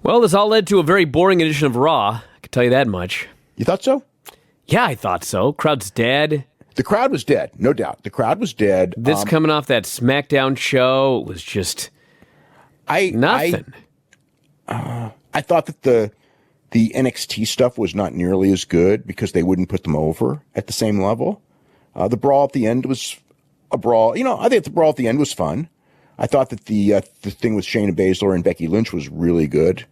Well, this all led to a very boring edition of Raw. I can tell you that much. You thought so? Yeah, I thought so. Crowd's dead. The crowd was dead, no doubt. The crowd was dead. This coming off that SmackDown show was just nothing. I thought that the NXT stuff was not nearly as good because they wouldn't put them over at the same level. The brawl at the end was a brawl. I think the brawl at the end was fun. I thought that the thing with Shayna Baszler and Becky Lynch was really good.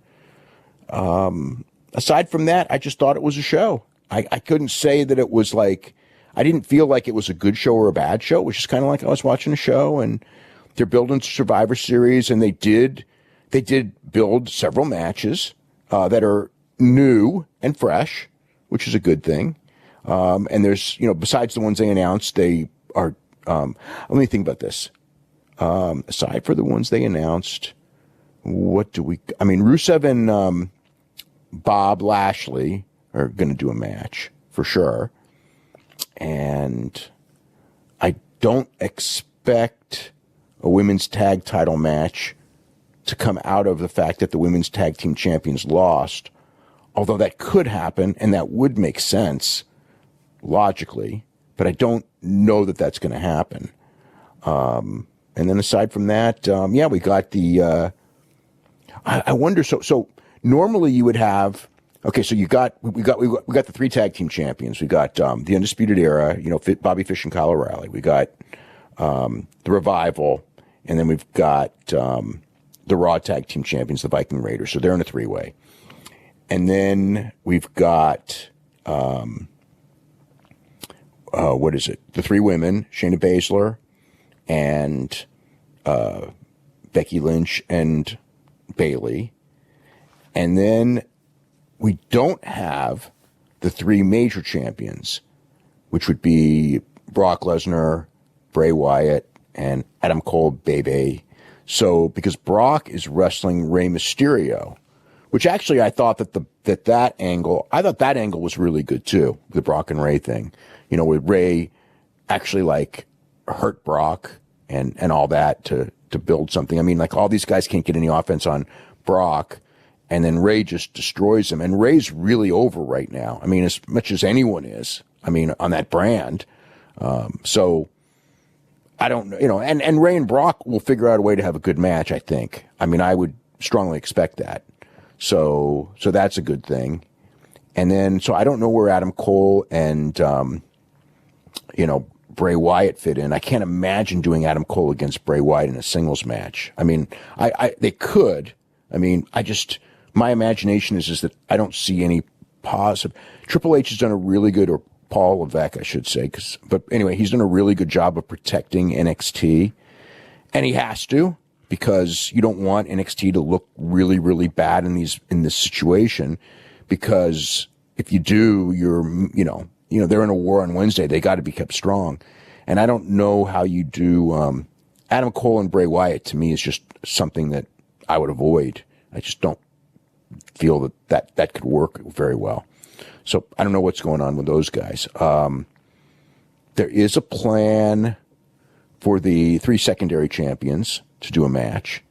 Aside from that, I just thought it was a show. I couldn't say that it was like, I didn't feel like it was a good show or a bad show. It was just kind of like I was watching a show, and they're building Survivor Series, and they did build several matches that are new and fresh, which is a good thing. And there's, besides the ones they announced, they are, let me think about this. Aside for the ones they announced, Rusev and Bob Lashley are going to do a match for sure. And I don't expect a women's tag title match to come out of the fact that the women's tag team champions lost, although that could happen and that would make sense logically, but I don't know that that's going to happen. And then aside from that, we got the, I wonder, so normally you would have, okay, so we got the 3 tag team champions. We got the Undisputed Era, Bobby Fish and Kyle O'Reilly. We got the Revival, and then we've got the Raw tag team champions, the Viking Raiders. So they're in a 3-way. And then we've got the 3 women, Shayna Baszler and Becky Lynch and Bayley. And then we don't have the 3 major champions, which would be Brock Lesnar, Bray Wyatt, and Adam Cole, Bebe. So, because Brock is wrestling Rey Mysterio, which actually I thought that angle was really good too, the Brock and Rey thing. Where Rey actually hurt Brock and all that to build something. I mean, all these guys can't get any offense on Brock, and then Rey just destroys him. And Rey's really over right now. I mean, as much as anyone is, on that brand. So I don't know, and Rey and Brock will figure out a way to have a good match, I think. I would strongly expect that. So that's a good thing. And then, so I don't know where Adam Cole and, Bray Wyatt fit in. I can't imagine doing Adam Cole against Bray Wyatt in a singles match. They could. My imagination is that I don't see any positive. Triple H has done a really good, or Paul Levesque, I should say, but anyway, he's done a really good job of protecting NXT, and he has to, because you don't want NXT to look really, really bad in this situation, because if you do, they're in a war on Wednesday. They got to be kept strong, and I don't know how you do. Adam Cole and Bray Wyatt, to me, is just something that I would avoid. I just don't feel that could work very well. So I don't know what's going on with those guys. There is a plan for the 3 secondary champions to do a match.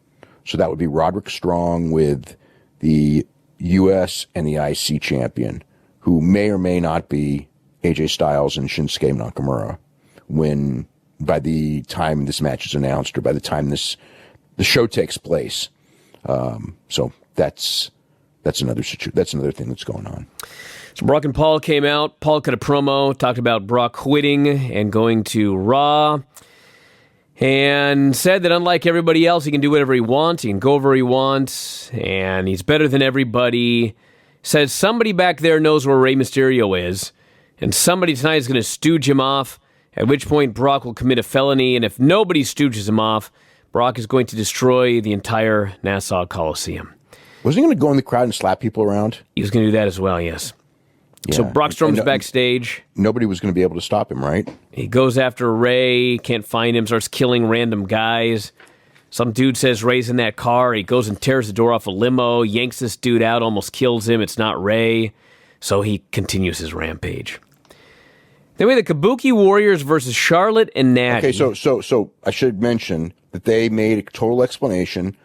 So that would be Roderick Strong with the U.S. and the IC champion, who may or may not be AJ Styles and Shinsuke Nakamura by the time this match is announced, or by the time the show takes place. So that's another thing that's going on. So Brock and Paul came out. Paul cut a promo, talked about Brock quitting and going to Raw, and said that unlike everybody else, he can do whatever he wants. He can go wherever he wants, and he's better than everybody. Says somebody back there knows where Rey Mysterio is, and somebody tonight is going to stooge him off, at which point Brock will commit a felony, and if nobody stooges him off, Brock is going to destroy the entire Nassau Coliseum. Wasn't he going to go in the crowd and slap people around? He was going to do that as well, yes. Yeah. So Brock storms backstage. Nobody was going to be able to stop him, right? He goes after Rey, can't find him, starts killing random guys. Some dude says Rey's in that car. He goes and tears the door off a limo, yanks this dude out, almost kills him. It's not Rey. So he continues his rampage. Then we have the Kabuki Warriors versus Charlotte and Natty. Okay, so I should mention that they made a total explanation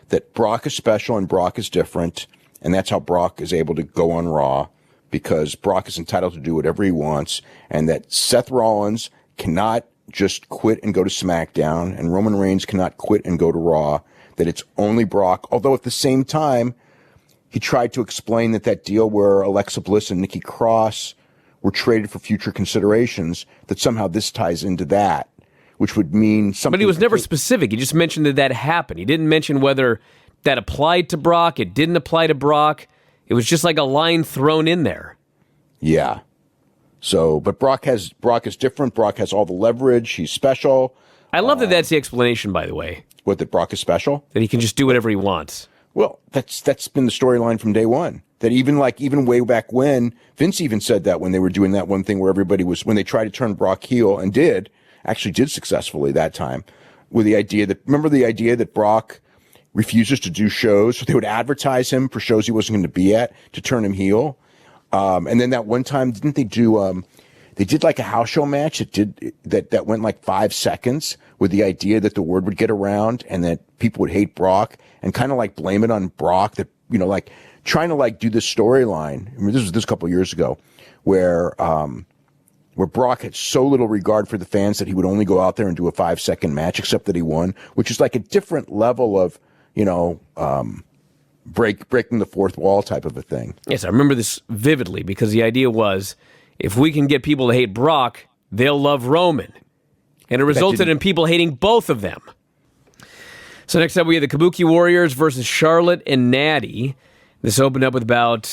that Brock is special and Brock is different, and that's how Brock is able to go on Raw, because Brock is entitled to do whatever he wants, and that Seth Rollins cannot just quit and go to SmackDown, and Roman Reigns cannot quit and go to Raw, that it's only Brock, although at the same time, he tried to explain that deal where Alexa Bliss and Nikki Cross were traded for future considerations, that somehow this ties into that, which would mean something. But he was never specific. He just mentioned that happened. He didn't mention whether that applied to Brock, it didn't apply to Brock. It was just like a line thrown in there. Yeah. So, but Brock is different. Brock has all the leverage. He's special. I love that that's the explanation, by the way. What, that Brock is special? That he can just do whatever he wants. Well, that's been the storyline from day one. That even way back when, Vince even said that when they were doing that one thing where when they tried to turn Brock heel, and actually did successfully that time, with the idea that Brock refuses to do shows, so they would advertise him for shows he wasn't going to be at to turn him heel. And then that one time, didn't they do, they did like a house show match that went like 5 seconds, with the idea that the word would get around and that people would hate Brock and kind of like blame it on Brock, that, like trying to like do this storyline. I mean, this was a couple of years ago where Brock had so little regard for the fans that he would only go out there and do a 5-second match, except that he won, which is like a different level of, breaking the fourth wall type of a thing. Yes, I remember this vividly, because the idea was, if we can get people to hate Brock, they'll love Roman. And it resulted in people hating both of them. So next up, we have the Kabuki Warriors versus Charlotte and Natty. This opened up with about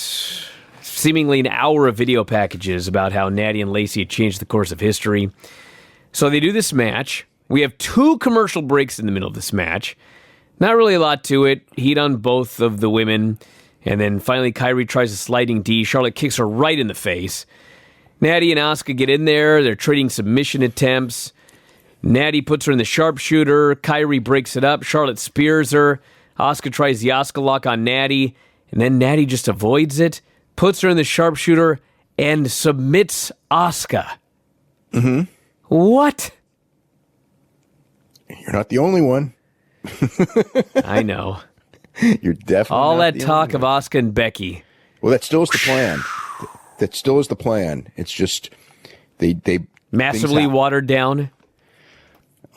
seemingly an hour of video packages about how Natty and Lacey had changed the course of history. So they do this match. We have 2 commercial breaks in the middle of this match. Not really a lot to it. Heat on both of the women. And then finally, Kyrie tries a sliding D. Charlotte kicks her right in the face. Natty and Asuka get in there. They're trading submission attempts. Natty puts her in the sharpshooter. Kyrie breaks it up. Charlotte spears her. Asuka tries the Asuka lock on Natty. And then Natty just avoids it, puts her in the sharpshooter, and submits Asuka. Mm-hmm. What? You're not the only one. I know. You're definitely all not that talk of Asuka and Becky. Well, that still is the plan. That still is the plan. It's just they massively watered down.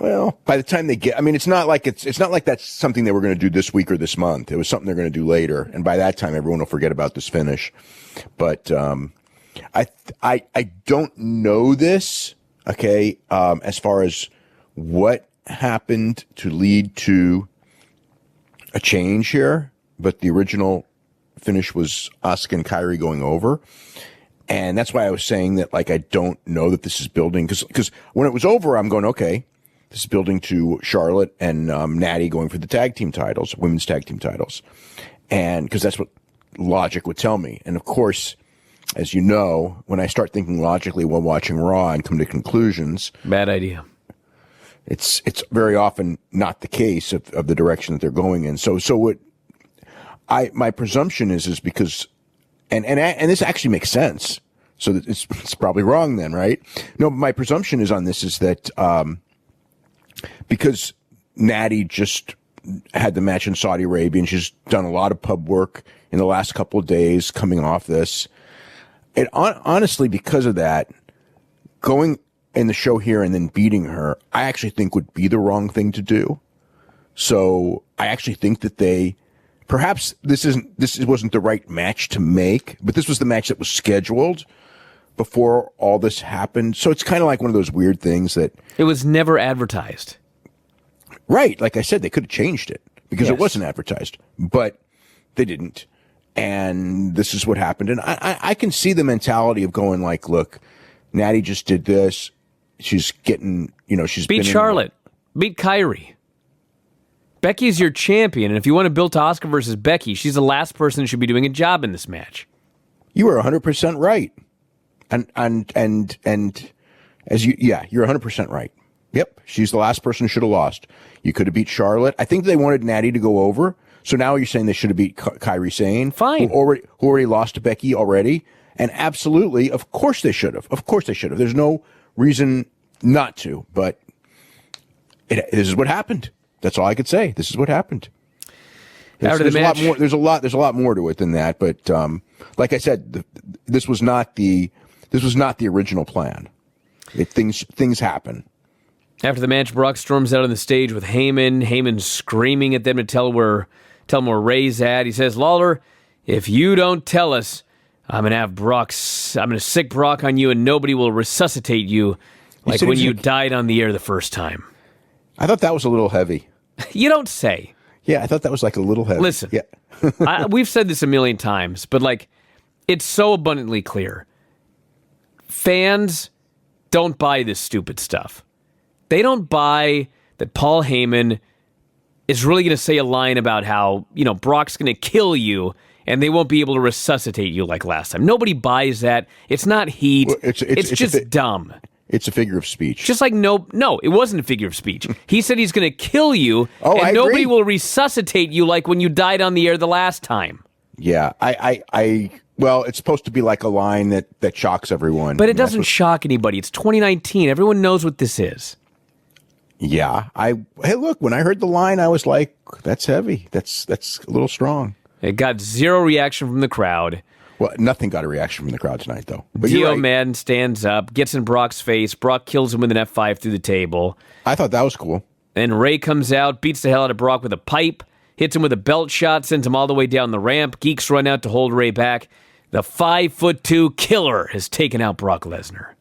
Well, by the time they get, I mean, it's not like that's something they were going to do this week or this month. It was something they're going to do later, and by that time, everyone will forget about this finish. But I don't know this. Okay, as far as what happened to lead to a change here, but the original finish was Asuka and Kyrie going over. And that's why I was saying that, like, I don't know that this is building, because when it was over, I'm going, okay, this is building to Charlotte and Natty going for the tag team titles, women's tag team titles. And because that's what logic would tell me. And of course, as you know, when I start thinking logically while watching Raw and come to conclusions, bad idea. It's very often not the case of the direction that they're going in. So what my presumption is because, and this actually makes sense. So that it's probably wrong then, right? No, my presumption is on this is that, because Natty just had the match in Saudi Arabia and she's done a lot of pub work in the last couple of days coming off this. And honestly, because of that, going in the show here and then beating her, I actually think would be the wrong thing to do. So I actually think that perhaps this wasn't the right match to make, but this was the match that was scheduled before all this happened. So it's kind of like one of those weird things that it was never advertised. Right. Like I said, they could have changed it because Yes. it wasn't advertised, but they didn't. And this is what happened. And I can see the mentality of going like, look, Natty just did this. She's getting, she's beat Charlotte, beat Kyrie. Becky's your champion, and if you want to build to Asuka versus Becky, she's the last person who should be doing a job in this match. You are 100% right. And you're 100% right. Yep. She's the last person who should have lost. You could have beat Charlotte. I think they wanted Natty to go over. So now you're saying they should have beat Kyrie Sane. Fine. Who already lost to Becky already. And absolutely, of course they should have. Of course they should have. There's no reason not to, but this is what happened. That's all I could say. This is what happened. After the match, there's a lot more to it than that. But like I said, this was not the original plan. Things happen. After the match, Brock storms out on the stage with Heyman. Heyman screaming at them to tell him where Ray's at. He says, "Lawler, if you don't tell us, I'm gonna sick Brock on you, and nobody will resuscitate you like when you died on the air the first time." I thought that was a little heavy. You don't say. Yeah, I thought that was like a little heavy. Listen, yeah. we've said this a million times, but like, it's so abundantly clear. Fans don't buy this stupid stuff. They don't buy that Paul Heyman is really going to say a line about how, Brock's going to kill you and they won't be able to resuscitate you like last time. Nobody buys that. It's not heat. Well, it's just dumb. It's a figure of speech. Just like no, it wasn't a figure of speech. He said he's going to kill you, and nobody agree. Will resuscitate you like when you died on the air the last time. Yeah, well, it's supposed to be like a line that shocks everyone. But it doesn't shock anybody. It's 2019. Everyone knows what this is. Yeah. Hey, look, when I heard the line, I was like, that's heavy. That's a little strong. It got zero reaction from the crowd. Well, nothing got a reaction from the crowd tonight, though. But Dio Madden stands up, gets in Brock's face. Brock kills him with an F5 through the table. I thought that was cool. Then Ray comes out, beats the hell out of Brock with a pipe, hits him with a belt shot, sends him all the way down the ramp. Geeks run out to hold Ray back. The 5'2" killer has taken out Brock Lesnar.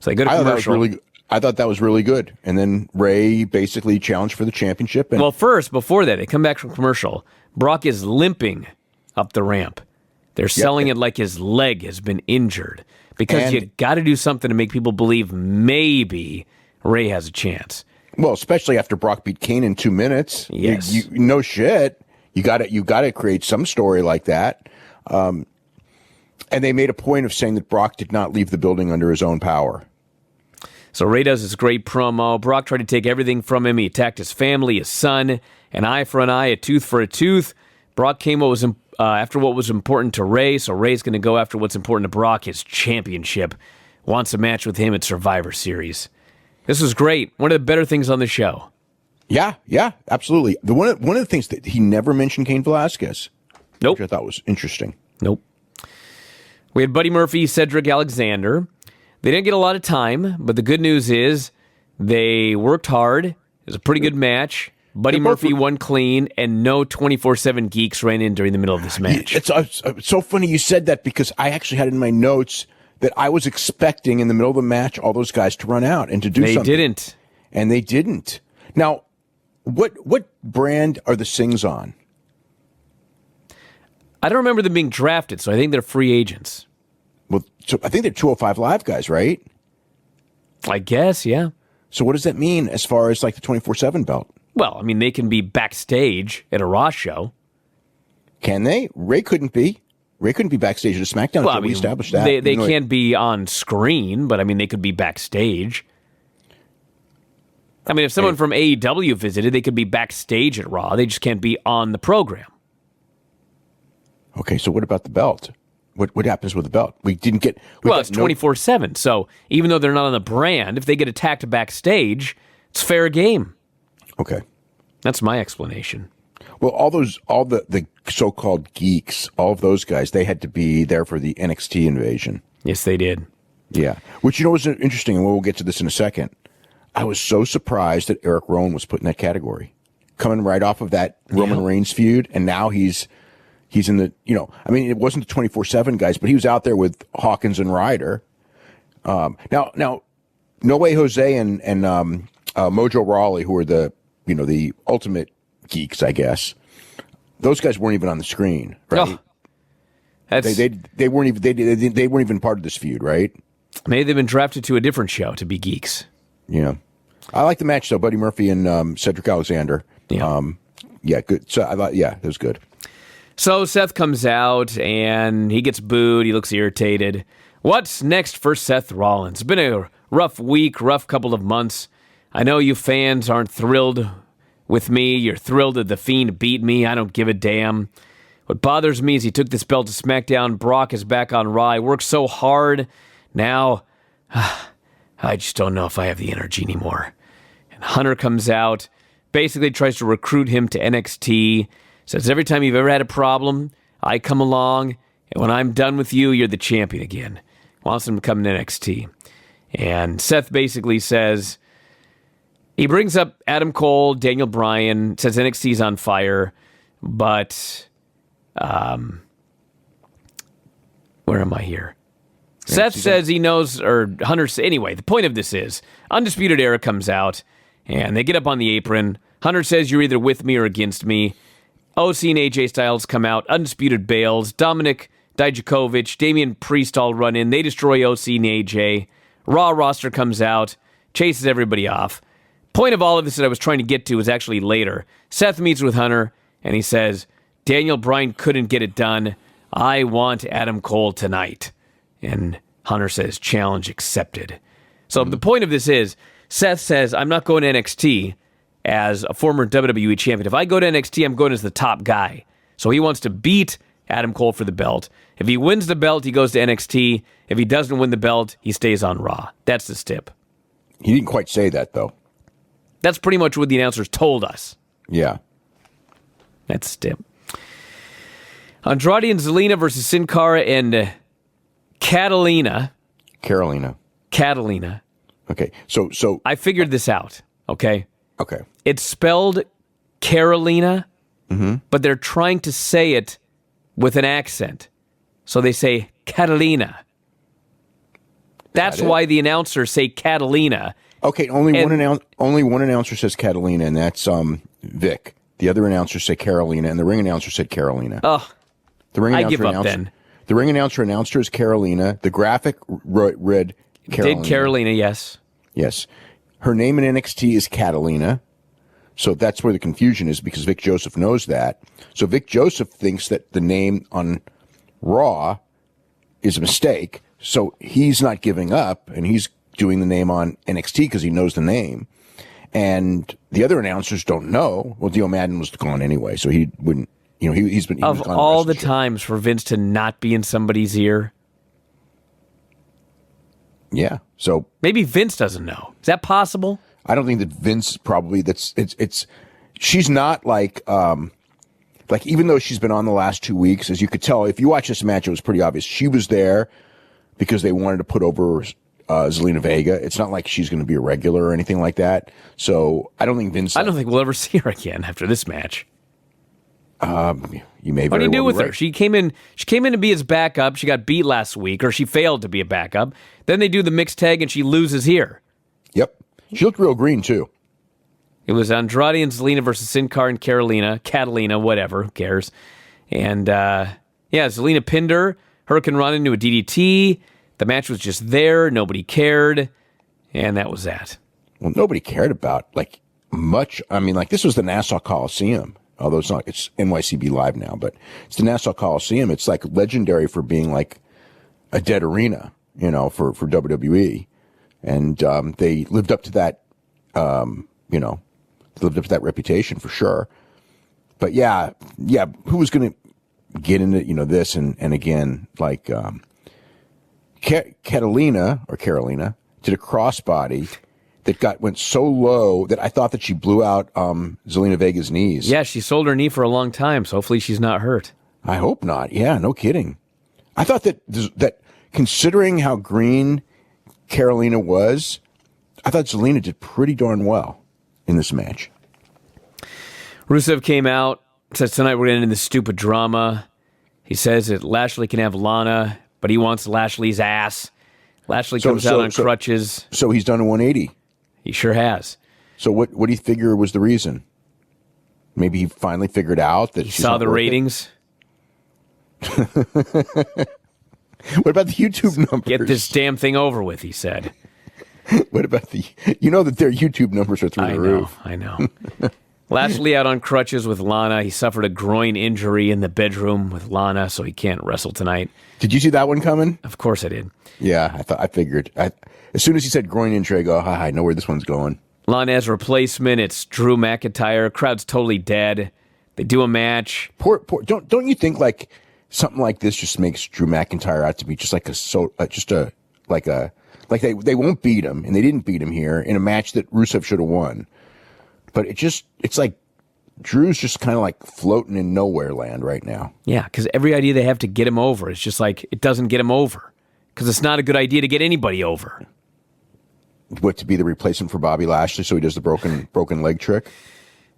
So they go to commercial. I thought that was really good. And then Ray basically challenged for the championship. Well, first, before that, they come back from commercial. Brock is limping up the ramp. They're selling it like his leg has been injured because you got to do something to make people believe maybe Ray has a chance. Well, especially after Brock beat Kane in 2 minutes. Yes. You no shit. You got to create some story like that. And they made a point of saying that Brock did not leave the building under his own power. So Ray does this great promo. Brock tried to take everything from him. He attacked his family, his son, an eye for an eye, a tooth for a tooth. Brock came after what was important to Ray, so Ray's going to go after what's important to Brock, his championship. Wants a match with him at Survivor Series. This was great. One of the better things on the show. Yeah, absolutely. One of the things that he never mentioned Cain Velasquez. Nope. Which I thought was interesting. Nope. We had Buddy Murphy, Cedric Alexander. They didn't get a lot of time, but the good news is they worked hard. It was a pretty good match. Buddy Murphy won clean, and no 24/7 geeks ran in during the middle of this match. It's so funny you said that because I actually had in my notes that I was expecting in the middle of the match all those guys to run out and to do something. They didn't. And they didn't. Now, what brand are the Sings on? I don't remember them being drafted, so I think they're free agents. Well, so I think they're 205 Live guys, right? I guess, yeah. So what does that mean as far as like the 24/7 belt? Well, I mean, they can be backstage at a Raw show. Can they? Ray couldn't be. Ray couldn't be backstage at a SmackDown. Well, I mean, we established that. They can't be on screen, but I mean, they could be backstage. I mean, if someone from AEW visited, they could be backstage at Raw. They just can't be on the program. Okay, so what about the belt? What happens with the belt? It's 24/7. So even though they're not on the brand, if they get attacked backstage, it's fair game. Okay. That's my explanation. Well, all the so-called geeks, all of those guys, they had to be there for the NXT invasion. Yes, they did. Yeah. Which, was interesting, and we'll get to this in a second. I was so surprised that Eric Rowan was put in that category. Coming right off of that Roman Reigns feud, and now he's in the, it wasn't the 24/7 guys, but he was out there with Hawkins and Ryder. Now, No Way Jose and Mojo Rawley, who are the ultimate geeks, I guess. Those guys weren't even on the screen, right? Oh, they weren't even part of this feud, right? Maybe they've been drafted to a different show to be geeks. Yeah, I like the match though. Buddy Murphy and Cedric Alexander. Yeah, good. So I thought, it was good. So Seth comes out and he gets booed. He looks irritated. What's next for Seth Rollins? It's been a rough week, rough couple of months. I know you fans aren't thrilled with me. You're thrilled that The Fiend beat me. I don't give a damn. What bothers me is he took this belt to SmackDown. Brock is back on Raw. I worked so hard. Now, I just don't know if I have the energy anymore. And Hunter comes out, basically tries to recruit him to NXT. Says, every time you've ever had a problem, I come along, and when I'm done with you, you're the champion again. Wants him to come to NXT. And Seth basically says, he brings up Adam Cole, Daniel Bryan, says NXT's on fire, but, where am I here? Seth says he knows, or Hunter, anyway, the point of this is, Undisputed Era comes out, and they get up on the apron. Hunter says, you're either with me or against me. OC and AJ Styles come out. Undisputed bails. Dominic Dijakovic, Damian Priest all run in. They destroy OC and AJ. Raw roster comes out, chases everybody off. Point of all of this that I was trying to get to is actually later. Seth meets with Hunter, and he says, Daniel Bryan couldn't get it done. I want Adam Cole tonight. And Hunter says, challenge accepted. So the point of this is, Seth says, I'm not going to NXT as a former WWE champion. If I go to NXT, I'm going as the top guy. So he wants to beat Adam Cole for the belt. If he wins the belt, he goes to NXT. If he doesn't win the belt, he stays on Raw. That's the stip. He didn't quite say that, though. That's pretty much what the announcers told us. Yeah. That's stip. Andrade and Zelina versus Sin Cara and Catalina. Okay. So I figured this out, okay? Okay. It's spelled Carolina, but they're trying to say it with an accent. So they say Catalina. That's why the announcers say Catalina. Okay, only one announcer says Catalina, and that's Vic. The other announcers say Carolina, and the ring announcer said Carolina. Oh, I give up then. The ring announcer announced her as Carolina. The graphic read Carolina. Did Carolina, yes. Yes. Her name in NXT is Catalina. So that's where the confusion is, because Vic Joseph knows that. So Vic Joseph thinks that the name on Raw is a mistake. So he's not giving up, and he's doing the name on NXT because he knows the name. And the other announcers don't know. Well, Dio Madden was gone anyway, so he wouldn't. You know, he's been of all the times for Vince to not be in somebody's ear. Yeah. So maybe Vince doesn't know. Is that possible? I don't think that Vince probably. She's not like even though she's been on the last 2 weeks, as you could tell if you watch this match, it was pretty obvious she was there because they wanted to put over Zelina Vega. It's not like she's going to be a regular or anything like that. So I don't think Vince. I don't think we'll ever see her again after this match. You may. What do you do with her? Right. She came in to be his backup. She got beat last week, or she failed to be a backup. Then they do the mixed tag, and she loses here. Yep, she looked real green too. It was Andrade and Zelina versus Sin Cara and Catalina, whatever, who cares? And Zelina pinned her. Hurricane Run into a DDT. The match was just there. Nobody cared, and that was that. Well, nobody cared about much. I mean, this was the Nassau Coliseum. Although it's not, it's NYCB Live now, but it's the Nassau Coliseum. It's legendary for being a dead arena, for WWE. And they lived up to that, lived up to that reputation for sure. But yeah, who was going to get into, this and again, Carolina did a crossbody that went so low that I thought that she blew out Zelina Vega's knees. Yeah, she sold her knee for a long time, so hopefully she's not hurt. I hope not. Yeah, no kidding. I thought that considering how green Carolina was, I thought Zelina did pretty darn well in this match. Rusev came out, says tonight we're going to end this stupid drama. He says that Lashley can have Lana, but he wants Lashley's ass. Lashley comes out on crutches. So he's done a 180. He sure has. So what do you figure was the reason? Maybe he finally figured out that he saw the ratings. What about the YouTube numbers? Get this damn thing over with, he said. What about that their YouTube numbers are through the roof. I know. Lashley out on crutches with Lana. He suffered a groin injury in the bedroom with Lana, so he can't wrestle tonight. Did you see that one coming? Of course I did. Yeah, I figured. As soon as he said groin injury, I go, I know where this one's going. Lana as replacement. It's Drew McIntyre. Crowd's totally dead. They do a match. Poor. Don't you think something like this just makes Drew McIntyre out to be just they won't beat him, and they didn't beat him here in a match that Rusev should have won. But it's like Drew's just kind of like floating in nowhere land right now. Yeah, because every idea they have to get him over is just like, it doesn't get him over. Because it's not a good idea to get anybody over. What, to be the replacement for Bobby Lashley so he does the broken leg trick?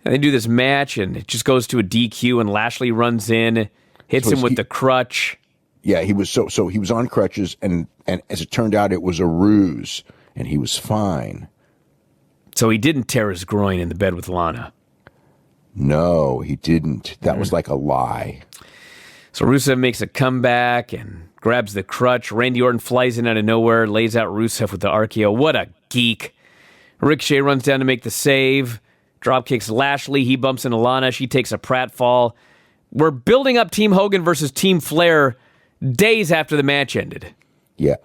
And they do this match, and it just goes to a DQ, and Lashley runs in, hits him with the crutch. Yeah, he was so he was on crutches, and as it turned out, it was a ruse, and he was fine. So he didn't tear his groin in the bed with Lana. No, he didn't. That was like a lie. So Rusev makes a comeback and grabs the crutch. Randy Orton flies in out of nowhere, lays out Rusev with the RKO. What a geek. Ricochet runs down to make the save. Drop kicks Lashley. He bumps into Lana. She takes a pratfall. We're building up Team Hogan versus Team Flair days after the match ended. Yeah.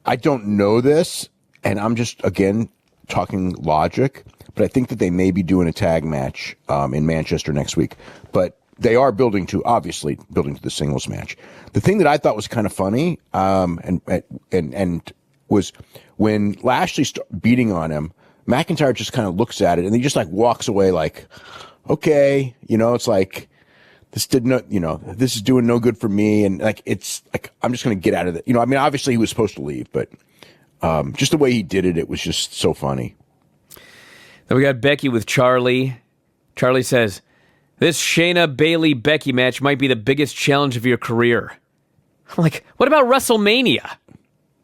I don't know this, and I'm just, again, talking logic, but I think that they may be doing a tag match in Manchester next week. But they are building to the singles match. The thing that I thought was kind of funny, and was when Lashley beating on him, McIntyre just kind of looks at it and he just like walks away like, okay, it's like, this this is doing no good for me. And like, it's like, I'm just going to get out of it. I mean, obviously he was supposed to leave, but just the way he did it, it was just so funny. Then we got Becky with Charlie. Charlie says, this Shayna Bayley-Becky match might be the biggest challenge of your career. I'm like, what about WrestleMania?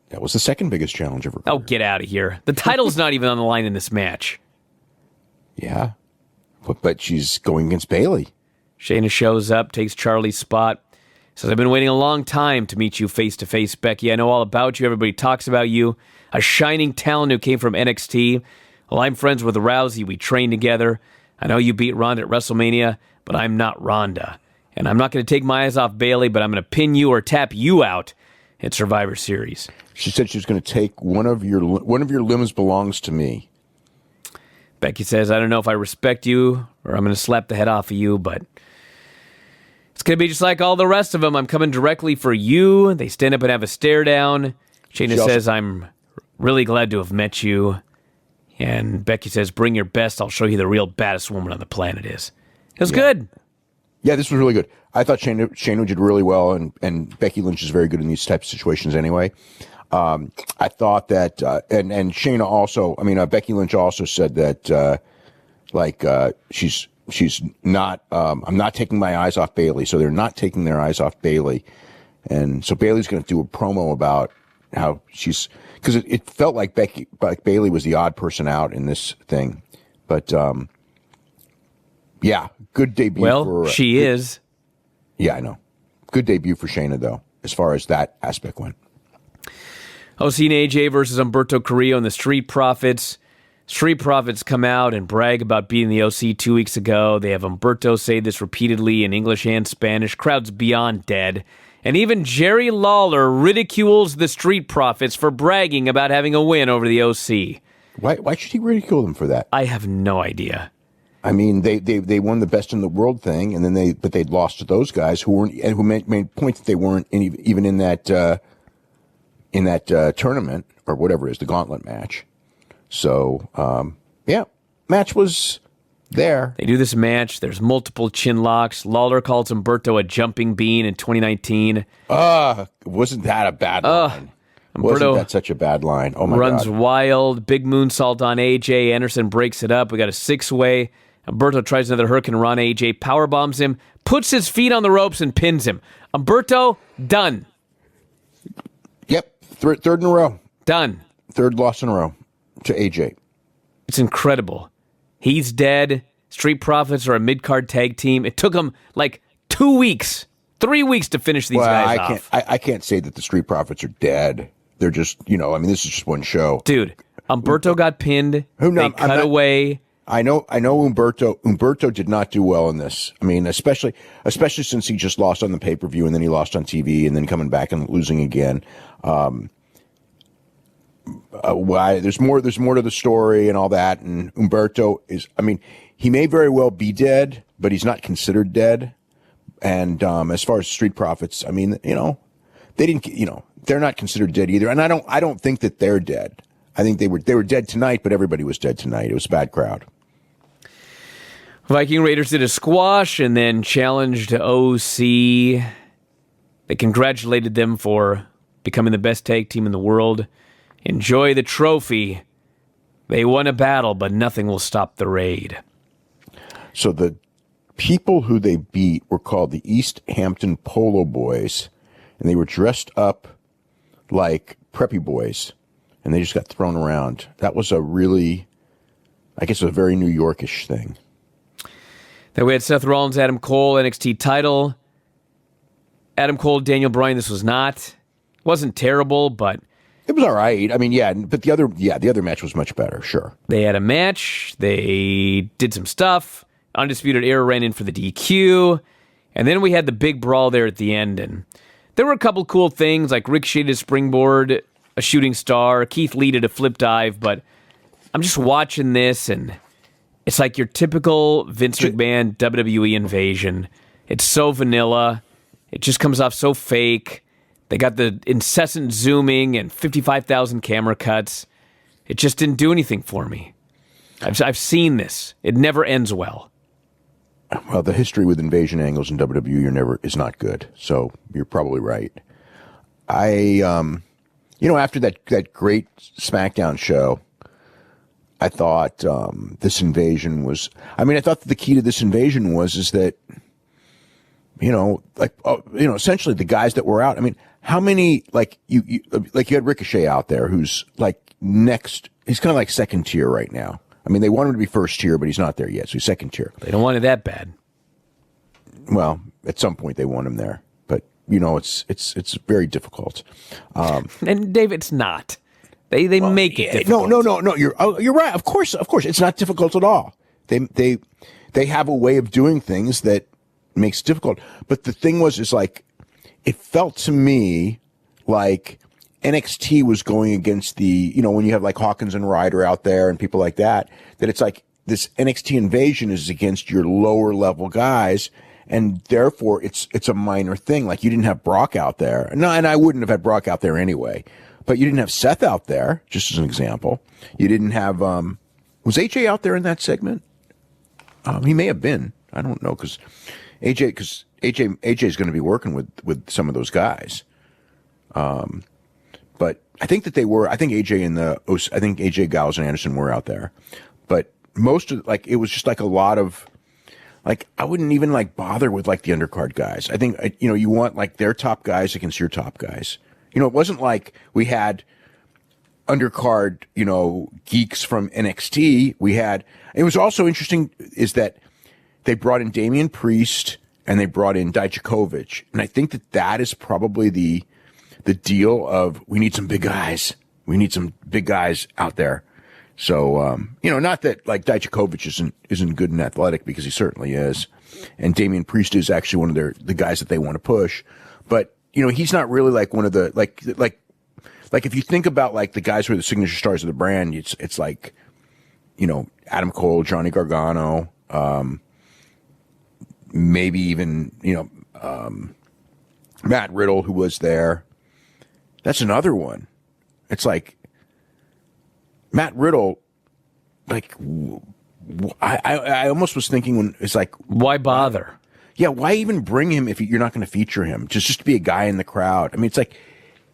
That was the second biggest challenge of her career. Oh, get out of here. The title's not even on the line in this match. Yeah. But she's going against Bayley. Shayna shows up, takes Charlie's spot. Says, I've been waiting a long time to meet you face-to-face, Becky. I know all about you. Everybody talks about you. A shining talent who came from NXT. Well, I'm friends with Rousey. We trained together. I know you beat Ronda at WrestleMania, but I'm not Ronda. And I'm not going to take my eyes off Bayley, but I'm going to pin you or tap you out at Survivor Series. She said she was going to take one of your limbs belongs to me. Becky says, I don't know if I respect you or I'm going to slap the head off of you, but it's going to be just like all the rest of them. I'm coming directly for you. They stand up and have a stare down. Shayna says, I'm really glad to have met you. And Becky says, bring your best. I'll show you the real baddest woman on the planet is. It was good. Yeah, this was really good. I thought Shayna did really well, and Becky Lynch is very good in these types of situations anyway. I thought that, and Shayna also, Becky Lynch also said that, she's not, I'm not taking my eyes off Bayley. So they're not taking their eyes off Bayley. And so Bayley's going to do a promo about how she's, because it felt like Bayley was the odd person out in this thing. But, yeah, good debut. Well, she is. Yeah, I know. Good debut for Shayna, though, as far as that aspect went. OC and AJ versus Humberto Carrillo and the Street Profits. Street Profits come out and brag about beating the OC 2 weeks ago. They have Humberto say this repeatedly in English and Spanish. Crowd's beyond dead. And even Jerry Lawler ridicules the Street Profits for bragging about having a win over the OC. Why should he ridicule them for that? I have no idea. I mean, they won the best in the world thing, and then they'd lost to those guys who made point that they weren't even in that tournament or whatever it is, the gauntlet match. So match was there. They do this match. There's multiple chin locks. Lawler calls Humberto a jumping bean in 2019. Wasn't that a bad line? Wasn't that such a bad line? Oh my God. Runs wild. Big moonsault on AJ. Anderson breaks it up. We got a 6-way. Humberto tries another Hurricane Run. AJ powerbombs him, puts his feet on the ropes, and pins him. Humberto, done. Yep. Third in a row. Done. Third loss in a row to AJ. It's incredible. He's dead. Street Profits are a mid-card tag team. It took them like 2 weeks, 3 weeks to finish these guys off. I can't say that the Street Profits are dead. They're just, this is just one show. Dude, Humberto got pinned. They cut away. I know Humberto did not do well in this. I mean, especially since he just lost on the pay-per-view and then he lost on TV and then coming back and losing again. There's more to the story and all that. And Humberto he may very well be dead, but he's not considered dead. And as far as Street Profits, they didn't, they're not considered dead either. And I don't think that they're dead. I think they were dead tonight, but everybody was dead tonight. It was a bad crowd. Viking Raiders did a squash and then challenged OC. They congratulated them for becoming the best tag team in the world. Enjoy the trophy. They won a battle, but nothing will stop the raid. So the people who they beat were called the East Hampton Polo Boys, and they were dressed up like preppy boys, and they just got thrown around. That was a really, I guess, a very New Yorkish thing. Then we had Seth Rollins, Adam Cole, NXT title. Adam Cole, Daniel Bryan, this was not. Wasn't terrible, but it was all right. I mean, yeah, but the other match was much better, sure. They had a match. They did some stuff. Undisputed Era ran in for the DQ. And then we had the big brawl there at the end. And there were a couple cool things, like Ricochet did a springboard, a shooting star. Keith Lee did a flip dive. But I'm just watching this, and it's like your typical Vince McMahon WWE invasion. It's so vanilla. It just comes off so fake. They got the incessant zooming and 55,000 camera cuts. It just didn't do anything for me. I've seen this. It never ends well. Well, the history with invasion angles in WWE is not good. So you're probably right. After that great SmackDown show, I thought this invasion was. I mean, I thought that the key to this invasion is that, essentially the guys that were out. I mean, how many you had Ricochet out there, who's like next. He's kind of like second tier right now. I mean, they want him to be first tier, but he's not there yet, so he's second tier. They don't want it that bad. Well, at some point they want him there, but it's very difficult. And Dave, it's not. They make it difficult. No. You're right. Of course, it's not difficult at all. They have a way of doing things that makes it difficult. But the thing is like, it felt to me like NXT was going against the, when you have like Hawkins and Ryder out there and people like that it's like this NXT invasion is against your lower level guys. And therefore it's a minor thing. Like you didn't have Brock out there. No, and I wouldn't have had Brock out there anyway, but you didn't have Seth out there, just as an example. You didn't have, was AJ out there in that segment? He may have been. I don't know. Cause AJ is going to be working with some of those guys. But I think that they were. I think AJ Giles and Anderson were out there, but most of it was just like a lot of I wouldn't even bother with the undercard guys. I think you want their top guys against your top guys. It wasn't like we had undercard geeks from NXT. It was also interesting is that they brought in Damian Priest and they brought in Dijakovic, and I think that is probably the deal of we need some big guys. We need some big guys out there. So, not that Dijakovic isn't good and athletic, because he certainly is. And Damian Priest is actually one of the guys that they want to push. But, he's not really one of the, if you think about the guys who are the signature stars of the brand, it's Adam Cole, Johnny Gargano, maybe even, Matt Riddle, who was there. That's another one. It's Matt Riddle, I almost was thinking when it's why bother? Yeah, why even bring him if you're not going to feature him? Just to be a guy in the crowd. I mean, it's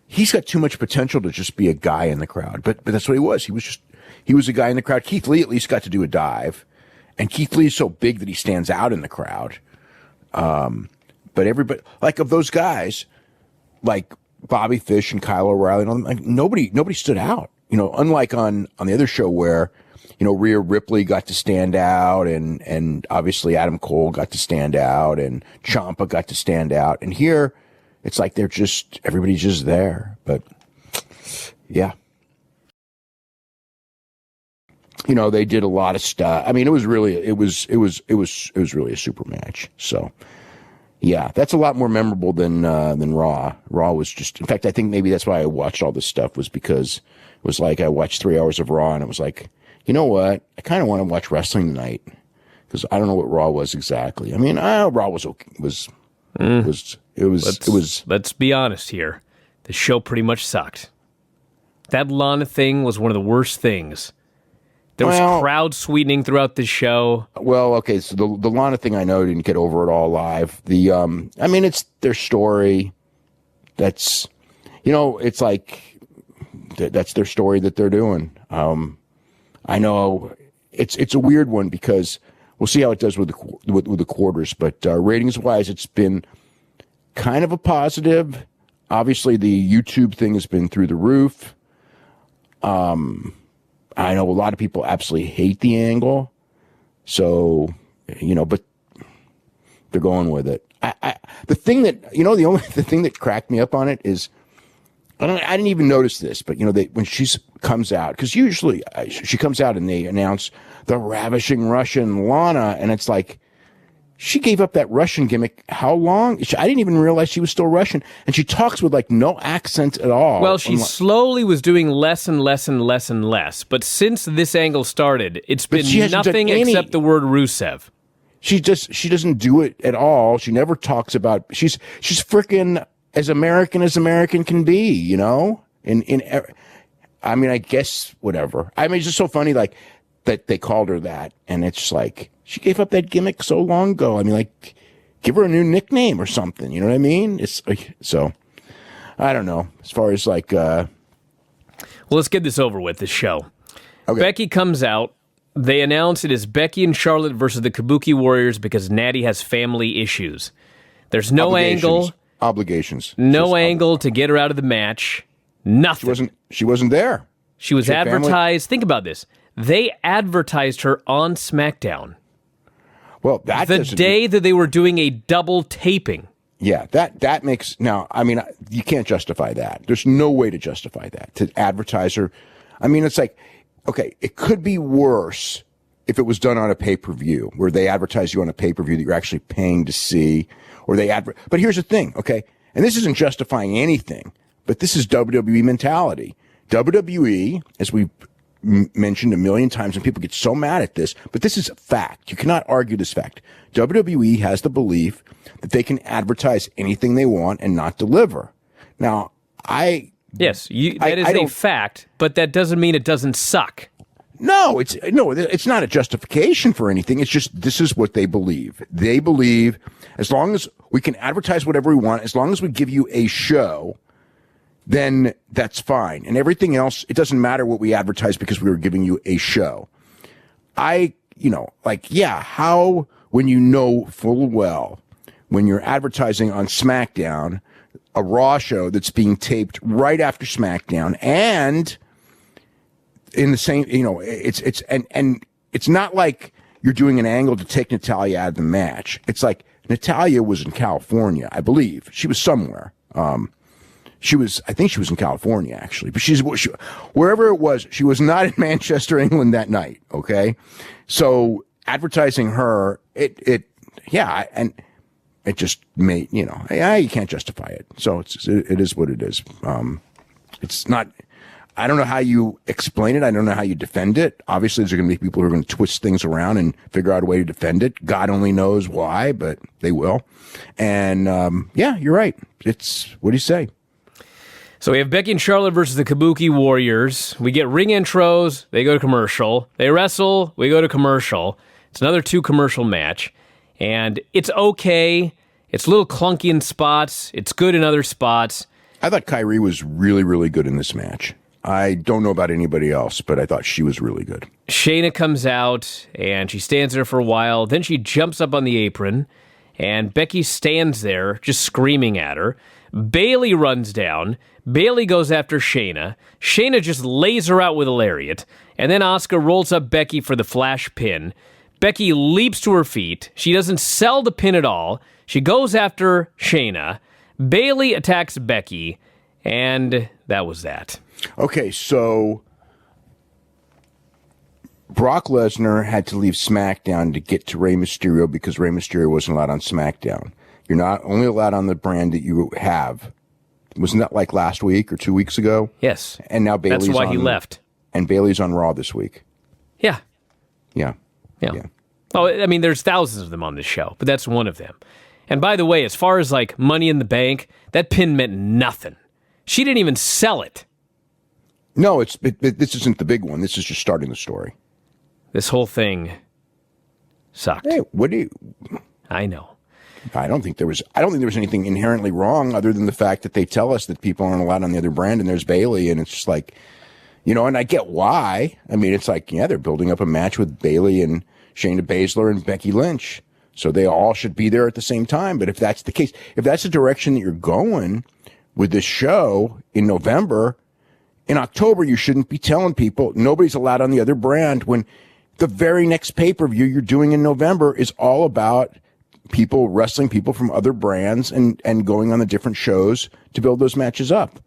he's got too much potential to just be a guy in the crowd. But that's what he was. He was a guy in the crowd. Keith Lee at least got to do a dive, and Keith Lee is so big that he stands out in the crowd. But everybody, of those guys, Bobby Fish and Kyle O'Reilly, and all them, nobody stood out. Unlike on the other show where, Rhea Ripley got to stand out, and obviously Adam Cole got to stand out, and Ciampa got to stand out. And here, it's everybody's just there. But yeah, they did a lot of stuff. I mean, it was really a super match. So. Yeah, that's a lot more memorable than Raw. Raw was just, in fact, I think maybe that's why I watched all this stuff, was because it was I watched 3 hours of Raw, and it was you know what? I kind of want to watch wrestling tonight, because I don't know what Raw was exactly. I mean, Raw was okay. Let's be honest here. The show pretty much sucked. That Lana thing was one of the worst things There was crowd sweetening throughout the show. Well, okay, so the Lana thing, I know, didn't get over it all live. It's their story. That's, it's like that's their story that they're doing. I know it's a weird one because we'll see how it does with the quarters, but ratings wise, it's been kind of a positive. Obviously, the YouTube thing has been through the roof. I know a lot of people absolutely hate the angle, so but they're going with it. The thing that the thing that cracked me up on it is I didn't even notice this, but when she comes out, because usually she comes out and they announce the ravishing Russian Lana, and it's like she gave up that Russian gimmick how long? I didn't even realize she was still Russian, and she talks with like no accent at all. Well, she slowly was doing less and less and less and less, but since this angle started, it's been nothing except the word Rusev. She doesn't do it at all. She never talks about. She's freaking as American can be, I guess whatever. It's just so funny, like that they called her that, and it's just like she gave up that gimmick so long ago. Give her a new nickname or something. You know what I mean? It's so I don't know. As far as well, let's get this over with. This show. Okay. Becky comes out. They announce it is Becky and Charlotte versus the Kabuki Warriors because Natty has family issues. There's no obligations. No angle to get her out of the match. Nothing. She wasn't there. She was advertised. Think about this. They advertised her on SmackDown. Well, the day that they were doing a double taping. Yeah, that makes you can't justify that. There's no way to justify that. To advertise her. It's like, okay, it could be worse if it was done on a pay-per-view, where they advertise you on a pay-per-view that you're actually paying to see, or but here's the thing, okay? And this isn't justifying anything, but this is WWE mentality. WWE, as we've mentioned a million times, and people get so mad at this, but this is a fact. You cannot argue this fact. WWE has the belief that they can advertise anything they want and not deliver. Now, Yes, that is a fact, but that doesn't mean it doesn't suck. No, it's not a justification for anything. It's just this is what they believe. They believe as long as we can advertise whatever we want, as long as we give you a show, then that's fine. And everything else, it doesn't matter what we advertise because we were giving you a show. How when you know full well when you're advertising on SmackDown, a Raw show that's being taped right after SmackDown, and in the same, it's not like you're doing an angle to take Natalya out of the match. It's like Natalya was in California, I believe. She was somewhere. I think she was in California actually, but wherever it was, she was not in Manchester, England that night. Okay. So advertising her, it just made, you can't justify it. So it is what it is. It's not, I don't know how you explain it. I don't know how you defend it. Obviously, there's going to be people who are going to twist things around and figure out a way to defend it. God only knows why, but they will. And, you're right. What do you say? So we have Becky and Charlotte versus the Kabuki Warriors. We get ring intros. They go to commercial. They wrestle. We go to commercial. It's another 2-commercial match. And it's okay. It's a little clunky in spots. It's good in other spots. I thought Kyrie was really, really good in this match. I don't know about anybody else, but I thought she was really good. Shayna comes out, and she stands there for a while. Then she jumps up on the apron, and Becky stands there just screaming at her. Bayley runs down. Bayley goes after Shayna. Shayna just lays her out with a lariat. And then Asuka rolls up Becky for the flash pin. Becky leaps to her feet. She doesn't sell the pin at all. She goes after Shayna. Bayley attacks Becky, and that was that. Okay, so Brock Lesnar had to leave SmackDown to get to Rey Mysterio because Rey Mysterio wasn't allowed on SmackDown. You're not only allowed on the brand that you have. Wasn't that like last week or 2 weeks ago? Yes. And now Bayley's That's why he left. And Bayley's on Raw this week. Yeah. Yeah. Oh, I mean, there's thousands of them on this show, but that's one of them. And by the way, as far as like Money in the Bank, that pin meant nothing. She didn't even sell it. No, this isn't the big one. This is just starting the story. This whole thing sucked. Hey, what do you? I know. I don't think there was anything inherently wrong other than the fact that they tell us that people aren't allowed on the other brand, and there's Bayley, and it's just like, and I get why. I mean, it's like, yeah, they're building up a match with Bayley and Shayna Baszler and Becky Lynch, so they all should be there at the same time. But if that's the case, if that's the direction that you're going with this show in November, in October, you shouldn't be telling people nobody's allowed on the other brand when the very next pay-per-view you're doing in November is all about people wrestling people from other brands and going on the different shows to build those matches up.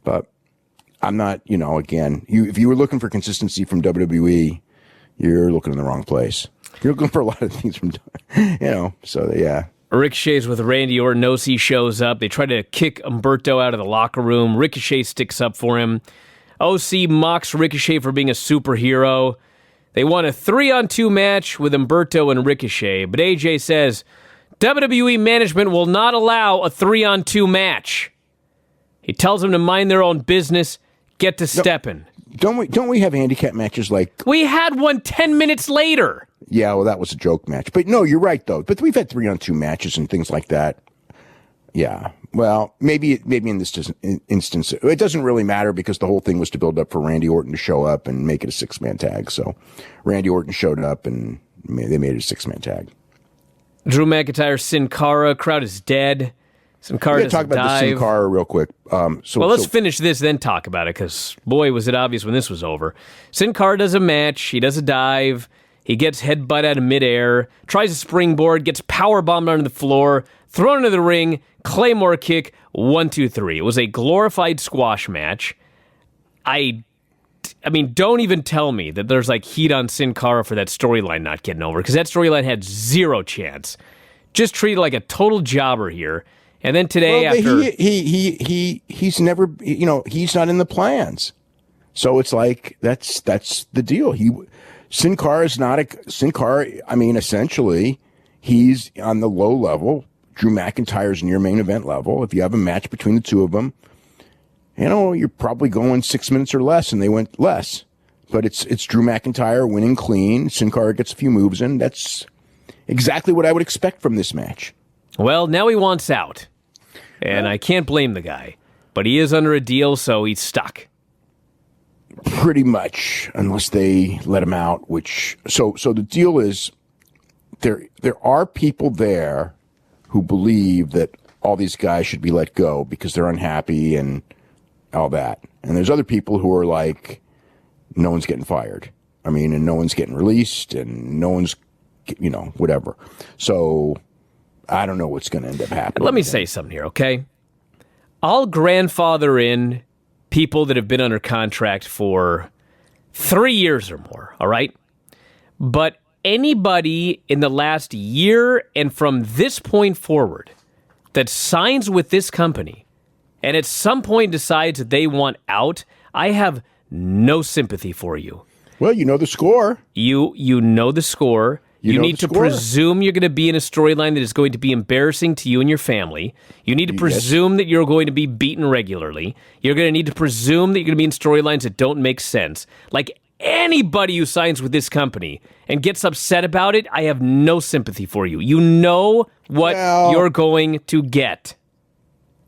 But I'm not, again, if you were looking for consistency from WWE, you're looking in the wrong place. You're looking for a lot of things from, so yeah. Ricochet's with Randy Orton. OC shows up. They try to kick Humberto out of the locker room. Ricochet sticks up for him. OC mocks Ricochet for being a superhero. They want a 3-on-2 match with Humberto and Ricochet, but AJ says WWE management will not allow a 3-on-2 match. He tells them to mind their own business, get to stepping. Don't we have handicap matches like... We had one 10 minutes later. Yeah, well, that was a joke match. But no, you're right, though. But we've had 3-on-2 matches and things like that. Yeah. Well, maybe in this instance, it doesn't really matter because the whole thing was to build up for Randy Orton to show up and make it a 6-man tag. So Randy Orton showed up and they made it a 6-man tag. Drew McIntyre, Sin Cara, crowd is dead. Sin Cara doesn't talk about dive. the Sin Cara real quick. Let's finish this, then talk about it, because boy, was it obvious when this was over. Sin Cara does a match. He does a dive. He gets headbutt out of midair, tries a springboard, gets powerbombed onto the floor, thrown into the ring, Claymore kick, 1, 2, 3. It was a glorified squash match. I mean, don't even tell me that there's like heat on Sin Cara for that storyline not getting over, because that storyline had zero chance. Just treated like a total jobber here. And then today, he's never, he's not in the plans. So it's like that's the deal. Sin Cara is not Sin Cara. I mean, essentially, he's on the low level. Drew McIntyre's near main event level. If you have a match between the two of them, you're probably going 6 minutes or less, and they went less. But it's Drew McIntyre winning clean. Sin Cara gets a few moves in. That's exactly what I would expect from this match. Well, now he wants out, and I can't blame the guy. But he is under a deal, so he's stuck. Pretty much, unless they let him out. So the deal is there are people there who believe that all these guys should be let go because they're unhappy and all that. And there's other people who are like, no one's getting fired. I mean, and no one's getting released and no one's, whatever. So I don't know what's going to end up happening. Let me say something here, okay? I'll grandfather in people that have been under contract for 3 years or more, all right? But anybody in the last year and from this point forward that signs with this company and at some point decides that they want out, I have no sympathy for you. Well, you know the score. You know the score. You need to presume you're going to be in a storyline that is going to be embarrassing to you and your family. You need to presume that you're going to be beaten regularly. You're going to need to presume that you're going to be in storylines that don't make sense. Like anybody who signs with this company and gets upset about it, I have no sympathy for you. You know what you're going to get.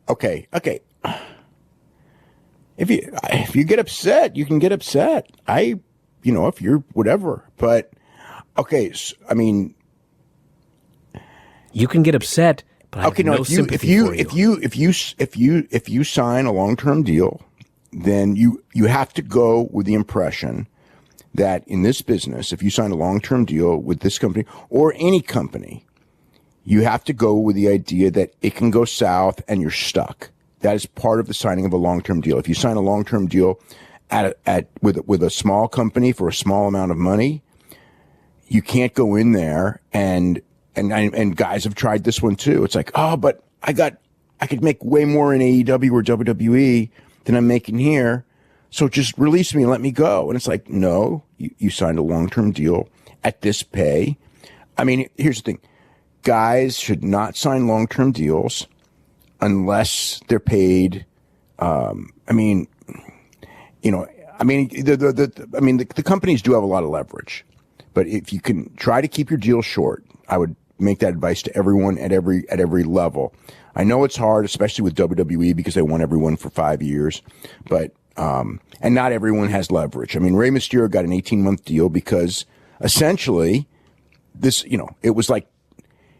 Okay. If you get upset, you can get upset. If you're whatever, but okay. I mean, you can get upset, but I have no sympathy for you. If you sign a long-term deal, then you have to go with the impression that in this business, if you sign a long-term deal with this company or any company, you have to go with the idea that it can go south and you're stuck. That is part of the signing of a long-term deal. If you sign a long-term deal with a small company for a small amount of money, you can't go in there and guys have tried this one too. It's like, but I could make way more in AEW or WWE than I'm making here. So just release me and let me go. And it's like, no, you signed a long-term deal at this pay. I mean, here's the thing. Guys should not sign long-term deals unless they're paid. The companies do have a lot of leverage. But if you can try to keep your deal short, I would make that advice to everyone at every level. I know it's hard, especially with WWE, because they want everyone for 5 years, but and not everyone has leverage. I mean, Rey Mysterio got an 18-month deal because essentially this, it was like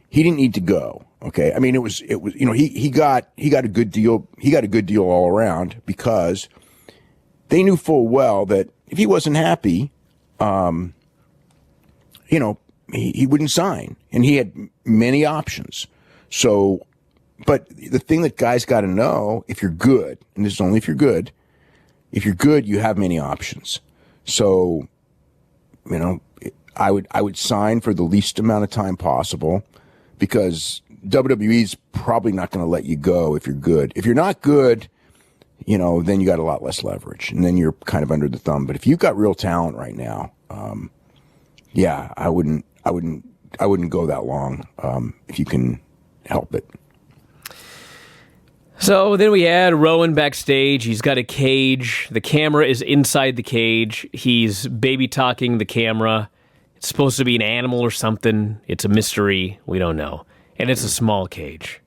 he didn't need to go. Okay, I mean, it was he got a good deal. He got a good deal all around because they knew full well that if he wasn't happy, he wouldn't sign, and he had many options. So, but the thing that guys got to know, if you're good, and this is only if you're good, you have many options. So, I would sign for the least amount of time possible, because WWE's probably not going to let you go if you're good. If you're not good, then you got a lot less leverage, and then you're kind of under the thumb. But if you've got real talent right now, I wouldn't go that long if you can help it. So then we had Rowan backstage. He's got a cage. The camera is inside the cage. He's baby talking the camera. It's supposed to be an animal or something. It's a mystery. We don't know. And it's a small cage.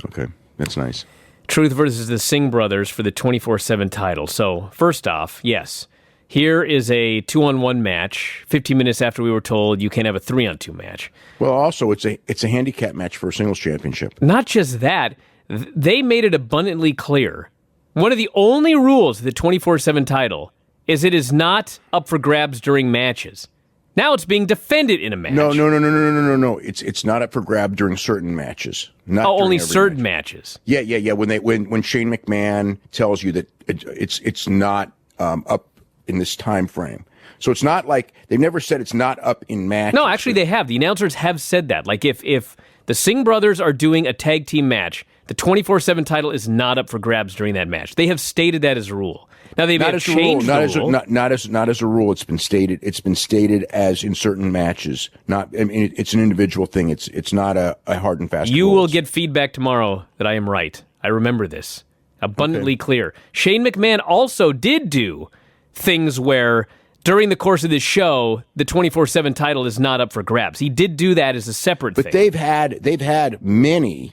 Okay, that's nice. Truth versus the Singh brothers for the 24/7 title. So, first off, yes, here is a 2-on-1 match. 15 minutes after we were told you can't have a 3-on-2 match. Well, also, it's a handicap match for a singles championship. Not just that, they made it abundantly clear. One of the only rules of the 24/7 title is it is not up for grabs during matches. Now it's being defended in a match. No. It's not up for grab during certain matches. Not only certain matches. Yeah. When Shane McMahon tells you that it's not up in this time frame. So it's not like they've never said it's not up in matches. No, actually they have. The announcers have said that. Like if the Singh brothers are doing a tag team match, the 24/7 title is not up for grabs during that match. They have stated that as a rule. Now they have changed the rule. Not as a rule. It's been stated. It's been stated as in certain matches. It's an individual thing. It's not a hard and fast. You rules. will get feedback tomorrow that I am right. I remember this abundantly clear. Shane McMahon also did do things where during the course of this show, the 24/7 title is not up for grabs. He did do that as a separate thing. But they've had many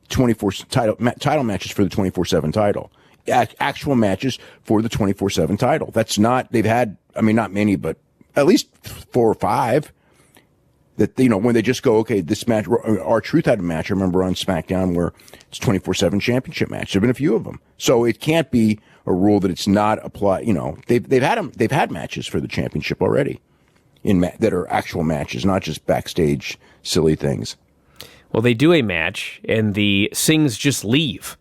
24 title matches for the 24/7 title. Actual matches for the 24/7 title. That's not, they've had, not many, but at least 4 or 5 that, when they just go, okay, this match, R-Truth had a match, I remember on SmackDown, where it's 24/7 championship match. There've been a few of them. So it can't be a rule that it's not applied, they've had matches for the championship already that are actual matches, not just backstage silly things. Well, they do a match and the Singhs just leave.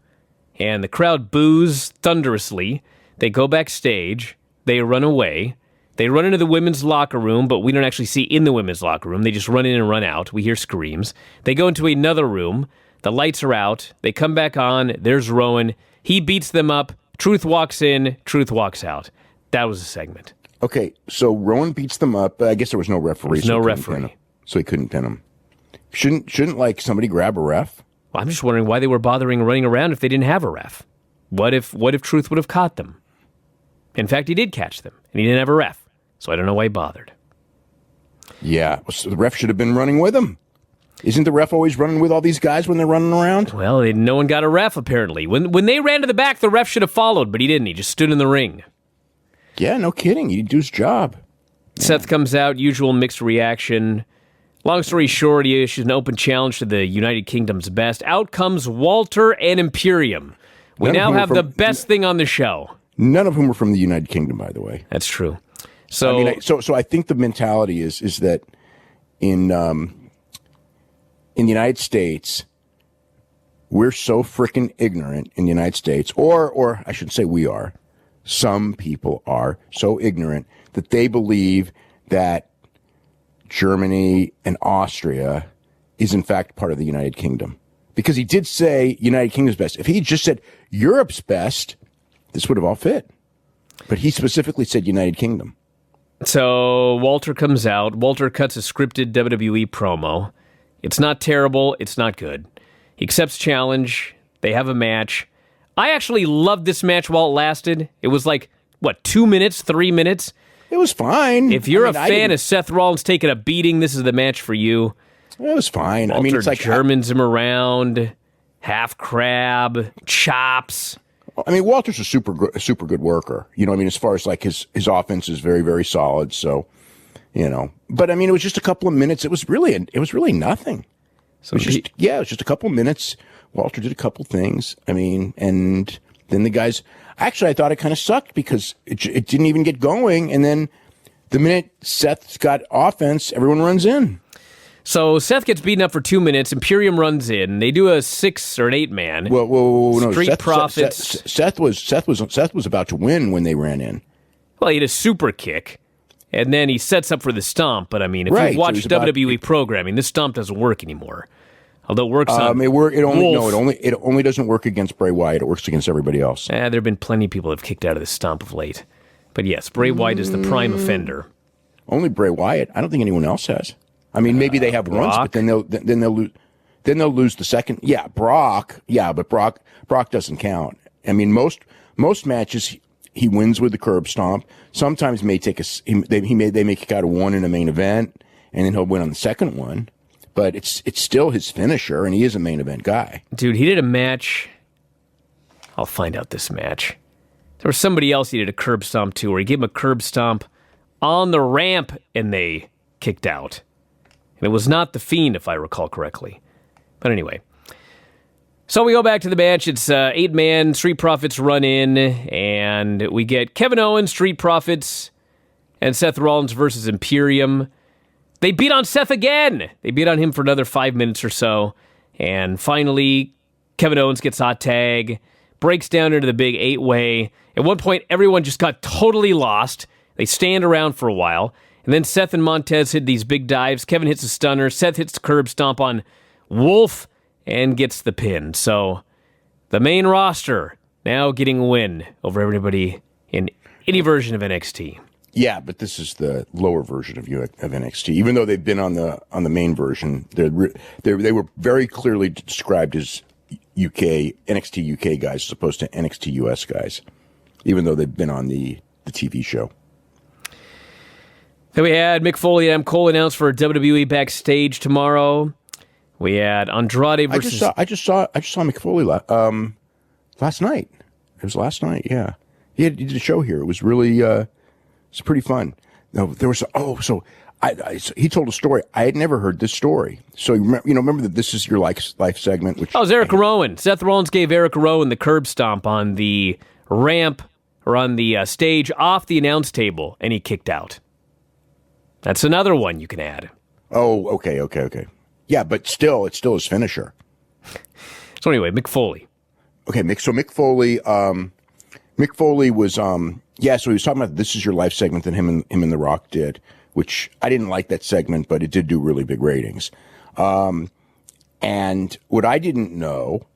And the crowd boos thunderously. They go backstage. They run away. They run into the women's locker room, but we don't actually see in the women's locker room. They just run in and run out. We hear screams. They go into another room. The lights are out. They come back on. There's Rowan. He beats them up. Truth walks in. Truth walks out. That was a segment. Okay, so Rowan beats them up. I guess there was no referee. There's no referee. So he couldn't pin him. Shouldn't like somebody grab a ref? Well, I'm just wondering why they were bothering running around if they didn't have a ref. What if Truth would have caught them? In fact, he did catch them, and he didn't have a ref. So I don't know why he bothered. Yeah, so the ref should have been running with him. Isn't the ref always running with all these guys when they're running around? Well, no one got a ref, apparently. When they ran to the back, the ref should have followed, but he didn't. He just stood in the ring. Yeah, no kidding. He did his job. Seth comes out, usual mixed reaction. Long story short, he issues an open challenge to the United Kingdom's best. Out comes Walter and Imperium. We now have the best thing on the show. None of whom are from the United Kingdom, by the way. That's true. So, so I think the mentality is that in the United States, we're so freaking ignorant in the United States, or I shouldn't say we are. Some people are so ignorant that they believe that Germany and Austria is in fact part of the United Kingdom. Because he did say United Kingdom's best. If he just said Europe's best, this would have all fit. But he specifically said United Kingdom. So Walter comes out. Walter cuts a scripted WWE promo. It's not terrible. It's not good. He accepts challenge. They have a match. I actually loved this match while it lasted. It was like, 2 minutes, 3 minutes? It was fine. If you're a fan of Seth Rollins taking a beating, this is the match for you. It was fine. Walter I mean, it's like Germans him around, half crab, chops. I mean, Walter's a super good worker. You know, I mean, as far as like his offense is very, very solid. So, you know, but I mean, it was just a couple of minutes. It was really nothing. So it was just a couple of minutes. Walter did a couple things. I mean, and then the guys. Actually, I thought it kind of sucked because it didn't even get going. And then the minute Seth's got offense, everyone runs in. So Seth gets beaten up for 2 minutes. Imperium runs in. They do a 6 or an 8 man. Whoa, no. Street Profits. Seth was about to win when they ran in. Well, he had a super kick, and then he sets up for the stomp. But I mean, if you've watched WWE programming, this stomp doesn't work anymore. Although it works on it only doesn't work against Bray Wyatt. It works against everybody else. There have been plenty of people that have kicked out of the stomp of late. But yes, Bray Wyatt is the prime offender. Only Bray Wyatt. I don't think anyone else has. I mean, maybe they have once, but then they'll lose the second. Yeah, Brock. Yeah, but Brock doesn't count. I mean, most matches he wins with the curb stomp. Sometimes they may kick out a one in a main event, and then he'll win on the second one. But it's still his finisher, and he is a main event guy. Dude, he did a match. I'll find out this match. There was somebody else he did a curb stomp to, where he gave him a curb stomp on the ramp, and they kicked out. And it was not The Fiend, if I recall correctly. But anyway. So we go back to the match. It's 8-man, Street Profits run in, and we get Kevin Owens, Street Profits, and Seth Rollins versus Imperium. They beat on Seth again. They beat on him for another 5 minutes or so. And finally, Kevin Owens gets hot tag, breaks down into the big 8-way. At one point, everyone just got totally lost. They stand around for a while. And then Seth and Montez hit these big dives. Kevin hits a stunner. Seth hits the curb stomp on Wolf and gets the pin. So the main roster now getting a win over everybody in any version of NXT. Yeah, but this is the lower version of NXT. Even though they've been on the main version, they were very clearly described as NXT UK guys as opposed to NXT US guys. Even though they've been on the TV show. Then we had Mick Foley and Adam Cole announced for WWE Backstage tomorrow. We had Andrade versus. I just saw Mick Foley last night. It was last night. Yeah, he did a show here. It was really. It's pretty fun. No, there was he told a story. I had never heard this story. So remember that this is your life segment. Which it was Eric Rowan. Seth Rollins gave Eric Rowan the curb stomp on the ramp or on the stage off the announce table, and he kicked out. That's another one you can add. Oh, okay. Yeah, but still, it's still his finisher. So anyway, Mick Foley. Okay, Mick Foley. Mick Foley was so he was talking about This Is Your Life segment that him and The Rock did, which I didn't like that segment, but it did do really big ratings. And what I didn't know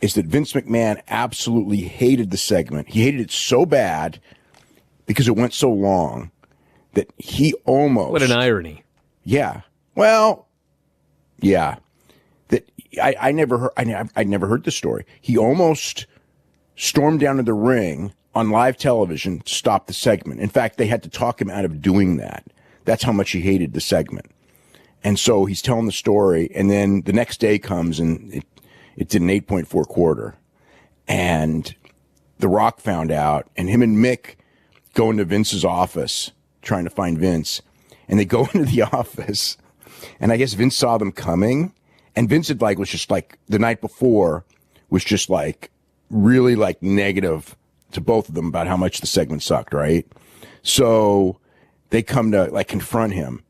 is that Vince McMahon absolutely hated the segment. He hated it so bad because it went so long that he almost... What an irony. Yeah. Well, yeah. That I never heard the story. He almost stormed down to the ring on live television to stop the segment. In fact, they had to talk him out of doing that. That's how much he hated the segment. And so he's telling the story, and then the next day comes, and it did an 8.4 quarter. And The Rock found out, and him and Mick go into Vince's office trying to find Vince. And they go into the office, and I guess Vince saw them coming, and Vince was just like, the night before, was just like, really like negative to both of them about how much the segment sucked, right? So they come to like confront him,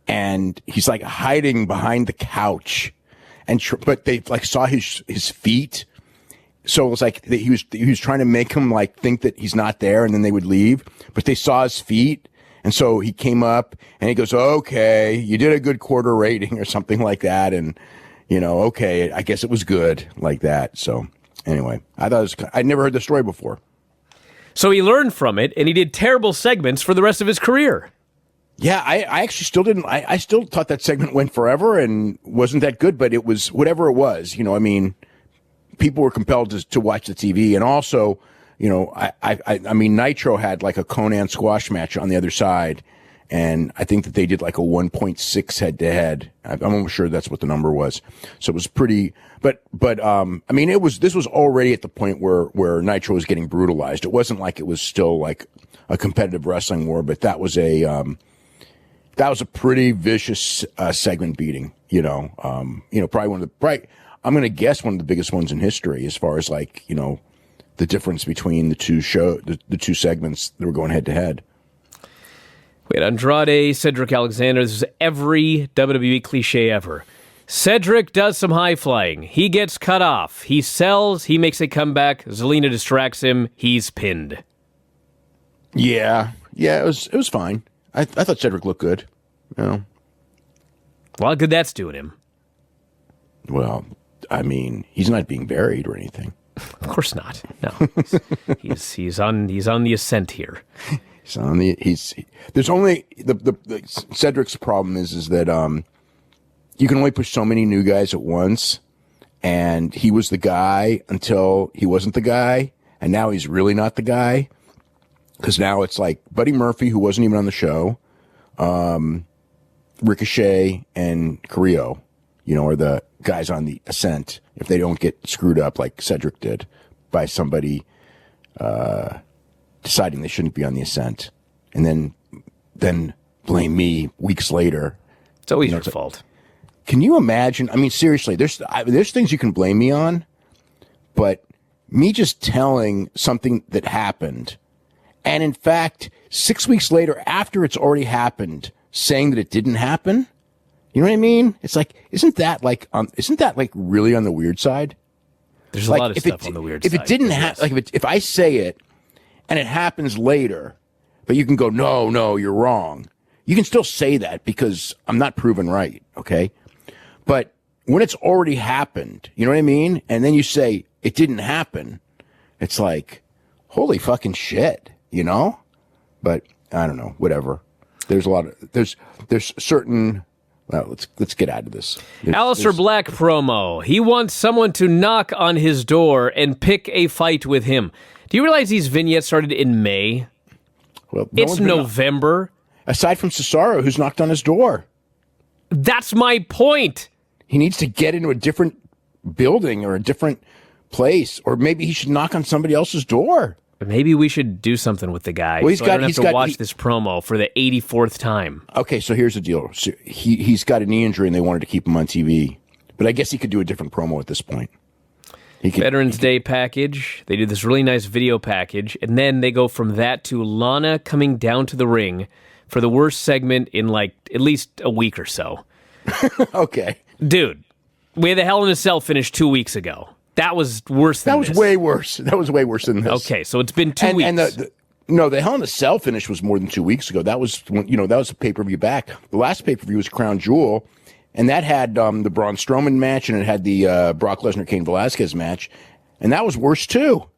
and he's like hiding behind the couch, but they like saw his feet. So it was like he was trying to make him like think that he's not there, and then they would leave, but they saw his feet. And so he came up and he goes, okay, you did a good quarter rating or something like that. And, okay, I guess it was good like that. So anyway, I'd never heard the story before. So he learned from it, and he did terrible segments for the rest of his career. Yeah, I actually still didn't. I still thought that segment went forever and wasn't that good, but it was whatever it was. People were compelled to watch the TV. And also, I mean, Nitro had like a Conan squash match on the other side, and I think that they did like a 1.6 head-to-head. I'm almost sure that's what the number was. So it was pretty, but I mean, this was already at the point where Nitro was getting brutalized. It wasn't like it was still like a competitive wrestling war, but that was a pretty vicious segment beating. Probably I'm going to guess one of the biggest ones in history as far as like, the difference between the two segments that were going head to head. We had Andrade, Cedric Alexander. This is every WWE cliche ever. Cedric does some high flying. He gets cut off. He sells. He makes a comeback. Zelina distracts him. He's pinned. Yeah, it was fine. I thought Cedric looked good. Well, how good that's doing him. Well, I mean, he's not being buried or anything. Of course not. No, he's on the ascent here. There's only the Cedric's problem is that you can only push so many new guys at once, and he was the guy until he wasn't the guy, and now he's really not the guy, because now it's like Buddy Murphy, who wasn't even on the show, Ricochet and Carrillo, are the guys on the ascent if they don't get screwed up like Cedric did by somebody deciding they shouldn't be on the ascent, and then blame me weeks later. It's always your fault. Can you imagine? I mean, seriously, there's things you can blame me on, but me just telling something that happened, and in fact, 6 weeks later, after it's already happened, saying that it didn't happen. You know what I mean? It's like, isn't that like really on the weird side? There's a lot of stuff on the weird side. If it didn't happen, like if I say it and it happens later, but you can go, no, you're wrong. You can still say that because I'm not proven right. Okay. But when it's already happened, you know what I mean? And then you say it didn't happen. It's like, holy fucking shit, But I don't know, whatever. There's certain. Well, let's get out of this. Aleister Black promo. He wants someone to knock on his door and pick a fight with him. Do you realize these vignettes started in May? Well, it's November. Aside from Cesaro, who's knocked on his door. That's my point. He needs to get into a different building or a different place, or maybe he should knock on somebody else's door. Maybe we should do something with the guy. Well, I don't have to watch this promo for the 84th time. Okay, so here's the deal. So he's got a knee injury, and they wanted to keep him on TV. But I guess he could do a different promo at this point. Veterans Day package. They do this really nice video package, and then they go from that to Lana coming down to the ring for the worst segment in like at least a week or so. Okay. Dude, we had the Hell in a Cell finish 2 weeks ago. That was worse than this. That was way worse. That was way worse than this. Okay, so it's been 2 weeks. And the Hell in a Cell finish was more than 2 weeks ago. That was that was a pay-per-view back. The last pay-per-view was Crown Jewel, and that had the Braun Strowman match, and it had the Brock Lesnar-Cain Velasquez match, and that was worse too.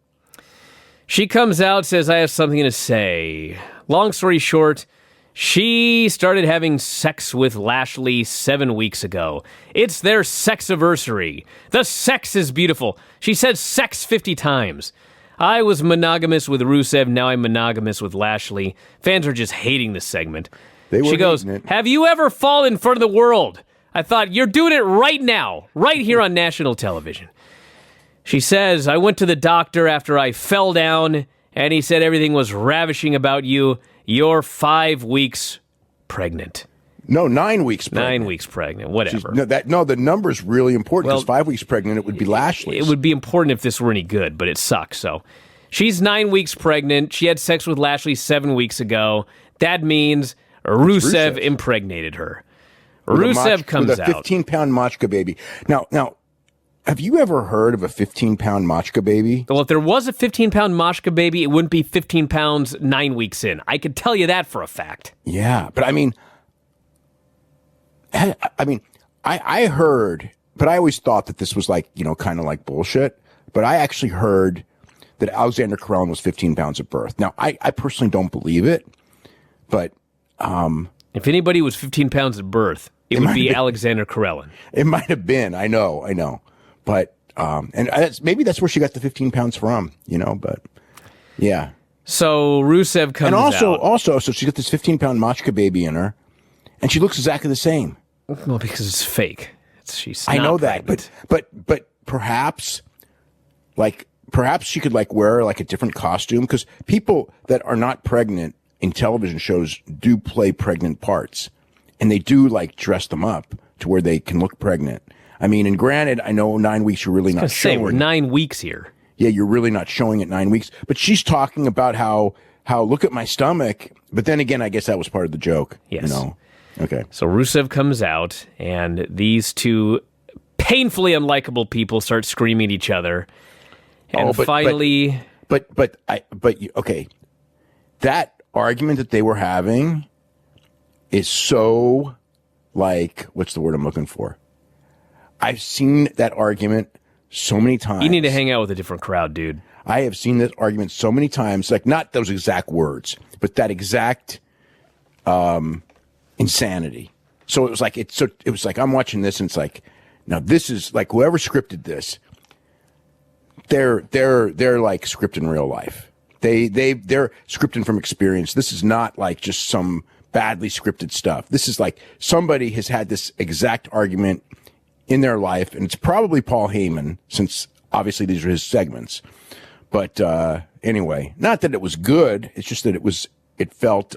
She comes out, says, I have something to say. Long story short, she started having sex with Lashley 7 weeks ago. It's their sex-iversary. The sex is beautiful. She said sex 50 times. I was monogamous with Rusev, now I'm monogamous with Lashley. Fans are just hating this segment. She goes, have you ever fallen in front of the world? I thought, you're doing it right now, right here on national television. She says, I went to the doctor after I fell down, and he said everything was ravishing about you. You're 5 weeks pregnant. No, 9 weeks pregnant. 9 weeks pregnant, whatever. The number's really important because 5 weeks pregnant, it would be Lashley. It would be important if this were any good, but it sucks. So she's 9 weeks pregnant. She had sex with Lashley 7 weeks ago. That means Rusev impregnated her. Rusev comes out. With a 15-pound Machka baby. Now, have you ever heard of a 15-pound Machka baby? Well, if there was a 15-pound Machka baby, it wouldn't be 15 pounds 9 weeks in. I could tell you that for a fact. Yeah, but I heard, but I always thought that this was like, kind of like bullshit. But I actually heard that Alexander Karelin was 15 pounds at birth. Now, I personally don't believe it, but if anybody was 15 pounds at birth, it would be Alexander Karelin. It might have been. I know. But, and maybe that's where she got the 15 pounds from, but. Yeah. So Rusev comes out. Also, so she's got this 15-pound Machka baby in her, and she looks exactly the same. Well, because it's fake. She's I not know pregnant. that, but perhaps she could like wear like a different costume, because people that are not pregnant in television shows do play pregnant parts, and they do like dress them up to where they can look pregnant. I mean, and granted, I know 9 weeks you're really not showing. We're 9 weeks here. Yeah, you're really not showing it 9 weeks. But she's talking about how look at my stomach. But then again, I guess that was part of the joke. Yes. You know? Okay. So Rusev comes out, and these two painfully unlikable people start screaming at each other. And finally... okay. That argument that they were having is so, like, what's the word I'm looking for? I've seen that argument so many times. You need to hang out with a different crowd, dude. I have seen this argument so many times, like not those exact words, but that exact insanity. So it was like I'm watching this, and it's like, now this is like whoever scripted this. They're like scripting real life. They're scripting from experience. This is not like just some badly scripted stuff. This is like somebody has had this exact argument in their life, and it's probably Paul Heyman, since obviously these are his segments. But anyway, not that it was good. It's just that it felt,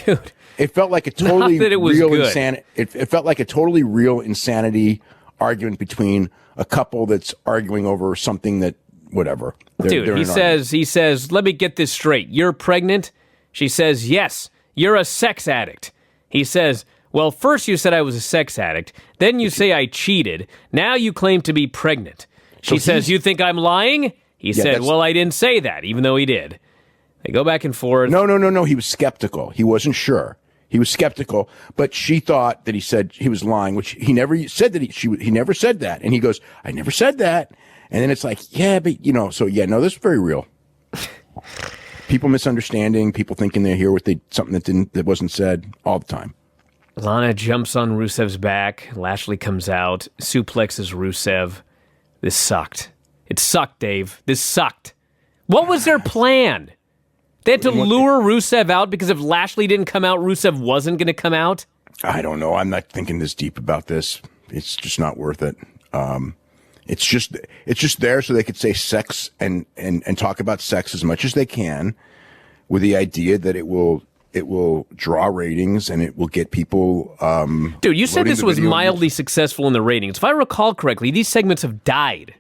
dude, it felt like a totally real insanity. It felt like a totally real insanity argument between a couple that's arguing over something that, whatever. Dude, he says, let me get this straight. You're pregnant? She says, yes. You're a sex addict. He says, well, first you said I was a sex addict. Then you say I cheated. Now you claim to be pregnant. She says, you think I'm lying? He said, well, I didn't say that, even though he did. They go back and forth. No. He was skeptical. He wasn't sure. He was skeptical, but she thought that he said he was lying, which he never said that he never said that. And he goes, I never said that. And then it's like, yeah, but so yeah, no, this is very real. People misunderstanding, people thinking they hear something that wasn't said all the time. Lana jumps on Rusev's back. Lashley comes out, suplexes Rusev. This sucked. It sucked, Dave. This sucked. What was their plan? They had to lure Rusev out because if Lashley didn't come out, Rusev wasn't going to come out? I don't know. I'm not thinking this deep about this. It's just not worth it. It's just there so they could say sex and talk about sex as much as they can, with the idea that it will draw ratings and it will get people. Dude, you said this was mildly successful in the ratings. If I recall correctly, these segments have died.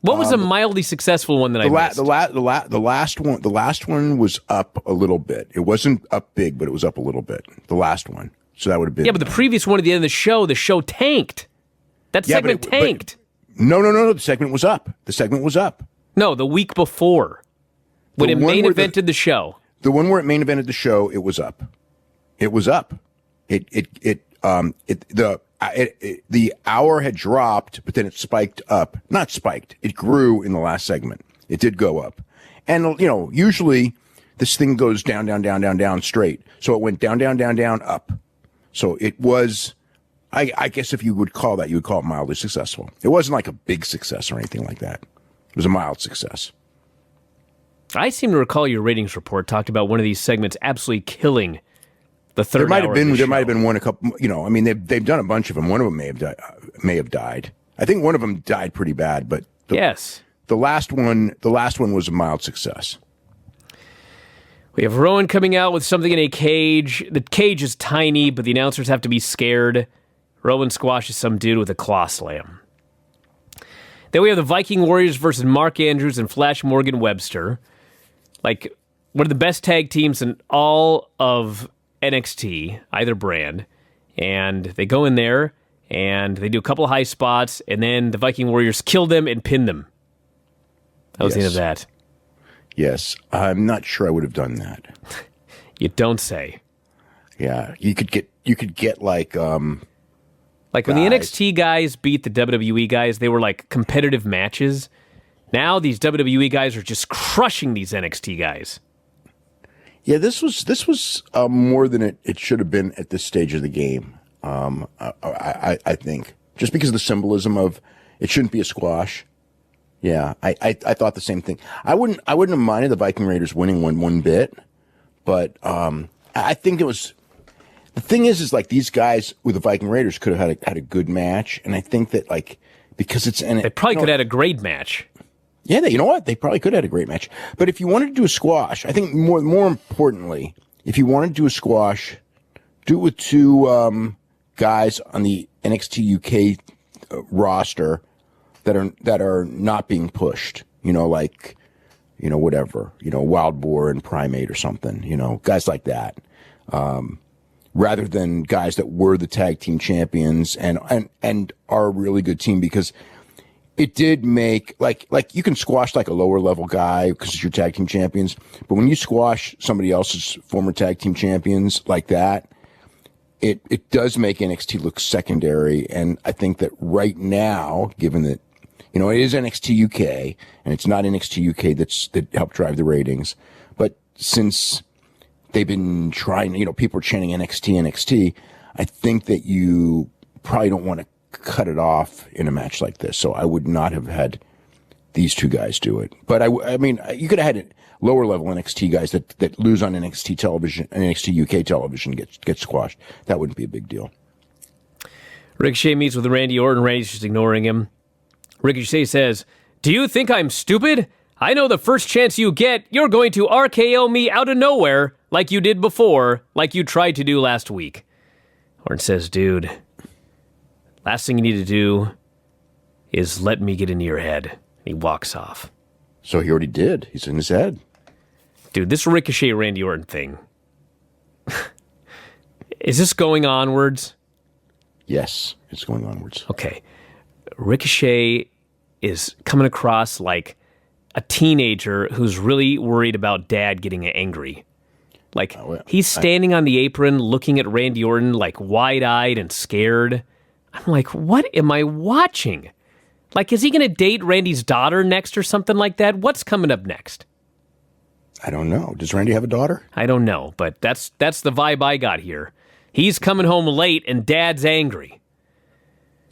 What was a mildly successful one that I missed? The last one was up a little bit. It wasn't up big, but it was up a little bit. The last one, so that would have been. Yeah, but the previous one at the end of the show tanked. That segment tanked. No. The segment was up. No, the week before, when it main evented the show. The one where it main evented the show, it was up. It was up. The hour had dropped, but then it spiked up. Not spiked. It grew in the last segment. It did go up. And, usually this thing goes down straight. So it went down, up. So it was, I guess if you would call it mildly successful. It wasn't like a big success or anything like that. It was a mild success. I seem to recall your ratings report talked about one of these segments absolutely killing the third. There might have been one a couple. They've done a bunch of them. One of them may have died. I think one of them died pretty bad, but yes, the last one was a mild success. We have Rowan coming out with something in a cage. The cage is tiny, but the announcers have to be scared. Rowan squashes some dude with a claw slam. Then we have the Viking Warriors versus Mark Andrews and Flash Morgan Webster. Like, one of the best tag teams in all of NXT, either brand. And they go in there, and they do a couple of high spots, and then the Viking Warriors kill them and pin them. That was the end of that. Yes. I'm not sure I would have done that. You don't say. Yeah. You could get like when the NXT guys beat the WWE guys, they were like competitive matches. Now these WWE guys are just crushing these NXT guys. Yeah, this was more than it should have been at this stage of the game. I think just because of the symbolism of it shouldn't be a squash. Yeah, I thought the same thing. I wouldn't have minded the Viking Raiders winning one bit, but I think it was. The thing is like these guys with the Viking Raiders could have had a good match, and I think that like because it's they probably could have had a great match. Yeah, you know what? They probably could have had a great match. But if you wanted to do a squash, I think more importantly, if you wanted to do a squash, do it with two guys on the NXT UK roster that are not being pushed. Like whatever, Wild Boar and Primate or something. Guys like that. Rather than guys that were the tag team champions and are a really good team, because it did make like you can squash like a lower level guy because it's your tag team champions, but when you squash somebody else's former tag team champions like that, it does make NXT look secondary. And I think that right now, given that it is NXT UK and it's not NXT UK that helped drive the ratings, but since they've been trying, people are chanting NXT, I think that you probably don't want to cut it off in a match like this. So I would not have had these two guys do it. But I mean, you could have had lower level NXT guys that lose on NXT television, NXT UK television get squashed. That wouldn't be a big deal. Ricochet meets with Randy Orton. Randy's just ignoring him. Ricochet says, "Do you think I'm stupid? I know the first chance you get, you're going to RKO me out of nowhere like you did before, like you tried to do last week." Orton says, "Dude, last thing you need to do is let me get into your head." He walks off. So he already did. He's in his head. Dude, this Ricochet Randy Orton thing. Is this going onwards? Yes, it's going onwards. Okay. Ricochet is coming across like a teenager who's really worried about dad getting angry. Like, he's standing on the apron looking at Randy Orton like wide-eyed and scared. I'm like, what am I watching? Like, is he going to date Randy's daughter next or something like that? What's coming up next? I don't know. Does Randy have a daughter? I don't know, but that's the vibe I got here. He's coming home late and dad's angry.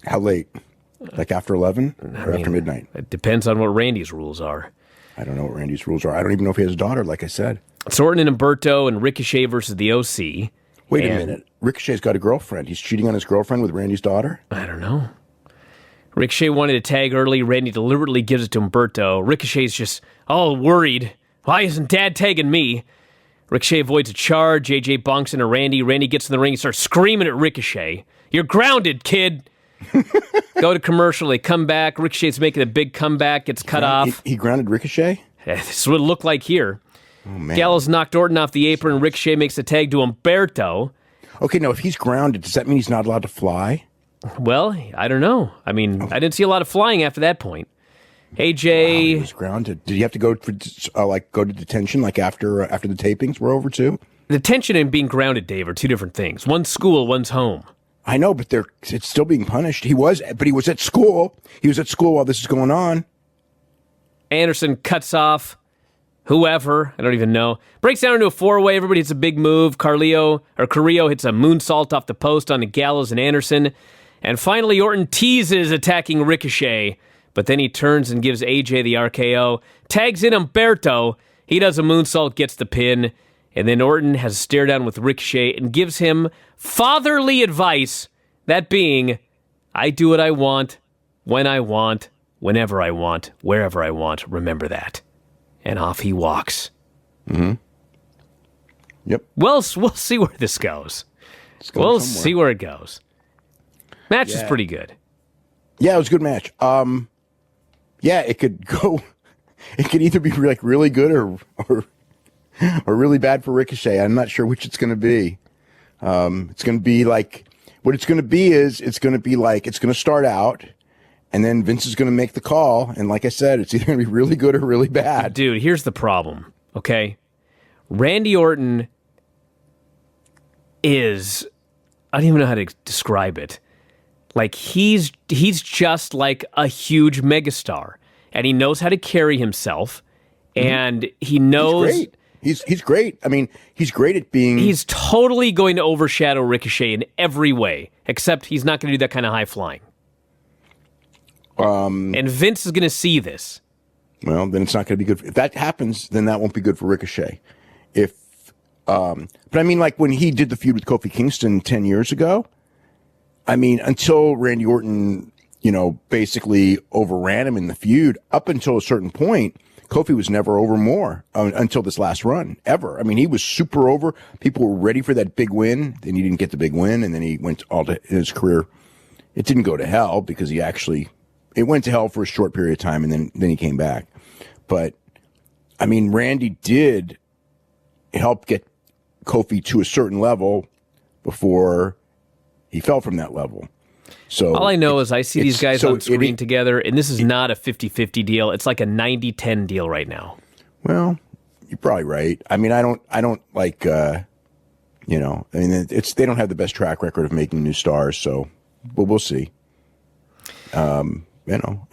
How late? Like after 11 or after midnight? It depends on what Randy's rules are. I don't know what Randy's rules are. I don't even know if he has a daughter, like I said. It's Orton and Humberto and Ricochet versus the OC. Wait a minute. Ricochet's got a girlfriend. He's cheating on his girlfriend with Randy's daughter? I don't know. Ricochet wanted to tag early. Randy deliberately gives it to Humberto. Ricochet's just all worried. Why isn't Dad tagging me? Ricochet avoids a charge. AJ bonks into Randy. Randy gets in the ring and starts screaming at Ricochet. "You're grounded, kid." Go to commercial. They come back. Ricochet's making a big comeback. Gets cut off. He grounded Ricochet? This is what it looked like here. Oh, man. Gallows knocked Orton off the apron. Ricochet makes the tag to Humberto. Okay, now if he's grounded, does that mean he's not allowed to fly? Well, I don't know. I mean, I didn't see a lot of flying after that point. AJ, Wow, he was grounded. Did he have to go for go to detention like after the tapings were over too? detention and being grounded, Dave, are two different things. One's school, one's home. I know, but it's still being punished. He was at school. He was at school while this is going on. Anderson cuts off whoever, I don't even know. Breaks down into a four-way. Everybody hits a big move. Carrillo hits a moonsault off the post on the Gallows and Anderson. And finally, Orton teases attacking Ricochet, but then he turns and gives AJ the RKO. Tags in Humberto. He does a moonsault, gets the pin. And then Orton has a stare down with Ricochet and gives him fatherly advice, that being, I do what I want, when I want, whenever I want, wherever I want. Remember that. And off he walks. Mm-hmm. Yep. Well, we'll see where this goes. We'll see where it goes. Match is pretty good. Yeah, it was a good match. Yeah, it could go. It could either be like really good or really bad for Ricochet. I'm not sure which it's going to be. It's going to be like what it's going to be is it's going to be like it's going to start out. And then Vince is going to make the call. And like I said, it's either going to be really good or really bad. Dude, here's the problem, okay? Randy Orton is, I don't even know how to describe it. Like, he's just like a huge megastar. And he knows how to carry himself. And he knows... He's great. He's great. I mean, he's great at being... He's totally going to overshadow Ricochet in every way. Except he's not going to do that kind of high flying. And Vince is going to see this. Well, then it's not going to be good. If that happens, then that won't be good for Ricochet. But I mean, like when he did the feud with Kofi Kingston 10 years ago, I mean, until Randy Orton, basically overran him in the feud, up until a certain point, Kofi was never over more until this last run, ever. I mean, he was super over. People were ready for that big win. Then he didn't get the big win, and then he went all to his career. It didn't go to hell because it went to hell for a short period of time, and then he came back. But, I mean, Randy did help get Kofi to a certain level before he fell from that level. So all I know is I see these guys on screen together, and this is not a 50-50 deal. It's like a 90-10 deal right now. Well, you're probably right. I mean, I don't like, I mean, they don't have the best track record of making new stars, but we'll see. I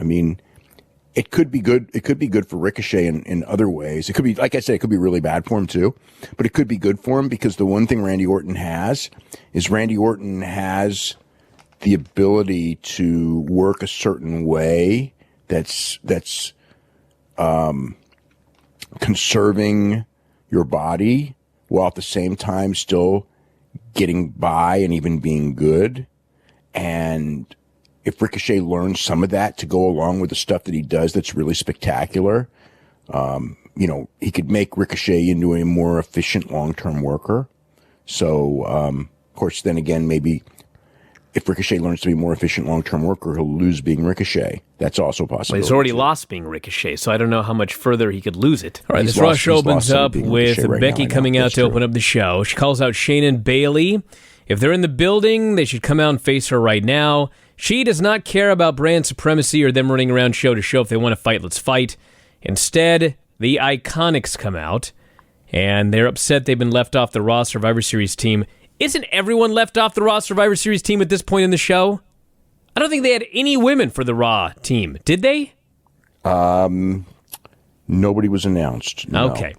mean, it could be good. It could be good for Ricochet in other ways. It could be, like I said, it could be really bad for him too, but it could be good for him because the one thing Randy Orton has the ability to work a certain way that's conserving your body while at the same time still getting by and even being good. And if Ricochet learns some of that to go along with the stuff that he does that's really spectacular, he could make Ricochet into a more efficient long-term worker. So, of course, then again, maybe if Ricochet learns to be a more efficient long-term worker, he'll lose being Ricochet. That's also possible. Well, he's already lost being Ricochet, so I don't know how much further he could lose it. All right, this Raw show opens up with Becky coming out to open up the show. She calls out Shayna and Bayley. If they're in the building, they should come out and face her right now. She does not care about brand supremacy or them running around show to show. If they want to fight, let's fight. Instead, the Iconics come out, and they're upset they've been left off the Raw Survivor Series team. Isn't everyone left off the Raw Survivor Series team at this point in the show? I don't think they had any women for the Raw team. Did they? Nobody was announced. No. Okay.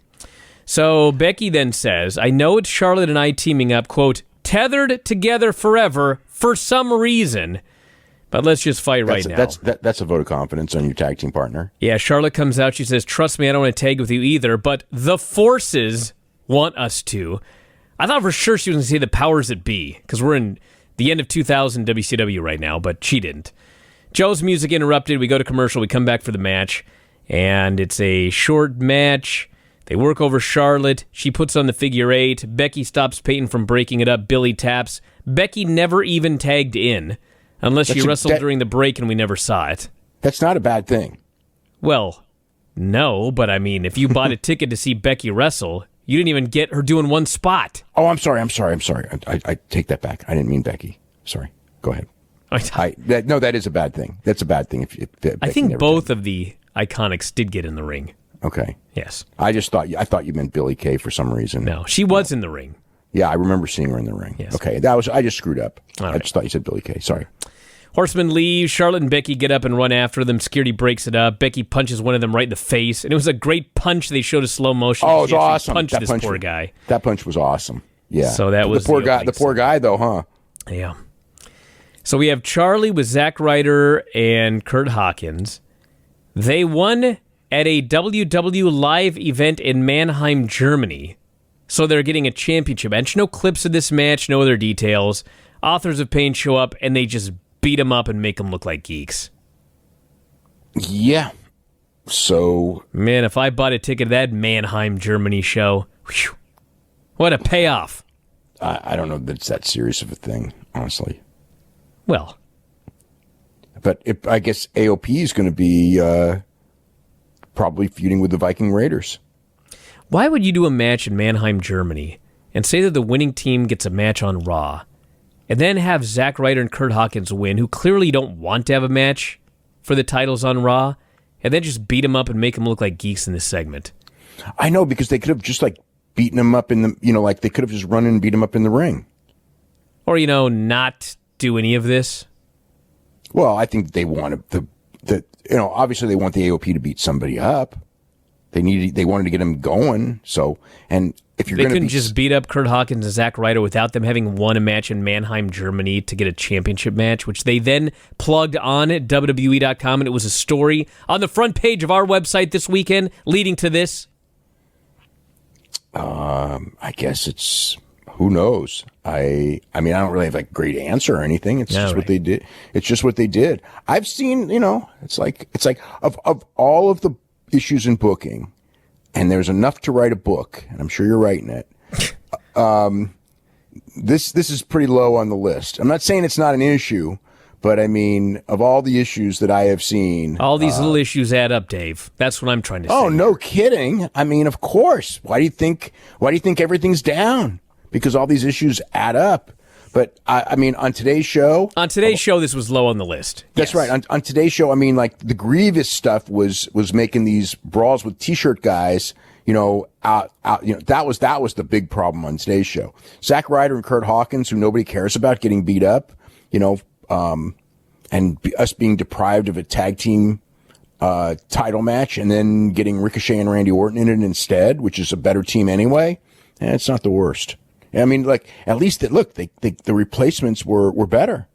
So Becky then says, I know it's Charlotte and I teaming up, quote, tethered together forever for some reason. But let's just fight right now. That's a vote of confidence on your tag team partner. Yeah, Charlotte comes out. She says, trust me, I don't want to tag with you either, but the forces want us to. I thought for sure she was going to say the powers that be, because we're in the end of 2000 WCW right now, but she didn't. Joe's music interrupted. We go to commercial. We come back for the match, and it's a short match. They work over Charlotte. She puts on the figure eight. Becky stops Peyton from breaking it up. Billy taps. Becky never even tagged in, unless she wrestled during the break and we never saw it. That's not a bad thing. Well, no, but I mean, if you bought a ticket to see Becky wrestle, you didn't even get her doing one spot. Oh, I'm sorry. I take that back. I didn't mean Becky. Sorry. Go ahead. No, that is a bad thing. That's a bad thing. If I think both of the Iconics did get in the ring. Okay. Yes. I thought you meant Billie Kay for some reason. No, she was in the ring. Yeah, I remember seeing her in the ring. Yes. Okay, I just screwed up. I just thought you said Billie Kay. Sorry. Horseman leaves. Charlotte and Becky get up and run after them. Security breaks it up. Becky punches one of them right in the face, and it was a great punch. They showed a slow motion. Oh, it was awesome! Punched this poor guy. That punch was awesome. Yeah. So that was the poor guy. The poor guy, though, huh? Yeah. So we have Charlie with Zack Ryder and Kurt Hawkins. They won at a WW Live event in Mannheim, Germany. So they're getting a championship match. No clips of this match, no other details. Authors of Pain show up, and they just beat them up and make them look like geeks. Yeah. So, man, if I bought a ticket to that Mannheim, Germany show, whew, what a payoff. I don't know that it's that serious of a thing, honestly. Well. But I guess AOP is going to be probably feuding with the Viking Raiders. Why would you do a match in Mannheim, Germany, and say that the winning team gets a match on Raw, and then have Zack Ryder and Kurt Hawkins win, who clearly don't want to have a match for the titles on Raw, and then just beat them up and make them look like geeks in this segment? I know, because they could have just, beaten them up in the, they could have just run in and beat them up in the ring. Or, not do any of this. Well, I think they want obviously they want the AOP to beat somebody up. They wanted to get him going. So, and if you're They going to couldn't just beat up Kurt Hawkins and Zack Ryder without them having won a match in Mannheim, Germany to get a championship match, which they then plugged on at WWE.com, and it was a story on the front page of our website this weekend leading to this. I guess it's, who knows? I mean, I don't really have a great answer or anything. It's just what they did. It's just what they did. I've seen, it's like of all of the issues in booking, and there's enough to write a book, and I'm sure you're writing it. This is pretty low on the list. I'm not saying it's not an issue, but I mean, of all the issues that I have seen, all these little issues add up, Dave. That's what I'm trying to say. Oh, no kidding. I mean, of course. Why do you think everything's down? Because all these issues add up. But I mean, on today's show, this was low on the list. That's yes. right. On today's show, I mean, like the grievous stuff was making these brawls with t-shirt guys, out. That was the big problem on today's show. Zack Ryder and Kurt Hawkins, who nobody cares about, getting beat up, and us being deprived of a tag team title match, and then getting Ricochet and Randy Orton in it instead, which is a better team anyway. It's not the worst. I mean, like, at least the replacements were better.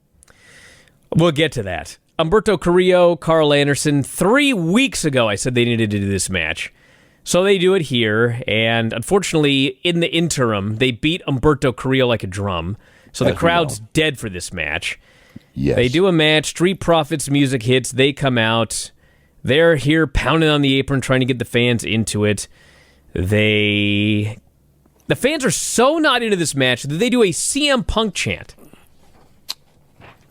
We'll get to that. Humberto Carrillo, Carl Anderson. 3 weeks ago, I said they needed to do this match. So they do it here, and unfortunately, in the interim, they beat Humberto Carrillo like a drum. So the crowd's dead for this match. Yes. They do a match. Street Profits music hits. They come out. They're here pounding on the apron, trying to get the fans into it. The fans are so not into this match that they do a CM Punk chant.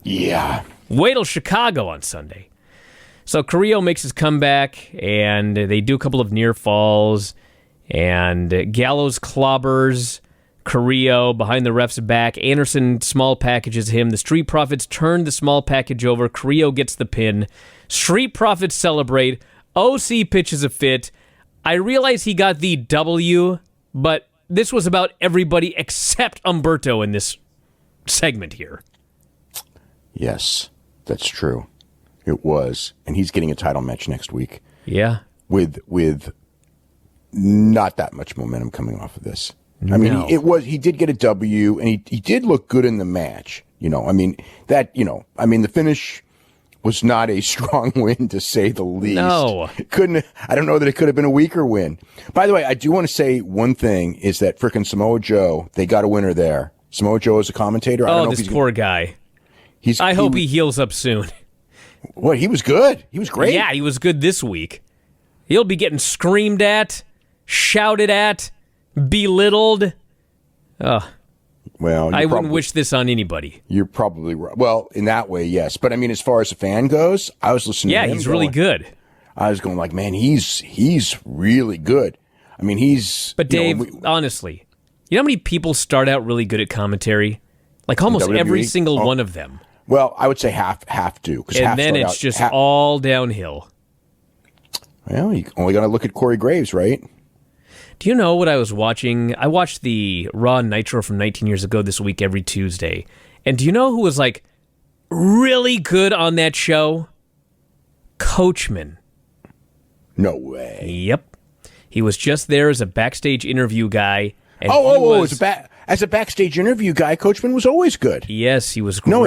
Yeah. Wait till Chicago on Sunday. So Carrillo makes his comeback, and they do a couple of near falls, and Gallows clobbers Carrillo behind the ref's back. Anderson small packages him. The Street Profits turn the small package over. Carrillo gets the pin. Street Profits celebrate. OC pitches a fit. I realize he got the W, but this was about everybody except Humberto in this segment here. Yes, that's true. It was. And he's getting a title match next week. Yeah. With not that much momentum coming off of this. I mean, he did get a W, and he did look good in the match. The finish was not a strong win, to say the least. No. I don't know that it could have been a weaker win. By the way, I do want to say one thing, is that frickin' Samoa Joe, they got a winner there. Samoa Joe is a commentator. I don't know this poor guy. I hope he heals up soon. What? He was good. He was great. Yeah, he was good this week. He'll be getting screamed at, shouted at, belittled. Well, I wouldn't wish this on anybody. You're probably right. Well, in that way, yes. But I mean, as far as a fan goes, I was listening to him. Yeah, he's really good. I was going like, man, he's really good. I mean, he's... But Dave, honestly, you know how many people start out really good at commentary? Like almost every single one of them. Well, I would say half do. And then it's just all downhill. Well, you only got to look at Corey Graves, right? Do you know what I was watching? I watched the Raw Nitro from 19 years ago this week every Tuesday. And do you know who was like really good on that show? Coachman. No way. Yep. He was just there as a backstage interview guy. And as a backstage interview guy, Coachman was always good. Yes, he was great. No,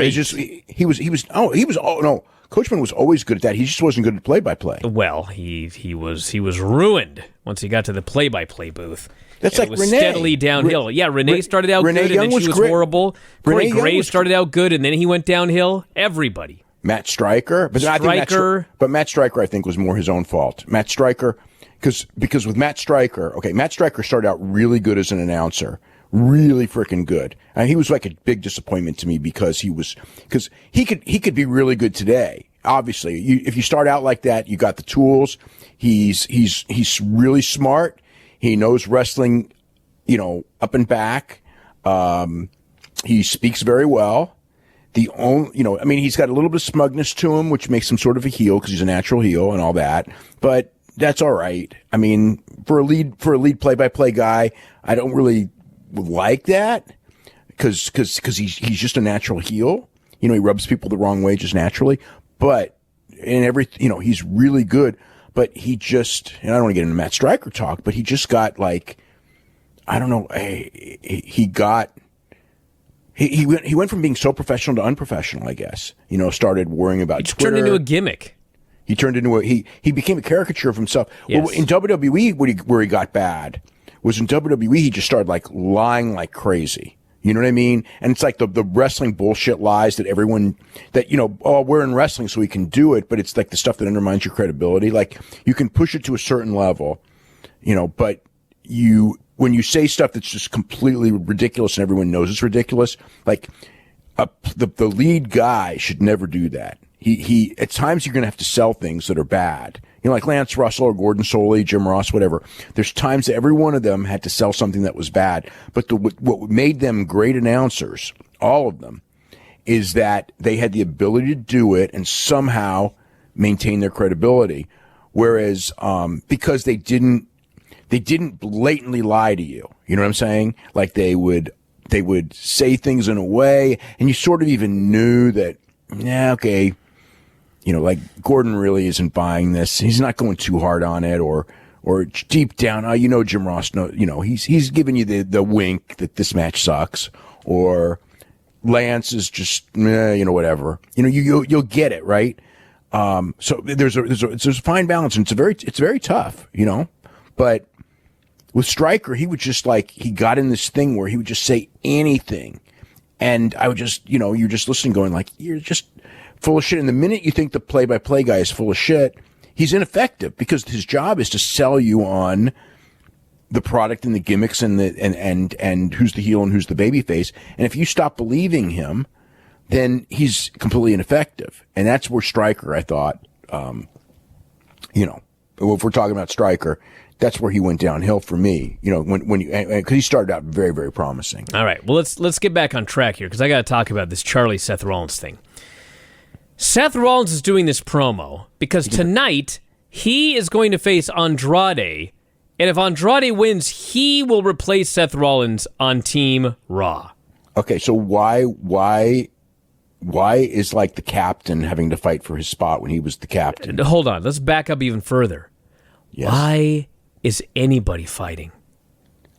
Coachman was always good at that. He just wasn't good at play-by-play. Well, he was ruined once he got to the play-by-play booth. That's like it was Renee. Steadily downhill. Renee started out good, and then she was horrible. Corey Graves started out good, and then he went downhill. Everybody. Matt Stryker. But Matt Stryker, I think, was more his own fault. Matt Stryker, because with Matt Stryker, Matt Stryker started out really good as an announcer. Really freaking good. And he was like a big disappointment to me because he could be really good today. Obviously, if you start out like that, you got the tools. He's really smart. He knows wrestling, up and back. He speaks very well. He's got a little bit of smugness to him, which makes him sort of a heel because he's a natural heel and all that. But that's all right. I mean, for a lead play-by-play guy, I don't really like that because he's just a natural heel. He rubs people the wrong way just naturally. But in he's really good. but he just, and I don't want to get into Matt Stryker talk, but he just got like, I don't know, he went from being so professional to unprofessional, I guess. Started worrying about Twitter. Turned into a gimmick. He turned into he became a caricature of himself. Yes. Well, in WWE, where he got bad was in WWE. He just started like lying like crazy. You know what I mean? And it's like the wrestling bullshit lies that everyone we're in wrestling so we can do it, but it's like the stuff that undermines your credibility. Like you can push it to a certain level, but when you say stuff that's just completely ridiculous and everyone knows it's ridiculous, like the lead guy should never do that. He at times you're going to have to sell things that are bad. Like Lance Russell or Gordon Soley, Jim Ross, whatever. There's times that every one of them had to sell something that was bad. But what made them great announcers, all of them, is that they had the ability to do it and somehow maintain their credibility. Whereas because they didn't blatantly lie to you. You know what I'm saying? Like they would say things in a way, and you sort of even knew that, yeah, okay, like Gordon really isn't buying this. He's not going too hard on it, or deep down, Jim Ross, he's giving you the wink that this match sucks, or Lance is just, whatever. You'll get it, right? So there's a fine balance, and it's very tough, but with Stryker, he would just he got in this thing where he would just say anything. And I would just, you're just listening going like, you're just full of shit. And the minute you think the play-by-play guy is full of shit, he's ineffective because his job is to sell you on the product and the gimmicks and and who's the heel and who's the babyface. And if you stop believing him, then he's completely ineffective. And that's where Stryker, I thought, if we're talking about Stryker, that's where he went downhill for me, because he started out very, very promising. All right, well, let's get back on track here, because I got to talk about this Charlie Seth Rollins thing. Seth Rollins is doing this promo because tonight he is going to face Andrade, and if Andrade wins, he will replace Seth Rollins on Team Raw. Okay, so why is like the captain having to fight for his spot when he was the captain? Hold on, let's back up even further. Yes. Why is anybody fighting?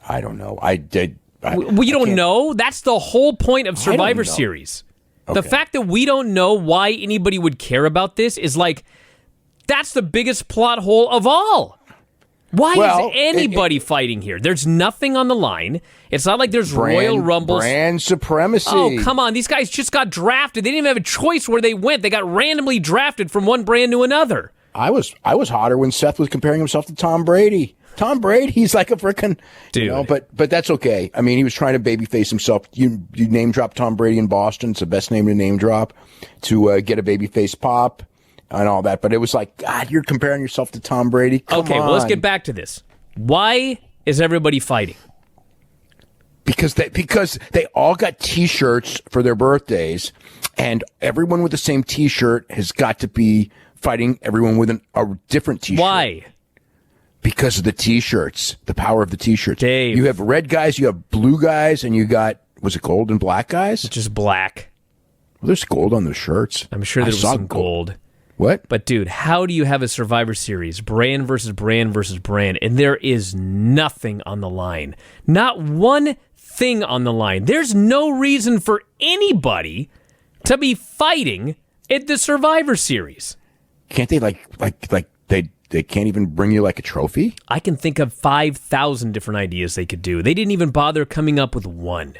I don't know. You don't know? That's the whole point of Survivor Series. Okay. The fact that we don't know why anybody would care about this is that's the biggest plot hole of all. Why is anybody fighting here? There's nothing on the line. It's not like there's Royal Rumbles. Brand supremacy. Oh, come on. These guys just got drafted. They didn't even have a choice where they went. They got randomly drafted from one brand to another. I was hotter when Seth was comparing himself to Tom Brady. Tom Brady, he's like a frickin', dude. But that's okay. I mean, he was trying to babyface himself. You name drop Tom Brady in Boston. It's the best name to name drop to get a babyface pop and all that. But it was like, God, you're comparing yourself to Tom Brady. Come on. Well, let's get back to this. Why is everybody fighting? Because they all got T-shirts for their birthdays, and everyone with the same T-shirt has got to be fighting everyone with a different T-shirt. Why? Because of the T-shirts, the power of the T-shirts. Dave. You have red guys, you have blue guys, and you got, was it gold and black guys? It's just black. Well, there's gold on those shirts. I'm sure there was some gold. What? But, dude, how do you have a Survivor Series, brand versus brand versus brand, and there is nothing on the line? Not one thing on the line. There's no reason for anybody to be fighting at the Survivor Series. Can't they they can't even bring you like a trophy? I can think of 5,000 different ideas they could do. They didn't even bother coming up with one.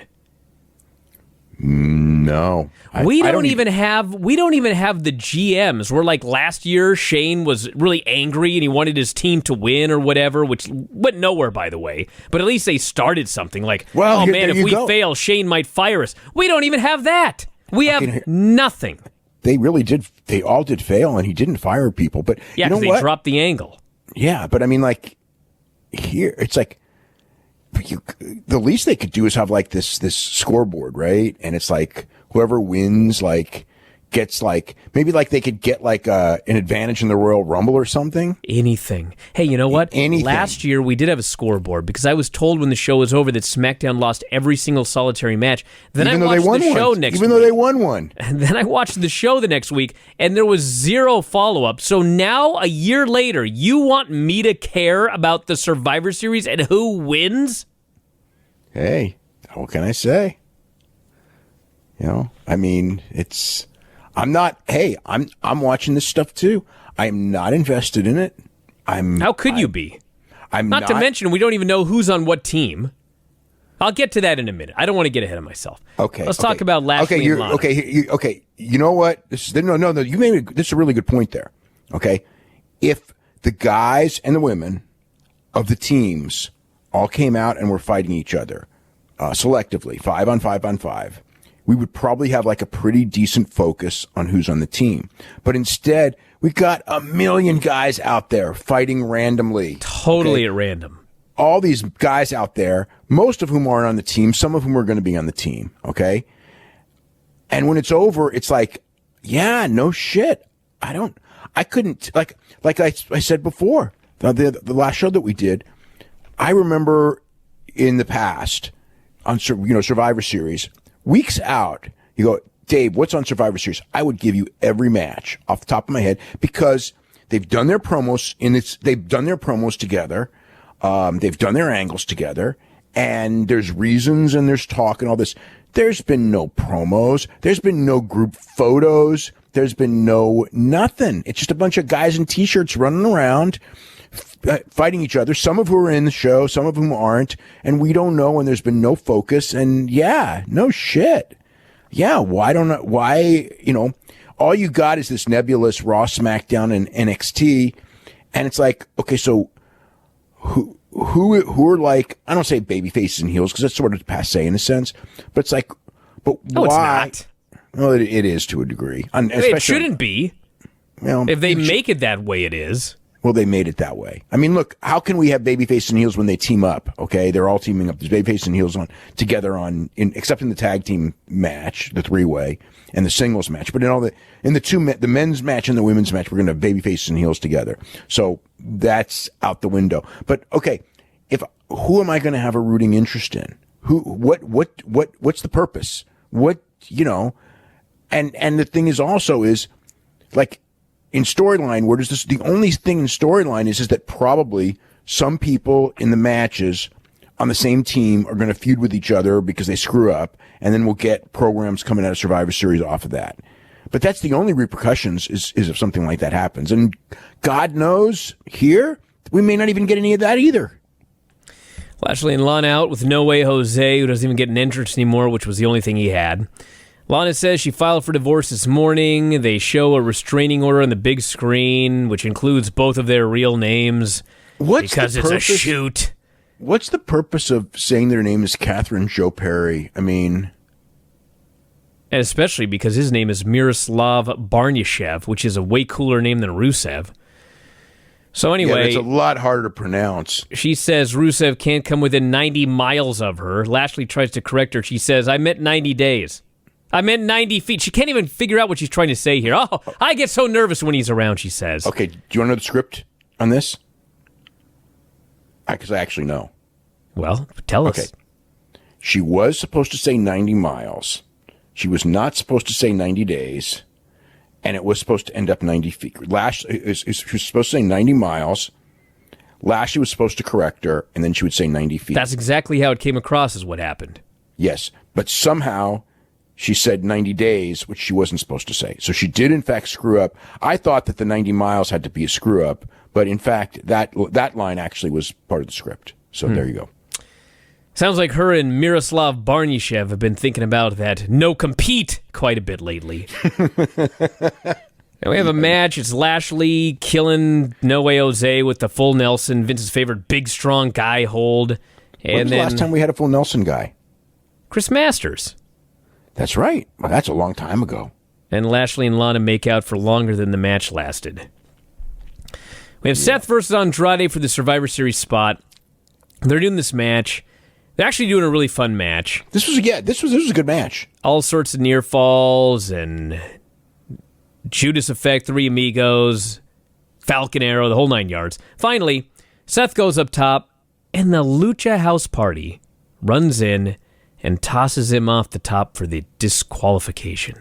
No. We don't even have the GMs. Where like last year Shane was really angry and he wanted his team to win or whatever, which went nowhere, by the way. But at least they started something like, oh man, if we fail, Shane might fire us. We don't even have that. We have nothing. They really did. They all did fail, and he didn't fire people. But yeah, you know they dropped the angle. Yeah, but I mean, like here, it's like the least they could do is have like this scoreboard, right? And it's like whoever wins, like gets maybe they could get an advantage in the Royal Rumble or something. Anything. Hey, you know what? Anything. Last year we did have a scoreboard because I was told when the show was over that SmackDown lost every single solitary match. Then Even I though they watched won the show one. next Even week. though they won one. And then I watched the show the next week, and there was zero follow-up. So now, a year later, you want me to care about the Survivor Series and who wins? Hey, what can I say? I mean, I'm watching this stuff too. I'm not invested in it. How could you be? I'm not to mention, we don't even know who's on what team. I'll get to that in a minute. I don't want to get ahead of myself. Okay. Let's talk about Lashley and Lana. Okay. You know what? This is a really good point there. Okay. If the guys and the women of the teams all came out and were fighting each other selectively, 5-on-5-on-5, we would probably have a pretty decent focus on who's on the team. But instead, we got a million guys out there fighting randomly. Totally at random. All these guys out there, most of whom aren't on the team, some of whom are going to be on the team, okay? And when it's over, it's yeah, no shit. I couldn't, I said before, the last show that we did, I remember in the past, on Survivor Series, weeks out, you go, Dave, what's on Survivor Series? I would give you every match off the top of my head because they've done their promos they've done their promos together. They've done their angles together, and there's reasons and there's talk and all this. There's been no promos. There's been no group photos. There's been no nothing. It's just a bunch of guys in T-shirts running around fighting each other, some of who are in the show, some of whom aren't, and we don't know, and there's been no focus, and yeah, no shit. Yeah, why, all you got is this nebulous Raw, SmackDown, and NXT, and it's okay, so who are I don't say baby faces and heels, because that's sort of passe in a sense, but it's but no, why? It's not. Well, it is to a degree. It shouldn't be. If they make it that way, it is. Well, they made it that way. I mean, look, how can we have babyface and heels when they team up? Okay, they're all teaming up. There's babyface and heels together except in the tag team match, the 3-way, and the singles match. But the men's match and the women's match, we're going to have babyface and heels together. So that's out the window. But okay, who am I going to have a rooting interest in? What's the purpose? And the thing is also is in storyline, where does this? The only thing in storyline is that probably some people in the matches on the same team are going to feud with each other because they screw up, and then we'll get programs coming out of Survivor Series off of that. But that's the only repercussions is if something like that happens. And God knows here we may not even get any of that either. Lashley and Lana out with No Way Jose, who doesn't even get an entrance anymore, which was the only thing he had. Lana says she filed for divorce this morning. They show a restraining order on the big screen, which includes both of their real names. Because it's a shoot. What's the purpose of saying their name is Catherine Joe Perry? I mean... And especially because his name is Miroslav Barnyashev, which is a way cooler name than Rusev. So anyway... Yeah, it's a lot harder to pronounce. She says Rusev can't come within 90 miles of her. Lashley tries to correct her. She says, I meant 90 days. I meant 90 feet. She can't even figure out what she's trying to say here. Oh, I get so nervous when he's around, she says. Okay, do you want to know the script on this? Because I actually know. Well, tell us. Okay. She was supposed to say 90 miles. She was not supposed to say 90 days. And it was supposed to end up 90 feet. She was supposed to say 90 miles. Lashley was supposed to correct her, and then she would say 90 feet. That's exactly how it came across is what happened. Yes, but somehow... she said 90 days, which she wasn't supposed to say. So she did, in fact, screw up. I thought that the 90 miles had to be a screw up, but in fact, that line actually was part of the script. So there you go. Sounds like her and Miroslav Barnyashev have been thinking about that no-compete quite a bit lately. And we have a match. It's Lashley killing No Way Jose with the full Nelson, Vince's favorite big, strong guy hold. When was the last time we had a full Nelson guy? Chris Masters. That's right. Well, that's a long time ago. And Lashley and Lana make out for longer than the match lasted. We have Seth versus Andrade for the Survivor Series spot. They're doing this match. They're actually doing a really fun match. This was a good match. All sorts of near falls and Judas Effect, Three Amigos, Falcon Arrow, the whole 9 yards. Finally, Seth goes up top, and the Lucha House Party runs in and tosses him off the top for the disqualification.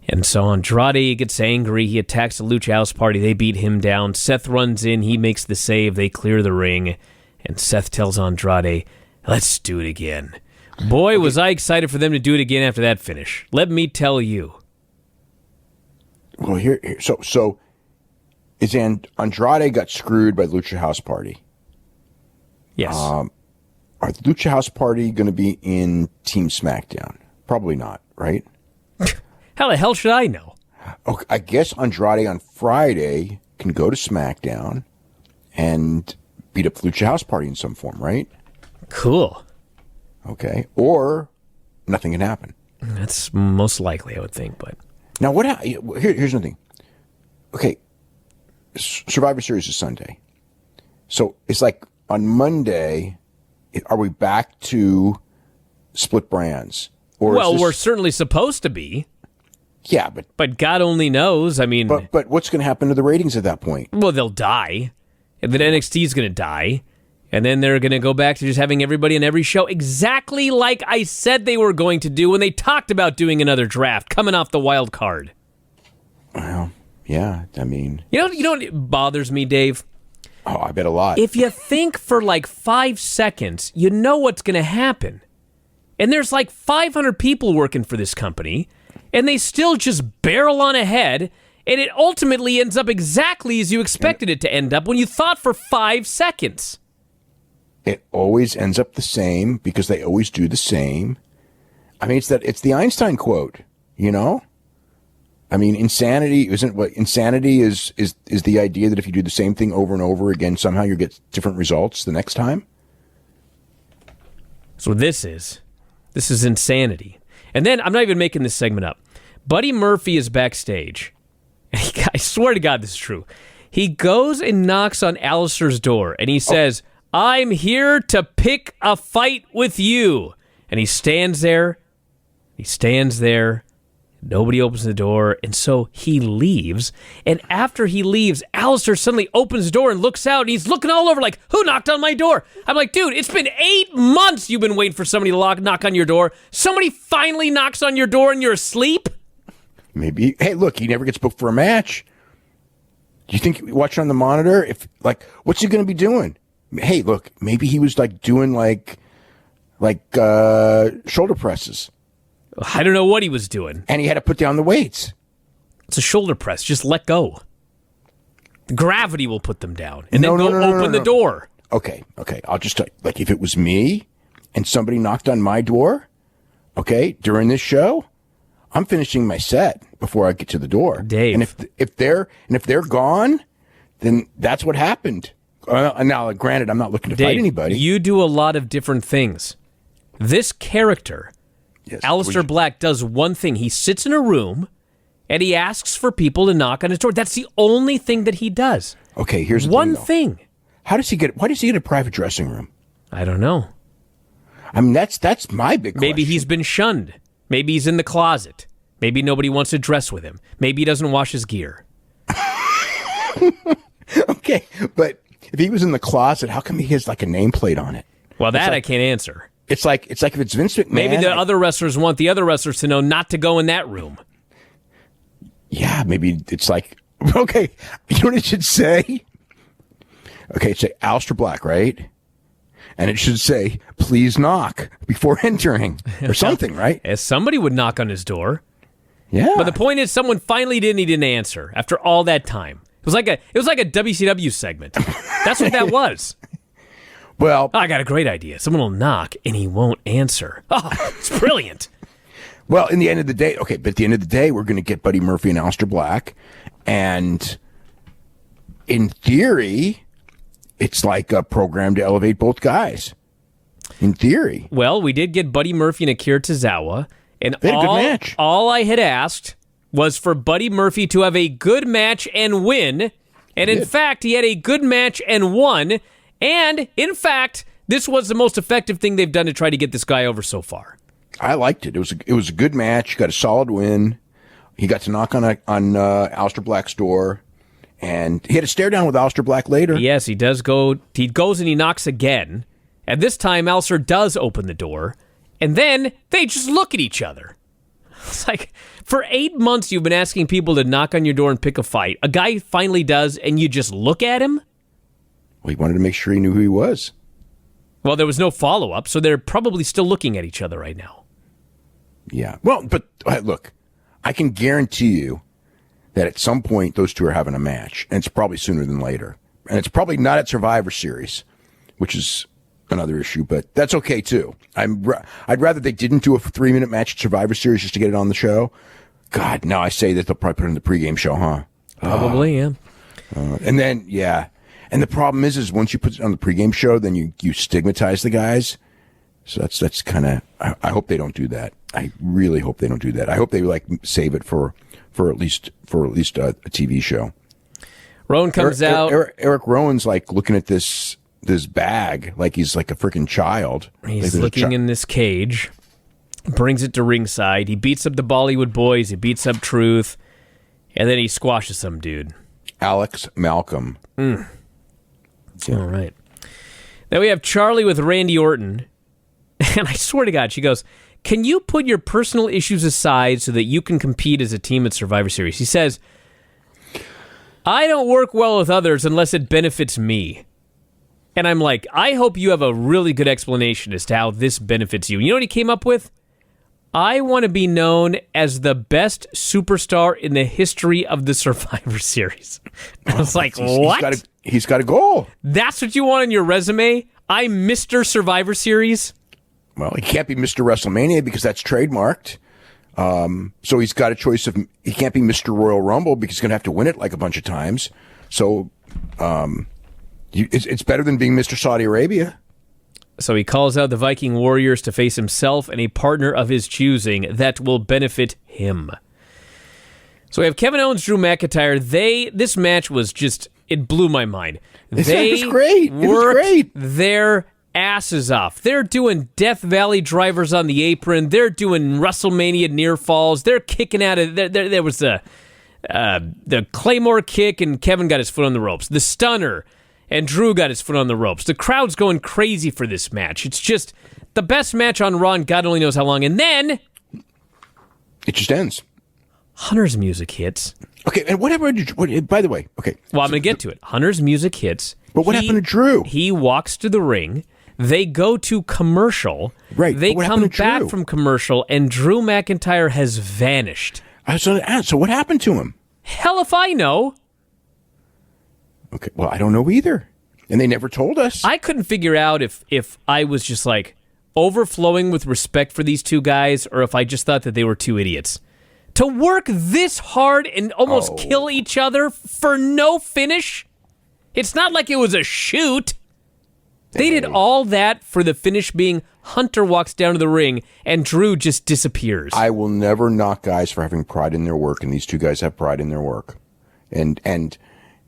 And so Andrade gets angry. He attacks the Lucha House Party. They beat him down. Seth runs in. He makes the save. They clear the ring. And Seth tells Andrade, let's do it again. Boy, was I excited for them to do it again after that finish. Let me tell you. Well, so is Andrade got screwed by the Lucha House Party? Yes. Are the Lucha House Party going to be in Team SmackDown? Probably not, right? How the hell should I know? Okay, I guess Andrade on Friday can go to SmackDown and beat up the Lucha House Party in some form, right? Cool. Okay. Or nothing can happen. That's most likely, I would think. But now, here's another thing. Okay, Survivor Series is Sunday. So it's like on Monday, are we back to split brands? Or well, we're certainly supposed to be. Yeah, but God only knows. I mean, but what's going to happen to the ratings at that point? Well, they'll die, and then NXT's going to die, and then they're going to go back to just having everybody on every show exactly like I said they were going to do when they talked about doing another draft coming off the wild card. Well, yeah, I mean, you know what bothers me, Dave? Oh, I bet a lot. If you think for like 5 seconds, you know what's going to happen, and there's like 500 people working for this company. And they still just barrel on ahead, and it ultimately ends up exactly as you expected it to end up when you thought for 5 seconds. It always ends up the same because they always do the same. I mean, it's the Einstein quote, you know? I mean, insanity is the idea that if you do the same thing over and over again, somehow you get different results the next time. So this is insanity. And then, I'm not even making this segment up. Buddy Murphy is backstage. I swear to God this is true. He goes and knocks on Alistair's door, and he says, I'm here to pick a fight with you. And he stands there. Nobody opens the door, and so he leaves. And after he leaves, Alistair suddenly opens the door and looks out, and he's looking all over like, who knocked on my door? I'm like, dude, it's been 8 months you've been waiting for somebody to knock on your door. Somebody finally knocks on your door and you're asleep? Maybe. Hey, look, he never gets booked for a match. Do you think watching on the monitor, what's he going to be doing? Hey, look, maybe he was doing shoulder presses. I don't know what he was doing. And he had to put down the weights. It's a shoulder press. Just let go. The gravity will put them down. And then open the door. Okay. I'll just tell you, if it was me and somebody knocked on my door, okay, during this show, I'm finishing my set before I get to the door. Dave. And if they're gone, then that's what happened. Now, granted, I'm not looking to fight anybody. You do a lot of different things. This character... Yes, Alistair Black does one thing. He sits in a room and he asks for people to knock on his door. That's the only thing that he does. Okay, here's the one thing. Why does he get a private dressing room? I don't know. I mean, that's my big question. Maybe he's been shunned. Maybe he's in the closet. Maybe nobody wants to dress with him. Maybe he doesn't wash his gear. Okay, but if he was in the closet, how come he has a nameplate on it? Well, that I can't answer. It's like if it's Vince McMahon. Maybe the other wrestlers want the other wrestlers to know not to go in that room. Yeah, maybe it's okay, you know what it should say? Okay, it should say Aleister Black, right? And it should say, please knock before entering or something, right? As somebody would knock on his door. Yeah. But the point is, someone finally didn't answer after all that time. It was like a WCW segment. That's what that was. Well, I got a great idea. Someone will knock, and he won't answer. Oh, it's brilliant. Well, in the end of the day, okay, but at the end of the day, we're going to get Buddy Murphy and Aleister Black, and in theory, it's like a program to elevate both guys. In theory. Well, we did get Buddy Murphy and Akira Tozawa, and they had a good match. All I had asked was for Buddy Murphy to have a good match and win, and in fact, he had a good match and won. And, in fact, this was the most effective thing they've done to try to get this guy over so far. I liked it. It was a good match. Got a solid win. He got to knock on Aleister Black's door, and he had a stare down with Aleister Black later. Yes, he does go. He goes and he knocks again, and this time Aleister does open the door, and then they just look at each other. It's like, for 8 months you've been asking people to knock on your door and pick a fight. A guy finally does, and you just look at him? Well, he wanted to make sure he knew who he was. Well, there was no follow-up, so they're probably still looking at each other right now. Yeah. Well, but look, I can guarantee you that at some point those two are having a match, and it's probably sooner than later. And it's probably not at Survivor Series, which is another issue, but that's okay too. I'd rather they didn't do a 3-minute match at Survivor Series just to get it on the show. God, now I say that they'll probably put it in the pregame show, huh? Probably, yeah. And then, yeah. And the problem is once you put it on the pregame show, then you stigmatize the guys. So that's kind of, I hope they don't do that. I really hope they don't do that. I hope they save it for at least a TV show. Rowan comes out. Eric Rowan's looking at this bag like he's like a freaking child. He's looking in this cage, brings it to ringside. He beats up the Bollywood boys. He beats up Truth, and then he squashes some dude. Alex Malcolm. Yeah. All right. Then we have Charlie with Randy Orton. And I swear to God, she goes, "Can you put your personal issues aside so that you can compete as a team at Survivor Series?" He says, "I don't work well with others unless it benefits me." And I'm like, I hope you have a really good explanation as to how this benefits you. You know what he came up with? "I want to be known as the best superstar in the history of the Survivor Series." I was like, what? He's got a goal. That's what you want on your resume? I'm Mr. Survivor Series? Well, he can't be Mr. WrestleMania because that's trademarked. So he's got a choice of, he can't be Mr. Royal Rumble because he's going to have to win it like a bunch of times. So it's better than being Mr. Saudi Arabia. So he calls out the Viking Warriors to face himself and a partner of his choosing that will benefit him. So we have Kevin Owens, Drew McIntyre. This match was just, it blew my mind. It was great. It was great. Their asses off. They're doing Death Valley drivers on the apron. They're doing WrestleMania near falls. They're kicking out of there was the Claymore kick, and Kevin got his foot on the ropes. The stunner, and Drew got his foot on the ropes. The crowd's going crazy for this match. It's just the best match on Raw, and God only knows how long. And then it just ends. Hunter's music hits. Okay, and by the way, okay. Well, I'm going to get to it. Hunter's music hits. But what happened to Drew? He walks to the ring. They go to commercial. Right. They come back from commercial, and Drew McIntyre has vanished. So what happened to him? Hell if I know. Okay, well, I don't know either. And they never told us. I couldn't figure out if I was just overflowing with respect for these two guys, or if I just thought that they were two idiots. To work this hard and almost kill each other for no finish? It's not like it was a shoot. They did all that for the finish being Hunter walks down to the ring and Drew just disappears. I will never knock guys for having pride in their work, and these two guys have pride in their work. And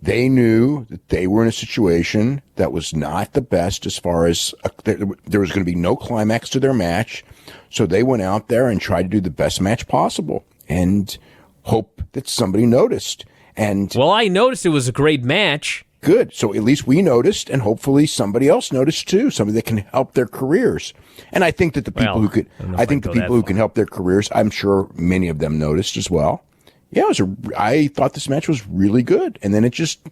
they knew that they were in a situation that was not the best as far as there was going to be no climax to their match. So they went out there and tried to do the best match possible and hope that somebody noticed. And well, I noticed it was a great match. Good. So at least we noticed, and hopefully somebody else noticed too, somebody that can help their careers. And I think that the people who can help their careers, I'm sure many of them noticed as well. Yeah, I thought this match was really good, and then it just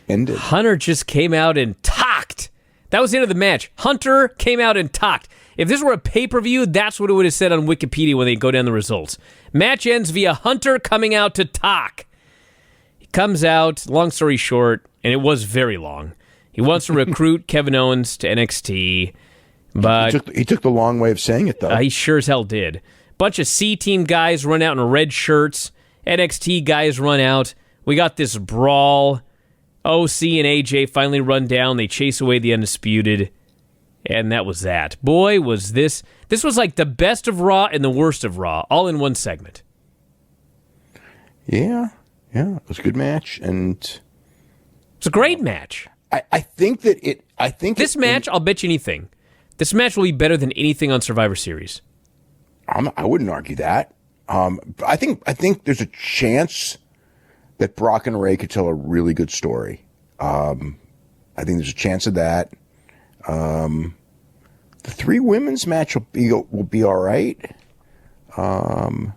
ended. Hunter just came out and talked. That was the end of the match. Hunter came out and talked. If this were a pay-per-view, that's what it would have said on Wikipedia when they go down the results. Match ends via Hunter coming out to talk. He comes out, long story short, and it was very long. He wants to recruit Kevin Owens to NXT, but he took the long way of saying it, though. He sure as hell did. Bunch of C-Team guys run out in red shirts. NXT guys run out. We got this brawl. OC and AJ finally run down. They chase away the Undisputed. And that was that. Boy, was this was like the best of Raw and the worst of Raw, all in one segment. Yeah, it was a good match, and it's a great match. I think this match, I'll bet you anything. This match will be better than anything on Survivor Series. I wouldn't argue that. I think there's a chance that Brock and Ray could tell a really good story. I think there's a chance of that. The 3 women's match will be all right. The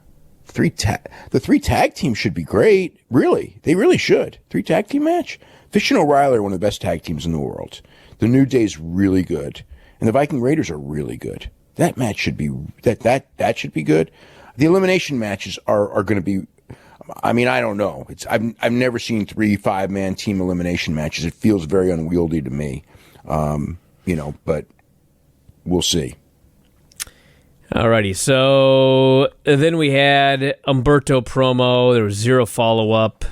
3 tag teams should be great. Really, they really should. 3 tag team match. Fish and O'Reilly are one of the best tag teams in the world. The New Day's really good, and the Viking Raiders are really good. That match should be that should be good. The elimination matches are going to be. I mean, I don't know. I've never seen 3 5-man team elimination matches. It feels very unwieldy to me. But we'll see. Alrighty, so then we had Umberto promo. There was 0 follow-up.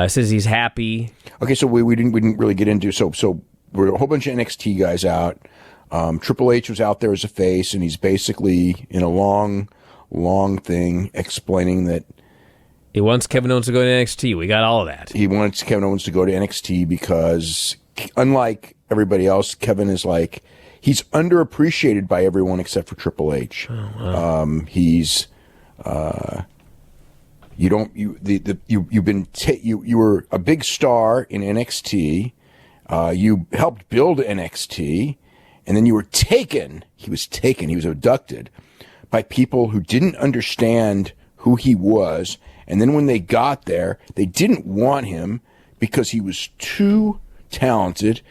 Says he's happy. Okay, so we didn't really get into so we're a whole bunch of NXT guys out. Triple H was out there as a face, and he's basically in a long thing explaining that he wants Kevin Owens to go to NXT. We got all of that. He wants Kevin Owens to go to NXT because, unlike everybody else, Kevin is like, he's underappreciated by everyone except for Triple H. Oh, wow. You were a big star in NXT. You helped build NXT, and then you were taken. He was abducted by people who didn't understand who he was. And then when they got there, they didn't want him because he was too talented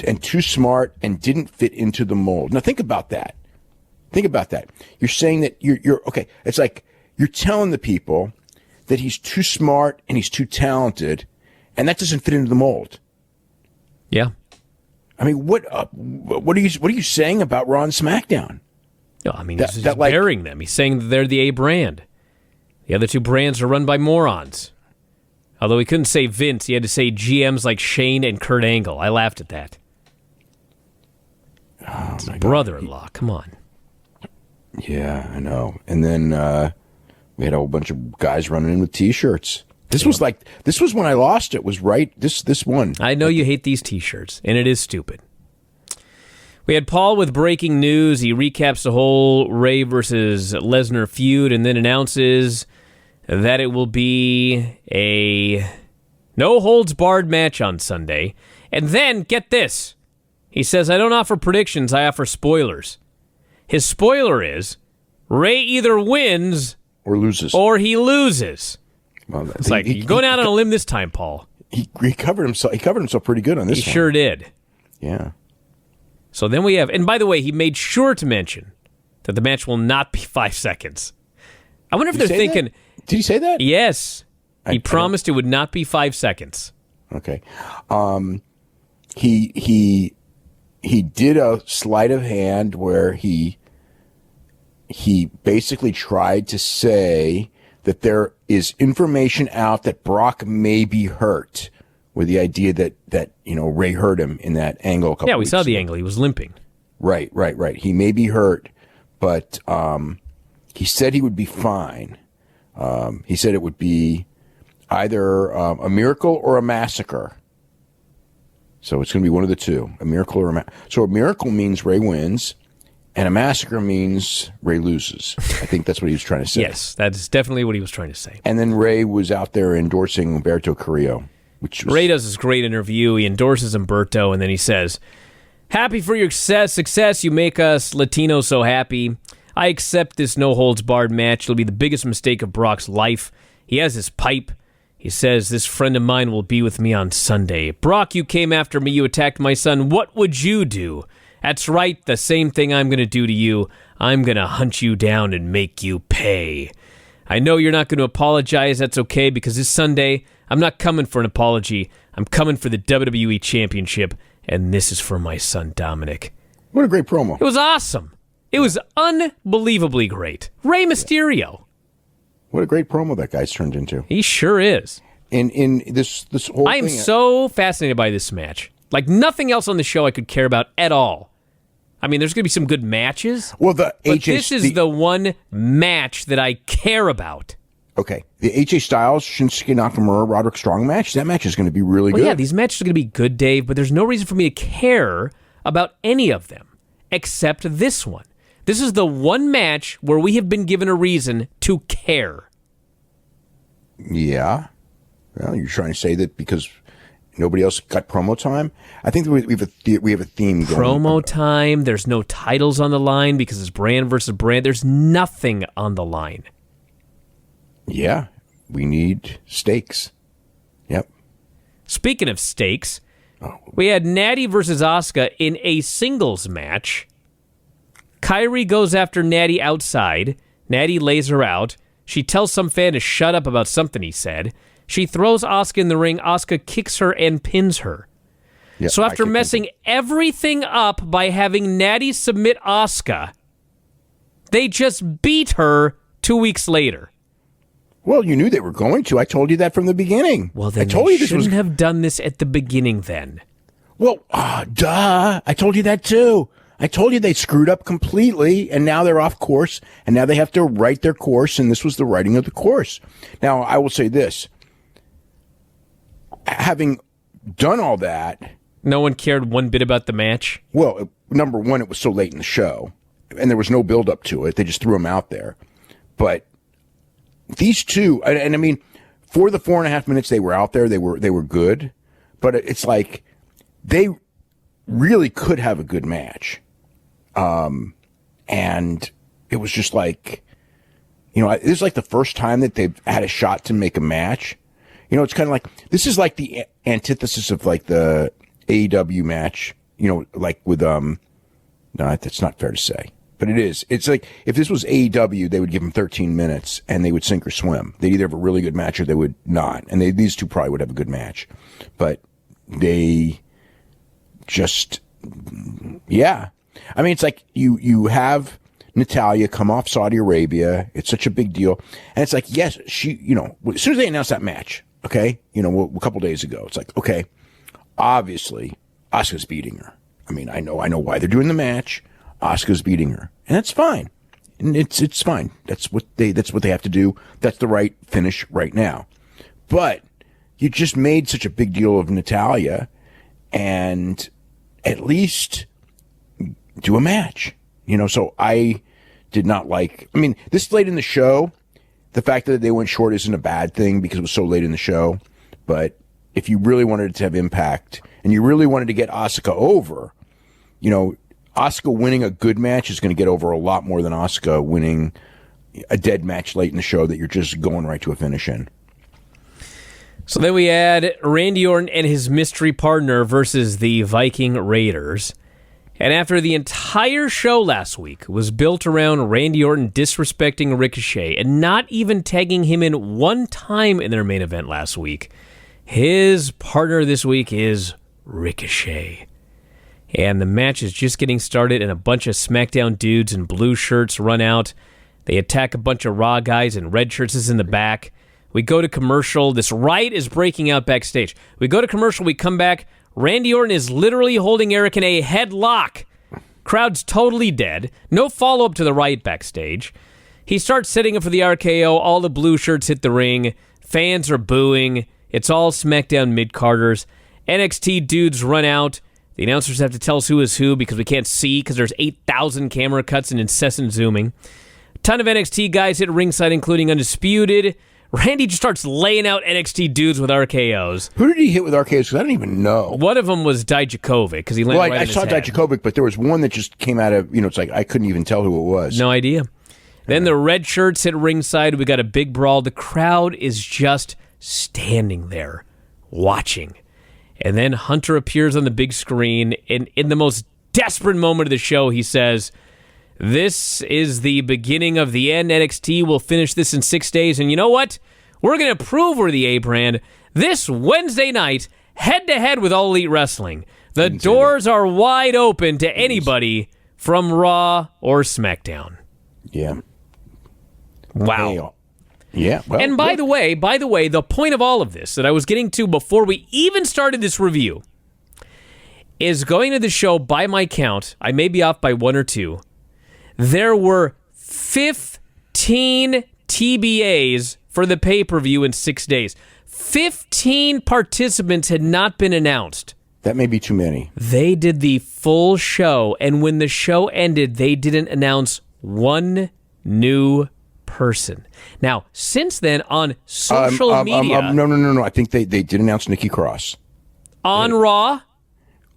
and too smart and didn't fit into the mold. Now think about that. You're saying that you're okay. It's like you're telling the people that he's too smart and he's too talented, and that doesn't fit into the mold. Yeah. I mean, what are you saying about Raw and SmackDown? No, I mean, he's burying them. He's saying that they're the A brand. The other 2 brands are run by morons. Although he couldn't say Vince, he had to say GMs like Shane and Kurt Angle. I laughed at that. Oh, it's my brother-in-law. Come on. Yeah, I know. And then we had a whole bunch of guys running in with T-shirts. This was when I lost it. Was right. This one. I know you hate these T-shirts, and it is stupid. We had Paul with breaking news. He recaps the whole Ray versus Lesnar feud and then announces that it will be a no-holds-barred match on Sunday. And then, get this, he says, I don't offer predictions, I offer spoilers. His spoiler is Ray either wins or loses. Or he loses. Well, it's like, you're going out on a limb this time, Paul. He covered himself. He covered himself pretty good on this one. He sure did. Yeah. So then we have, and by the way, he made sure to mention that the match will not be 5 seconds. I wonder if they're thinking. That? Did he say that? Yes. He promised it would not be 5 seconds. Okay. He did a sleight of hand where he basically tried to say that there is information out that Brock may be hurt, with the idea that Ray hurt him in that angle a couple weeks saw ago. the angle. He was limping. Right. He may be hurt, but he said he would be fine. He said it would be either a miracle or a massacre. So it's going to be one of the two, a miracle or a So a miracle means Ray wins, and a massacre means Ray loses. I think that's what he was trying to say. Yes, that's definitely what he was trying to say. And then Ray was out there endorsing Humberto Carrillo. Ray does this great interview. He endorses Humberto, and then he says, happy for your success. You make us Latinos so happy. I accept this no-holds-barred match. It'll be the biggest mistake of Brock's life. He has his pipe. He says, this friend of mine will be with me on Sunday. Brock, you came after me. You attacked my son. What would you do? That's right, the same thing I'm going to do to you. I'm going to hunt you down and make you pay. I know you're not going to apologize. That's okay, because this Sunday, I'm not coming for an apology. I'm coming for the WWE Championship, and this is for my son, Dominic. What a great promo. It was awesome. It was unbelievably great. Rey Mysterio. What a great promo that guy's turned into. He sure is. In this whole thing. I am so fascinated by this match. Like nothing else on the show I could care about at all. I mean, there's going to be some good matches. Well, this is the one match that I care about. Okay. The AJ Styles, Shinsuke Nakamura, Roderick Strong match, that match is going to be really good. Yeah, these matches are going to be good, Dave, but there's no reason for me to care about any of them except this one. This is the one match where we have been given a reason to care. Yeah. Well, you're trying to say that because nobody else got promo time? I think we have a theme going. Promo time. There's no titles on the line because it's brand versus brand. There's nothing on the line. Yeah. We need stakes. Yep. Speaking of stakes, we had Natty versus Asuka in a singles match. Kairi goes after Natty outside. Natty lays her out. She tells some fan to shut up about something he said. She throws Asuka in the ring. Asuka kicks her and pins her. Yep, so after messing everything up by having Natty submit Asuka, they just beat her 2 weeks later. Well, you knew they were going to. I told you that from the beginning. Well, then I told they you this shouldn't was... have done this at the beginning then. Well, duh. I told you that too. I told you they screwed up completely, and now they're off course, and now they have to write their course, and this was the writing of the course. Now, I will say this. Having done all that... No one cared one bit about the match? Well, number one, it was so late in the show, and there was no build-up to it. They just threw them out there. But these two, and I mean, for the 4.5 minutes they were out there, they were good. But it's like they really could have a good match. And it was just like, this is like the first time that they've had a shot to make a match. It's kind of like, this is like the antithesis of like the AEW match, like with, no, that's not fair to say, but it is. It's like, if this was AEW, they would give them 13 minutes and they would sink or swim. They'd either have a really good match or they would not. And these two probably would have a good match, but they just, yeah. I mean, it's like you have Natalya come off Saudi Arabia. It's such a big deal. And it's like, yes, she, as soon as they announced that match, okay, a couple days ago, it's like, okay, obviously Asuka's beating her. I mean, I know why they're doing the match. Asuka's beating her. And that's fine. And it's fine. That's what they have to do. That's the right finish right now. But you just made such a big deal of Natalya, and at least do a match. So I did not like, I mean, this late in the show, the fact that they went short isn't a bad thing because it was so late in the show. But if you really wanted it to have impact and you really wanted to get Asuka over, Asuka winning a good match is going to get over a lot more than Asuka winning a dead match late in the show that you're just going right to a finish in. So then we had Randy Orton and his mystery partner versus the Viking Raiders. And after the entire show last week was built around Randy Orton disrespecting Ricochet and not even tagging him in one time in their main event last week, his partner this week is Ricochet. And the match is just getting started, and a bunch of SmackDown dudes in blue shirts run out. They attack a bunch of Raw guys in red shirts in the back. We go to commercial. This riot is breaking out backstage. We go to commercial. We come back. Randy Orton is literally holding Eric in a headlock. Crowd's totally dead. No follow-up to the riot backstage. He starts setting up for the RKO. All the blue shirts hit the ring. Fans are booing. It's all SmackDown mid-carders. NXT dudes run out. The announcers have to tell us who is who because we can't see because there's 8,000 camera cuts and incessant zooming. A ton of NXT guys hit ringside, including Undisputed. Randy just starts laying out NXT dudes with RKOs. Who did he hit with RKOs? Because I don't even know. One of them was Dijakovic because he landed right I in saw his head. Dijakovic, but there was one that just came out of, it's like I couldn't even tell who it was. No idea. Then the red shirts hit ringside. We got a big brawl. The crowd is just standing there watching. And then Hunter appears on the big screen, and in the most desperate moment of the show, he says, "This is the beginning of the end. NXT will finish this in 6 days, and you know what? We're going to prove we're the A-brand this Wednesday night, head-to-head with All Elite Wrestling. The doors are wide open to anybody from Raw or SmackDown." Yeah. Wow. Yeah. Well, And by the way, the point of all of this that I was getting to before we even started this review is going to the show, by my count, I may be off by one or two, there were 15 TBAs for the pay-per-view in 6 days. 15 participants had not been announced That may be too many. They did the full show, and when the show ended, they didn't announce one new person. Now, since then, on social media... No. I think they did announce Nikki Cross. On Raw?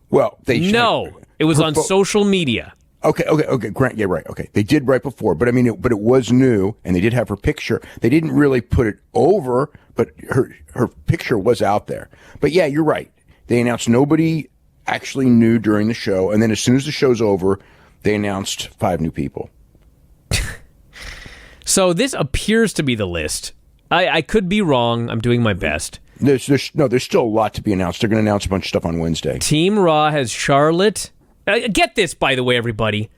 Well, it was on social media. Okay. Grant, yeah, right. Okay, they did right before, but I mean, it was new, and they did have her picture. They didn't really put it over, but her picture was out there. But yeah, you're right. They announced nobody actually new during the show, and then as soon as the show's over, they announced 5 new people. So this appears to be the list. I could be wrong. I'm doing my best. There's still a lot to be announced. They're going to announce a bunch of stuff on Wednesday. Team Raw has Charlotte. Get this, by the way, everybody.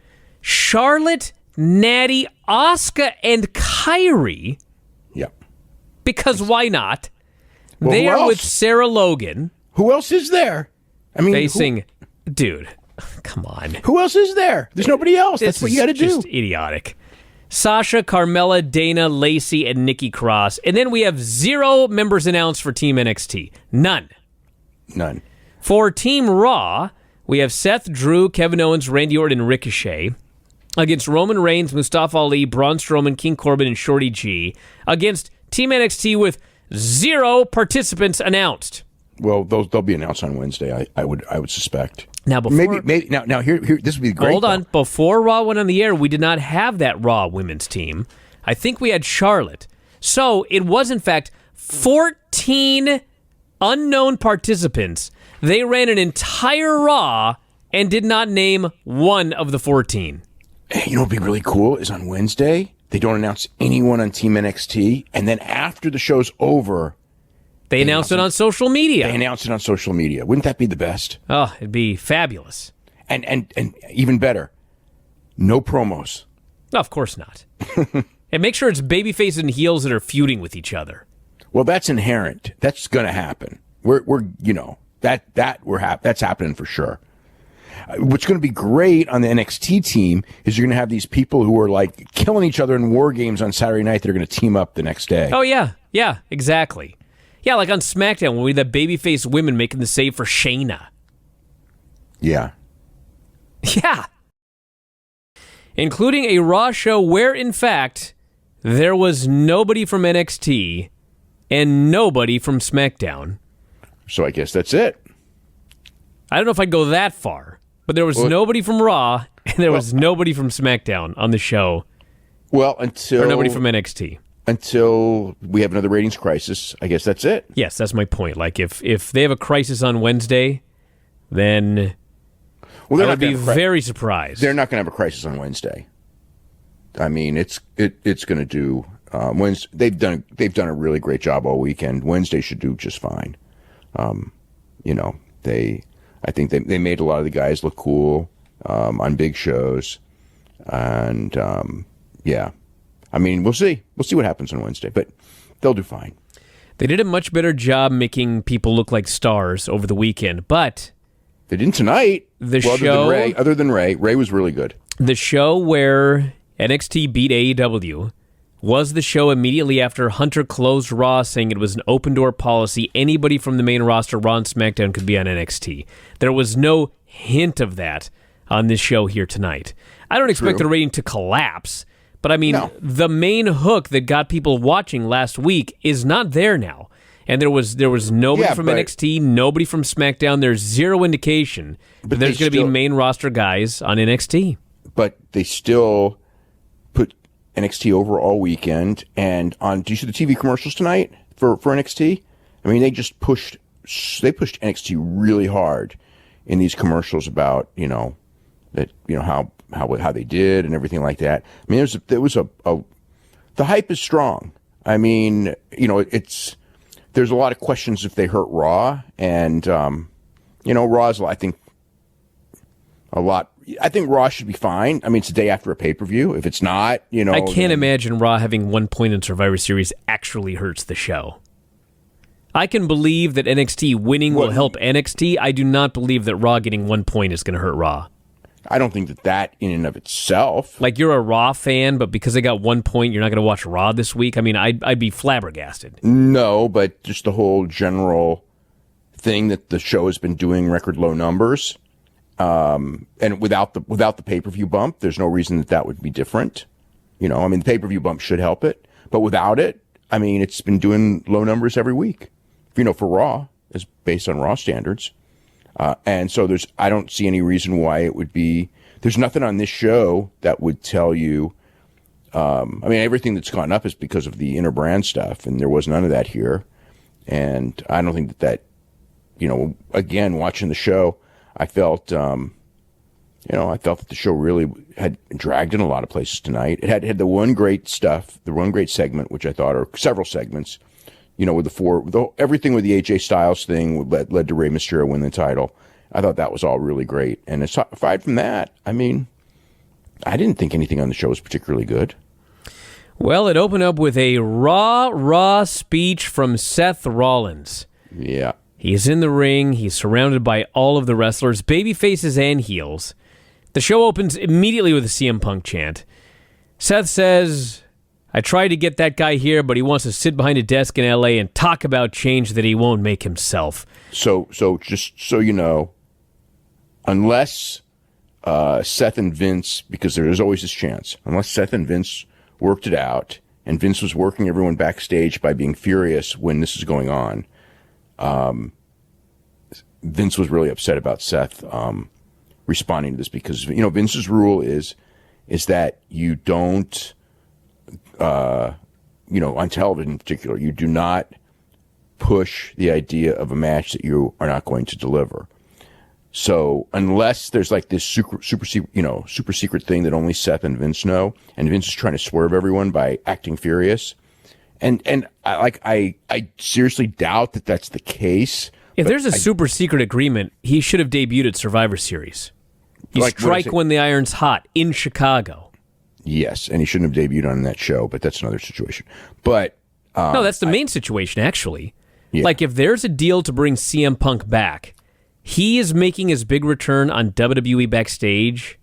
Charlotte, Natty, Asuka, and Kyrie. Yep. Because why not? Well, they are with Sarah Logan. Who else is there? I mean, facing... Dude, come on. Who else is there? There's nobody else. That's what you got to do. Just idiotic. Sasha, Carmella, Dana, Lacey, and Nikki Cross. And then we have 0 members announced for Team NXT. None. For Team Raw, we have Seth, Drew, Kevin Owens, Randy Orton, and Ricochet. Against Roman Reigns, Mustafa Ali, Braun Strowman, King Corbin, and Shorty G. Against Team NXT with 0 participants announced. Well, they'll be announced on Wednesday. I would suspect. Now, before maybe now here this would be great. Hold on, before Raw went on the air, we did not have that Raw women's team. I think we had Charlotte. So it was in fact 14 unknown participants. They ran an entire Raw and did not name one of the 14. Hey, you know what would be really cool is on Wednesday they don't announce anyone on Team NXT, and then after the show's over. They announced it on social media. They announced it on social media. Wouldn't that be the best? Oh, it'd be fabulous. And even better, no promos. No, of course not. And make sure it's babyface and heels that are feuding with each other. Well, that's inherent. That's going to happen. That's happening for sure. What's going to be great on the NXT team is you're going to have these people who are like killing each other in war games on Saturday night that are going to team up the next day. Oh, yeah. Yeah, exactly. Yeah, like on SmackDown when we had the babyface women making the save for Shayna. Yeah. Yeah. Including a Raw show where, in fact, there was nobody from NXT and nobody from SmackDown. So I guess that's it. I don't know if I'd go that far, but there was nobody from Raw and there was nobody from SmackDown on the show. Well, or nobody from NXT. Until we have another ratings crisis, I guess that's it. Yes, that's my point. Like, if they have a crisis on Wednesday, then I would be very surprised. They're not going to have a crisis on Wednesday. I mean, it's going to do Wednesday. They've done a really great job all weekend. Wednesday should do just fine. I think they made a lot of the guys look cool on big shows, and yeah. I mean, we'll see. We'll see what happens on Wednesday, but they'll do fine. They did a much better job making people look like stars over the weekend, but they didn't tonight. Other than Ray was really good. The show where NXT beat AEW was the show immediately after Hunter closed Raw, saying it was an open-door policy. Anybody from the main roster, Raw and SmackDown, could be on NXT. There was no hint of that on this show here tonight. I don't expect the rating to collapse. But I mean, The main hook that got people watching last week is not there now. And there was nobody from NXT, nobody from SmackDown. There's 0 indication that there's going to be main roster guys on NXT. But they still put NXT over all weekend. And do you see the TV commercials tonight for NXT? I mean, they pushed NXT really hard in these commercials about, how they did and everything like that. I mean, the hype is strong. I mean, there's a lot of questions if they hurt Raw, and Raw's, I think Raw should be fine. I mean, it's the day after a pay-per-view. If it's not, I can't imagine Raw having 1 point in Survivor Series actually hurts the show. I can believe that NXT winning will help NXT. I do not believe that Raw getting 1 point is going to hurt Raw. I don't think that in and of itself. Like, you're a Raw fan, but because they got 1 point, you're not going to watch Raw this week? I mean, I'd be flabbergasted. No, but just the whole general thing that the show has been doing record low numbers. And without the pay-per-view bump, there's no reason that would be different. You know, I mean, the pay-per-view bump should help it, but without it, I mean, it's been doing low numbers every week, you know, for Raw, is based on Raw standards. And so I don't see any reason why it would be, there's nothing on this show that would tell you, I mean, everything that's gone up is because of the interbrand stuff, and there was none of that here. And I don't think that, you know, again, watching the show, I felt, I felt that the show really had dragged in a lot of places tonight. It had the one great stuff, the one great segment, which I thought, or several segments, you know, with everything with the AJ Styles thing that led to Rey Mysterio win the title. I thought that was all really great. And aside from that, I mean, I didn't think anything on the show was particularly good. Well, it opened up with a raw speech from Seth Rollins. Yeah. He's in the ring. He's surrounded by all of the wrestlers, baby faces and heels. The show opens immediately with a CM Punk chant. Seth says, I tried to get that guy here, but he wants to sit behind a desk in L.A. and talk about change that he won't make himself. So just so you know, unless Seth and Vince, because there is always this chance, unless Seth and Vince worked it out, and Vince was working everyone backstage by being furious when this is going on, Vince was really upset about Seth responding to this because, you know, Vince's rule is that you don't, you know, on television in particular, you do not push the idea of a match that you are not going to deliver. So unless there's like this super secret thing that only Seth and Vince know, and Vince is trying to swerve everyone by acting furious, and I seriously doubt that that's the case. If there's a super secret agreement, he should have debuted at Survivor Series. You strike when the iron's hot in Chicago. Yes, and he shouldn't have debuted on that show, but that's another situation. But no, that's the main situation, actually. Yeah. Like, if there's a deal to bring CM Punk back, he is making his big return on WWE Backstage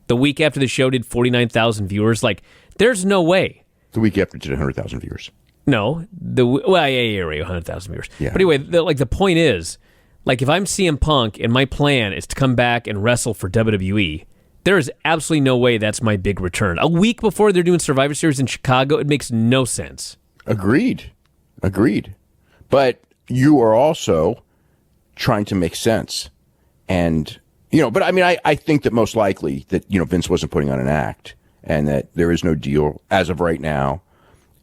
the week after the show did 49,000 viewers. Like, there's no way. The week after it did 100,000 viewers. No. 100,000 viewers. Yeah. But anyway, the point is, like, if I'm CM Punk and my plan is to come back and wrestle for WWE, there is absolutely no way that's my big return. A week before they're doing Survivor Series in Chicago, it makes no sense. Agreed. But you are also trying to make sense. And, you know, but I mean, I think that most likely that, you know, Vince wasn't putting on an act and that there is no deal as of right now.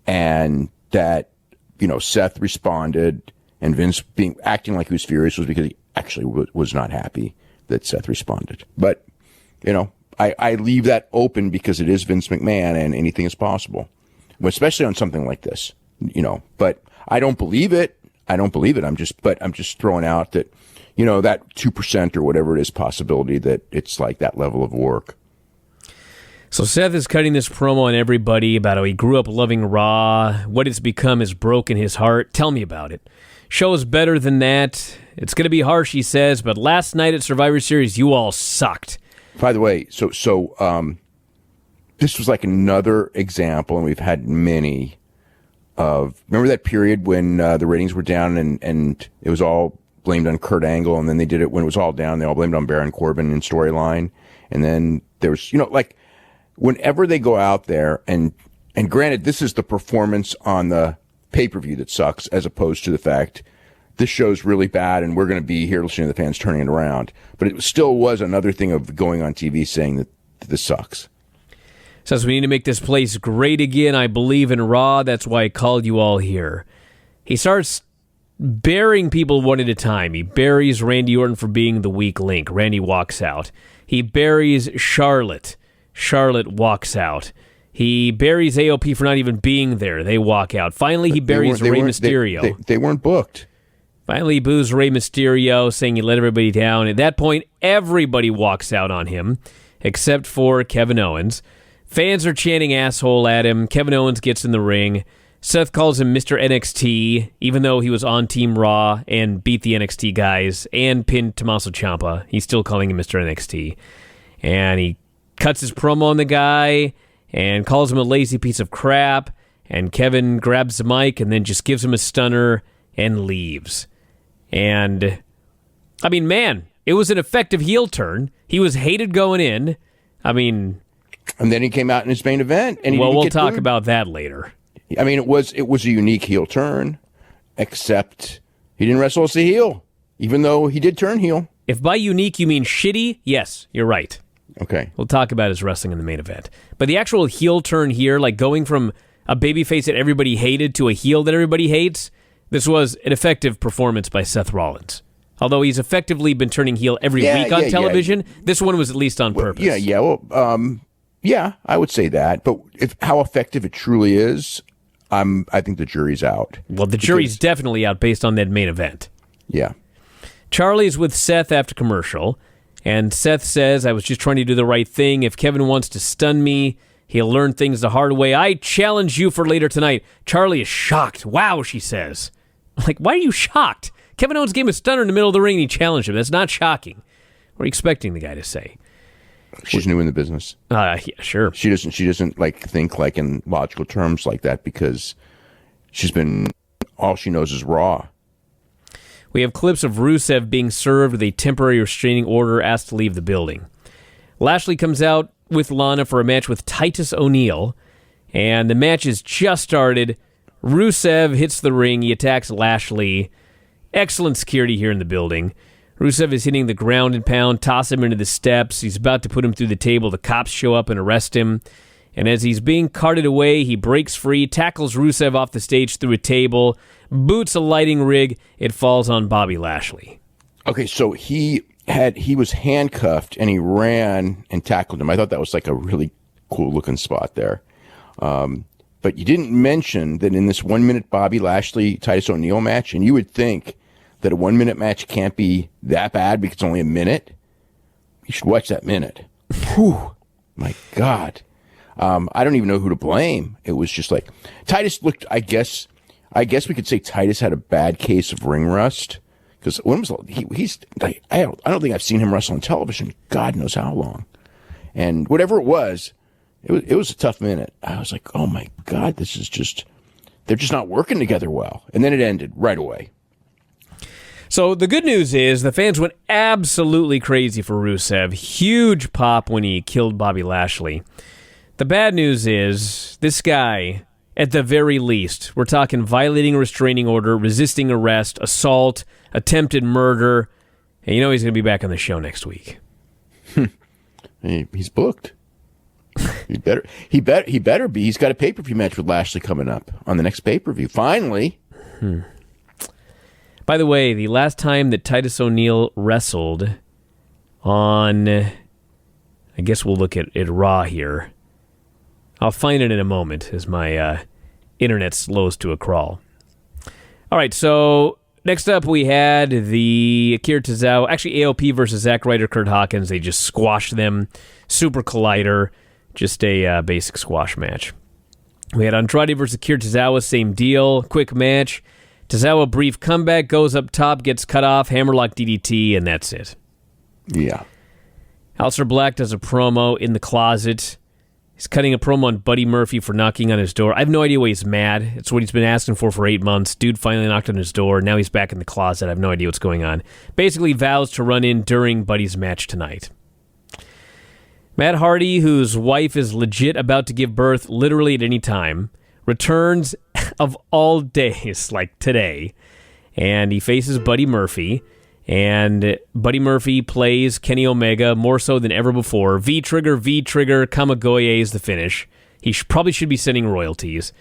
And that, you know, Seth responded and Vince acting like he was furious was because he actually was not happy that Seth responded. But, you know, I leave that open because it is Vince McMahon and anything is possible, especially on something like this, you know, but I don't believe it. I'm just throwing out that, you know, that 2% or whatever it is possibility that it's like that level of work. So Seth is cutting this promo on everybody about how he grew up loving Raw. What it's become has broken his heart. Tell me about it. Show is better than that. It's going to be harsh, he says, but last night at Survivor Series, you all sucked. By the way, so this was like another example, and we've had many of, remember that period when the ratings were down and it was all blamed on Kurt Angle, and then they did it when it was all down, they all blamed on Baron Corbin in storyline, and then there was, you know, like, whenever they go out there, and granted, this is the performance on the pay-per-view that sucks, as opposed to the fact this show's really bad and we're going to be here listening to the fans turning it around. But it still was another thing of going on TV saying that this sucks. Says we need to make this place great again. I believe in Raw. That's why I called you all here. He starts burying people one at a time. He buries Randy Orton for being the weak link. Randy walks out. He buries Charlotte. Charlotte walks out. He buries AOP for not even being there. They walk out. Finally, he buries Rey Mysterio. They weren't booked. Finally, he boos Rey Mysterio, saying he let everybody down. At that point, everybody walks out on him, except for Kevin Owens. Fans are chanting asshole at him. Kevin Owens gets in the ring. Seth calls him Mr. NXT, even though he was on Team Raw and beat the NXT guys and pinned Tommaso Ciampa. He's still calling him Mr. NXT. And he cuts his promo on the guy and calls him a lazy piece of crap. And Kevin grabs the mic and then just gives him a stunner and leaves. And, I mean, man, it was an effective heel turn. He was hated going in. I mean... And then he came out in his main event. And we'll talk about that later. I mean, it was a unique heel turn, except he didn't wrestle as a heel, even though he did turn heel. If by unique you mean shitty, yes, you're right. Okay. We'll talk about his wrestling in the main event. But the actual heel turn here, like going from a babyface that everybody hated to a heel that everybody hates, this was an effective performance by Seth Rollins. Although he's effectively been turning heel every week on television, this one was at least on purpose. Yeah, I would say that. But how effective it truly is, I think the jury's out. Well, the jury's definitely out based on that main event. Yeah. Charlie's with Seth after commercial, and Seth says, I was just trying to do the right thing. If Kevin wants to stun me, he'll learn things the hard way. I challenge you for later tonight. Charlie is shocked. Wow, she says. Like, why are you shocked? Kevin Owens gave him a stunner in the middle of the ring and he challenged him. That's not shocking. What are you expecting the guy to say? She's new in the business. Yeah, sure. She doesn't like think like in logical terms like that because all she knows is Raw. We have clips of Rusev being served with a temporary restraining order, asked to leave the building. Lashley comes out with Lana for a match with Titus O'Neil, and the match has just started. Rusev hits the ring. He attacks Lashley. Excellent security here in the building. Rusev is hitting the ground and pound, toss him into the steps. He's about to put him through the table. The cops show up and arrest him. And as he's being carted away, he breaks free, tackles Rusev off the stage through a table, boots a lighting rig. It falls on Bobby Lashley. Okay, so he was handcuffed and he ran and tackled him. I thought that was like a really cool looking spot there. But you didn't mention that in this 1 minute Bobby Lashley Titus O'Neil match, and you would think that a 1 minute match can't be that bad because it's only a minute. You should watch that minute. Whew, my God. I don't even know who to blame. It was just like Titus looked. I guess we could say Titus had a bad case of ring rust because he's like I don't think I've seen him wrestle on television. God knows how long. And whatever it was a tough minute. I was like, oh my God, they're just not working together well. And then it ended right away. So the good news is the fans went absolutely crazy for Rusev. Huge pop when he killed Bobby Lashley. The bad news is this guy, at the very least, we're talking violating a restraining order, resisting arrest, assault, attempted murder, and you know he's going to be back on the show next week. He's booked. He better be. He's got a pay-per-view match with Lashley coming up on the next pay-per-view. Finally. By the way, the last time that Titus O'Neil wrestled on, I guess we'll look at Raw here. I'll find it in a moment as my internet slows to a crawl. All right, so next up we had the Akira Tozawa, actually AOP versus Zack Ryder, Kurt Hawkins. They just squashed them. Super Collider, just a basic squash match. We had Andrade versus Akira Tozawa, same deal, quick match. Tozawa, brief comeback, goes up top, gets cut off, hammerlock DDT, and that's it. Yeah. Aleister Black does a promo in the closet. He's cutting a promo on Buddy Murphy for knocking on his door. I have no idea why he's mad. It's what he's been asking for 8 months. Dude finally knocked on his door. Now he's back in the closet. I have no idea what's going on. Basically vows to run in during Buddy's match tonight. Matt Hardy, whose wife is legit about to give birth literally at any time, returns of all days, like today, and he faces Buddy Murphy, and Buddy Murphy plays Kenny Omega more so than ever before. V-Trigger, Kamigoye is the finish. He probably should be sending royalties.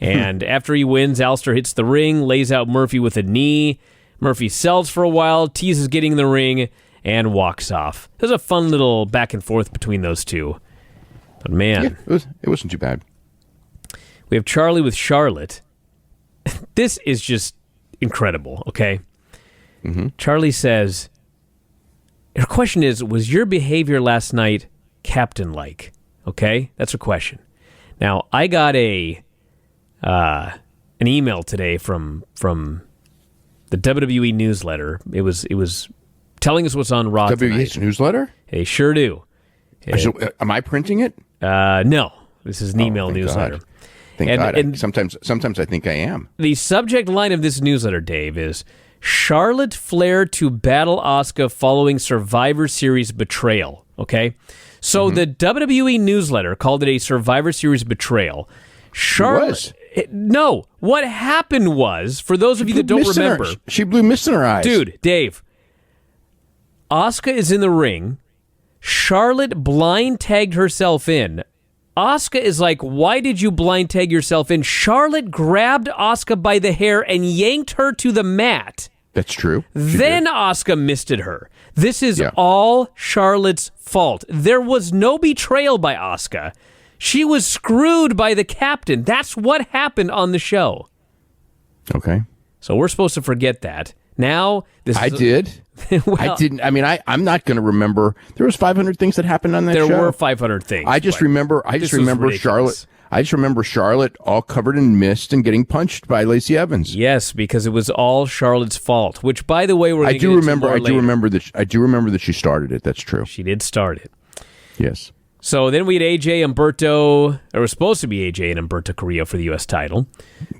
And after he wins, Aleister hits the ring, lays out Murphy with a knee. Murphy sells for a while, teases getting in the ring, and walks off. There's a fun little back and forth between those two. But man, yeah, it wasn't too bad. We have Charlie with Charlotte. This is just incredible, okay? Mm-hmm. Charlie says, her question is, was your behavior last night captain-like? Okay? That's her question. Now, I got an email today from the WWE newsletter. It was telling us what's on Raw WWE's tonight. Newsletter? They sure do. So, am I printing it? No. This is an email newsletter. God. Thank God. Sometimes I think I am. The subject line of this newsletter, Dave, is Charlotte Flair to battle Asuka following Survivor Series betrayal. Okay? So the WWE newsletter called it a Survivor Series betrayal. Charlotte... No. What happened was, for those of you that don't remember... She blew mist in her eyes. Dude, Dave. Asuka is in the ring. Charlotte blind tagged herself in. Asuka is like, why did you blind tag yourself in? Charlotte grabbed Asuka by the hair and yanked her to the mat. That's true. Then Asuka misted her. This is all Charlotte's fault. There was no betrayal by Asuka. She was screwed by the captain. That's what happened on the show. Okay. So we're supposed to forget that. Now, I did. Well, I didn't. I mean, I'm not going to remember. There was 500 things that happened on that show. There were 500 things. I just remember Charlotte. I just remember Charlotte all covered in mist and getting punched by Lacey Evans. Yes, because it was all Charlotte's fault. Which, by the way, I do remember that she started it. That's true. She did start it. Yes. So then we had AJ Humberto. It was supposed to be AJ and Humberto Carrillo for the U.S. title.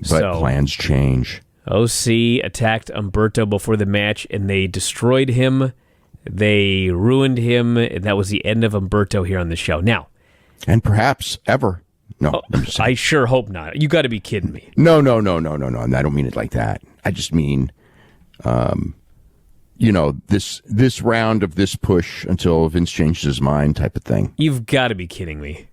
But plans change. OC attacked Humberto before the match, and they destroyed him. They ruined him, and that was the end of Humberto here on the show. Now, and perhaps ever. No, I sure hope not. You got to be kidding me. No. And I don't mean it like that. I just mean, this round of this push until Vince changes his mind type of thing. You've got to be kidding me.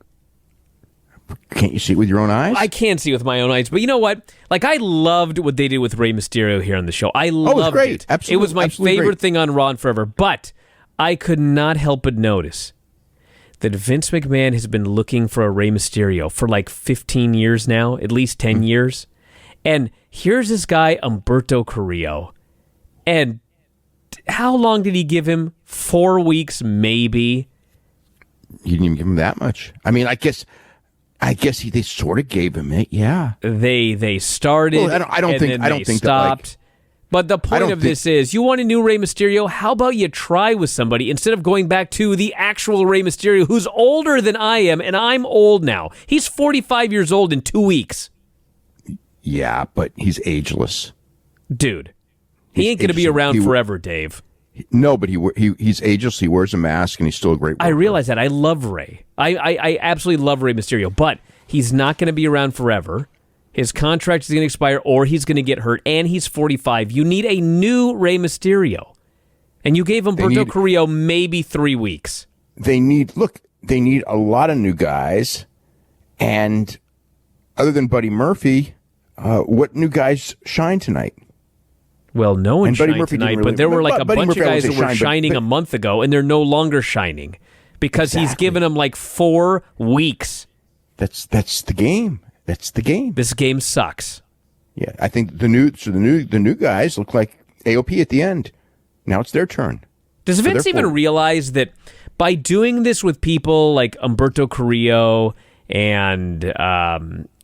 Can't you see it with your own eyes? I can't see it with my own eyes, but you know what? Like, I loved what they did with Rey Mysterio here on the show. I loved it. Was great. It. Absolutely, it was my favorite thing on Raw and Forever, but I could not help but notice that Vince McMahon has been looking for a Rey Mysterio for like 15 years now, at least 10 years. And here's this guy, Humberto Carrillo. And how long did he give him? 4 weeks, maybe? He didn't even give him that much. I mean, I guess they sort of gave him it. Yeah, they started. Well, I don't think stopped. That, like, but the point of this is, you want a new Rey Mysterio? How about you try with somebody instead of going back to the actual Rey Mysterio, who's older than I am, and I'm old now. He's 45 years old in 2 weeks. Yeah, but he's ageless, dude. He ain't going to be around forever, Dave. No, but he's ageless. He wears a mask, and he's still a great worker. I realize that. I love Rey. I absolutely love Rey Mysterio, but he's not going to be around forever. His contract is going to expire, or he's going to get hurt, and he's 45. You need a new Rey Mysterio. And you gave Humberto Carrillo maybe 3 weeks. They need a lot of new guys, and other than Buddy Murphy, what new guys shine tonight? Well, no one shined tonight, but there were like a bunch of guys that were shining a month ago, and they're no longer shining because he's given them like 4 weeks. That's the game. That's the game. This game sucks. Yeah, I think the new guys look like AOP at the end. Now it's their turn. Does Vince even realize that by doing this with people like Humberto Carrillo and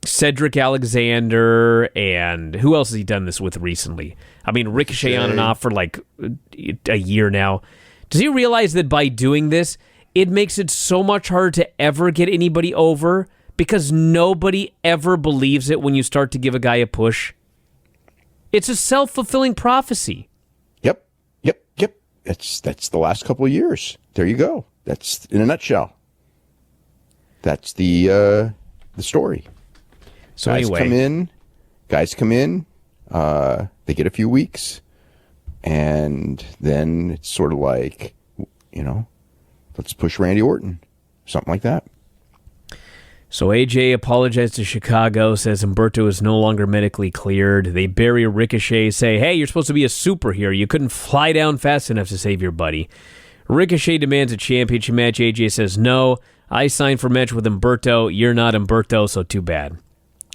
Cedric Alexander, and who else has he done this with recently? I mean, Ricochet on and off for like a year now. Does he realize that by doing this, it makes it so much harder to ever get anybody over because nobody ever believes it when you start to give a guy a push? It's a self-fulfilling prophecy. Yep. That's the last couple of years. There you go. That's in a nutshell. That's the story. So anyway, guys come in. They get a few weeks, and then it's sort of like, let's push Randy Orton, something like that. So AJ apologized to Chicago, says Humberto is no longer medically cleared. They bury Ricochet, say, hey, you're supposed to be a superhero. You couldn't fly down fast enough to save your buddy. Ricochet demands a championship match. AJ says, no, I signed for a match with Humberto. You're not Humberto, so too bad.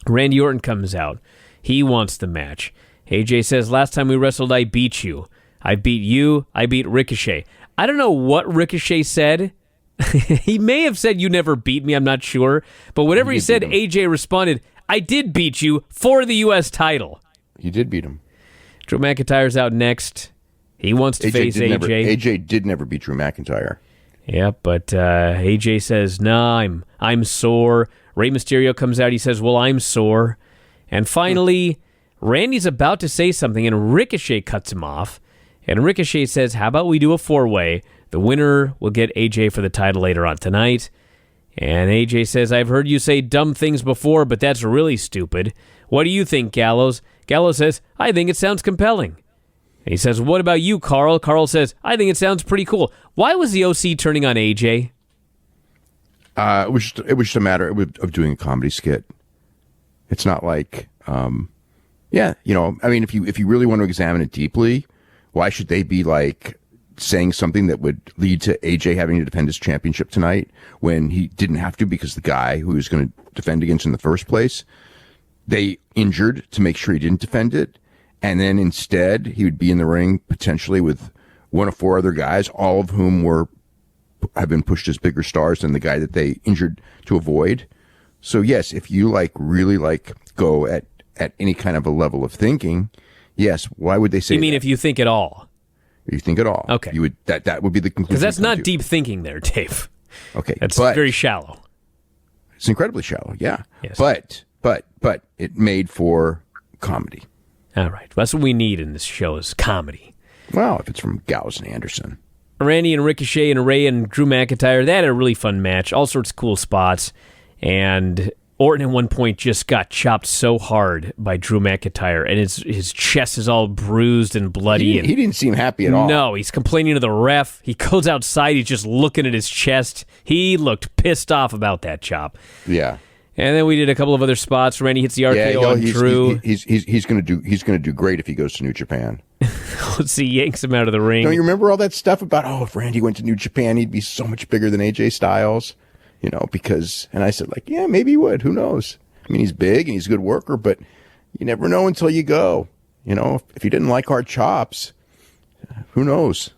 Randy Orton comes out. He wants the match. AJ says, last time we wrestled, I beat you. I beat you. I beat Ricochet. I don't know what Ricochet said. He may have said, you never beat me. I'm not sure. But whatever he said, AJ responded, I did beat you for the U.S. title. You did beat him. Drew McIntyre's out next. He wants to face AJ. AJ did never beat Drew McIntyre. Yep, but AJ says, nah, I'm sore. Rey Mysterio comes out. He says, well, I'm sore. And finally, Randy's about to say something, and Ricochet cuts him off. And Ricochet says, how about we do a four-way? The winner will get AJ for the title later on tonight. And AJ says, I've heard you say dumb things before, but that's really stupid. What do you think, Gallows? Gallows says, I think it sounds compelling. And he says, what about you, Carl? Carl says, I think it sounds pretty cool. Why was the OC turning on AJ? It was just a matter of doing a comedy skit. It's not like, yeah, you know, I mean, if you really want to examine it deeply, why should they be like saying something that would lead to AJ having to defend his championship tonight when he didn't have to because the guy who he was going to defend against in the first place, they injured to make sure he didn't defend it. And then instead he would be in the ring potentially with one of four other guys, all of whom have been pushed as bigger stars than the guy that they injured to avoid. So yes, if you really go at any kind of a level of thinking, yes, why would they say You mean that? if you think at all? If you think at all. Okay. You would that would be the conclusion. Because that's not to. deep thinking there, Dave. Okay. That's but very shallow. It's incredibly shallow, yeah. Yes. But it made for comedy. All right. That's what we need in this show is comedy. Well, if it's from Gallows and Anderson. Randy and Ricochet and Ray and Drew McIntyre, they had a really fun match. All sorts of cool spots. And Orton at one point just got chopped so hard by Drew McIntyre, and his chest is all bruised and bloody. He didn't seem happy at all. No, he's complaining to the ref. He goes outside. He's just looking at his chest. He looked pissed off about that chop. Yeah. And then we did a couple of other spots. Randy hits the RKO on Drew. He's going to do great if he goes to New Japan. Let's see, yanks him out of the ring. Don't you remember all that stuff about if Randy went to New Japan, he'd be so much bigger than AJ Styles? You know, and I said, like, yeah, maybe he would. Who knows? I mean, he's big and he's a good worker, but you never know until you go. You know, if he didn't like hard chops, who knows?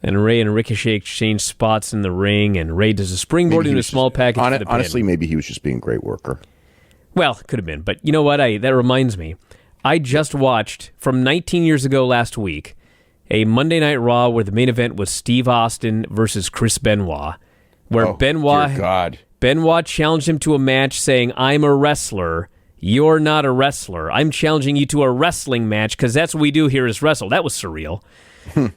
And Ray and Ricochet exchange spots in the ring, and Ray does a springboard into a small package for the pin. Honestly, maybe he was just being a great worker. Well, could have been. But you know what? That reminds me. I just watched, from 19 years ago last week, a Monday Night Raw where the main event was Steve Austin versus Chris Benoit. Where Benoit challenged him to a match saying, I'm a wrestler, you're not a wrestler. I'm challenging you to a wrestling match because that's what we do here is wrestle. That was surreal.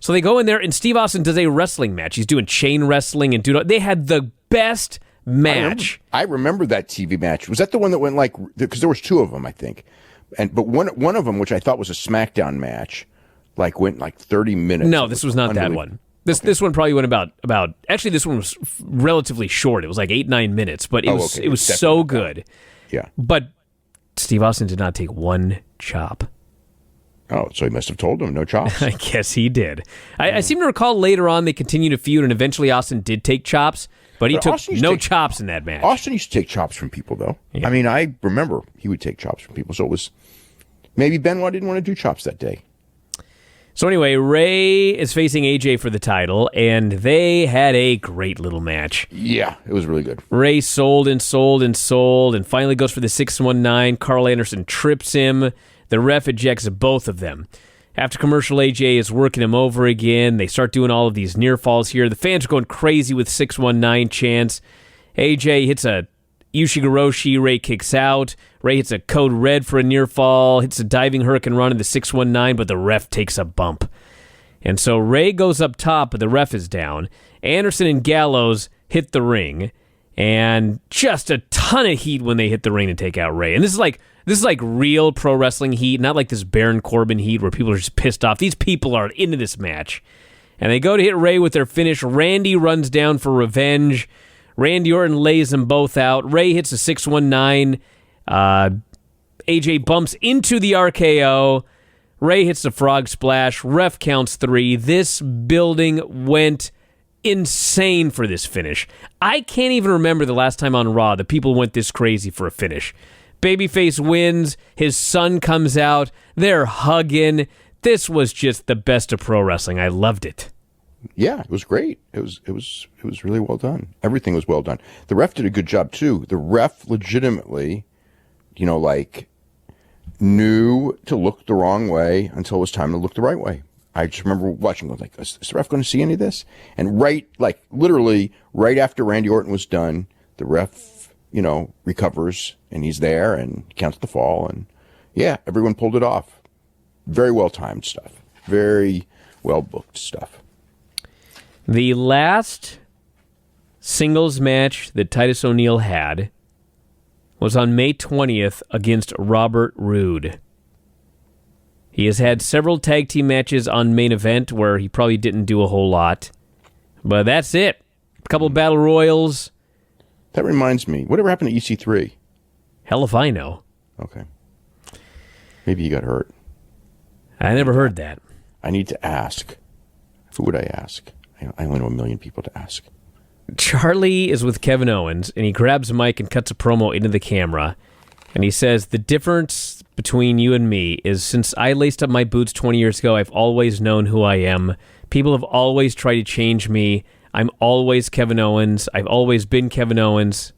So they go in there and Steve Austin does a wrestling match. He's doing chain wrestling and they had the best match. I remember that TV match. Was that the one that went because there was two of them, I think. But one of them, which I thought was a SmackDown match, went 30 minutes. No, this was not that one. This one probably went about. Actually, this one was relatively short. It was like 8-9 minutes, but it was so good. Yeah. But Steve Austin did not take one chop. Oh, so he must have told him no chops. I guess he did. I seem to recall later on they continued to feud, and eventually Austin did take chops, but he took no chops in that match. Austin used to take chops from people, though. Yeah. I mean, I remember he would take chops from people, so it was maybe Benoit didn't want to do chops that day. So anyway, Ray is facing AJ for the title, and they had a great little match. Yeah, it was really good. Ray sold, and finally goes for the 619. Carl Anderson trips him. The ref ejects both of them. After commercial, AJ is working him over again. They start doing all of these near falls here. The fans are going crazy with 619 chants. AJ hits a Ushigoroshi. Ray kicks out. Ray hits a code red for a near fall, hits a diving hurricane run in the 619, but the ref takes a bump. And so Ray goes up top, but the ref is down. Anderson and Gallows hit the ring, and just a ton of heat when they hit the ring to take out Ray. And this is like real pro wrestling heat, not like this Baron Corbin heat where people are just pissed off. These people are into this match. And they go to hit Ray with their finish. Randy runs down for revenge. Randy Orton lays them both out. Ray hits a 619. AJ bumps into the RKO. Ray hits the frog splash. Ref counts 3. This building went insane for this finish. I can't even remember the last time on Raw that people went this crazy for a finish. Babyface wins. His son comes out. They're hugging. This was just the best of pro wrestling. I loved it. Yeah, it was great. It was really well done. Everything was well done. The ref did a good job too. The ref legitimately, knew to look the wrong way until it was time to look the right way. I just remember watching, is the ref going to see any of this? And literally right after Randy Orton was done, the ref, recovers and he's there and counts the fall and, Yeah, everyone pulled it off. Very well timed stuff. Very well booked stuff. The last singles match that Titus O'Neil had was on May 20th against Robert Roode. He has had several tag team matches on main event where he probably didn't do a whole lot. But that's it. A couple battle royals. That reminds me. Whatever happened to EC3? Hell if I know. Okay. Maybe he got hurt. I never heard that. I need to ask. Who would I ask? I only know a million people to ask. Charlie is with Kevin Owens, and he grabs a mic and cuts a promo into the camera. And he says, the difference between you and me is since I laced up my boots 20 years ago, I've always known who I am. People have always tried to change me. I'm always Kevin Owens. I've always been Kevin Owens,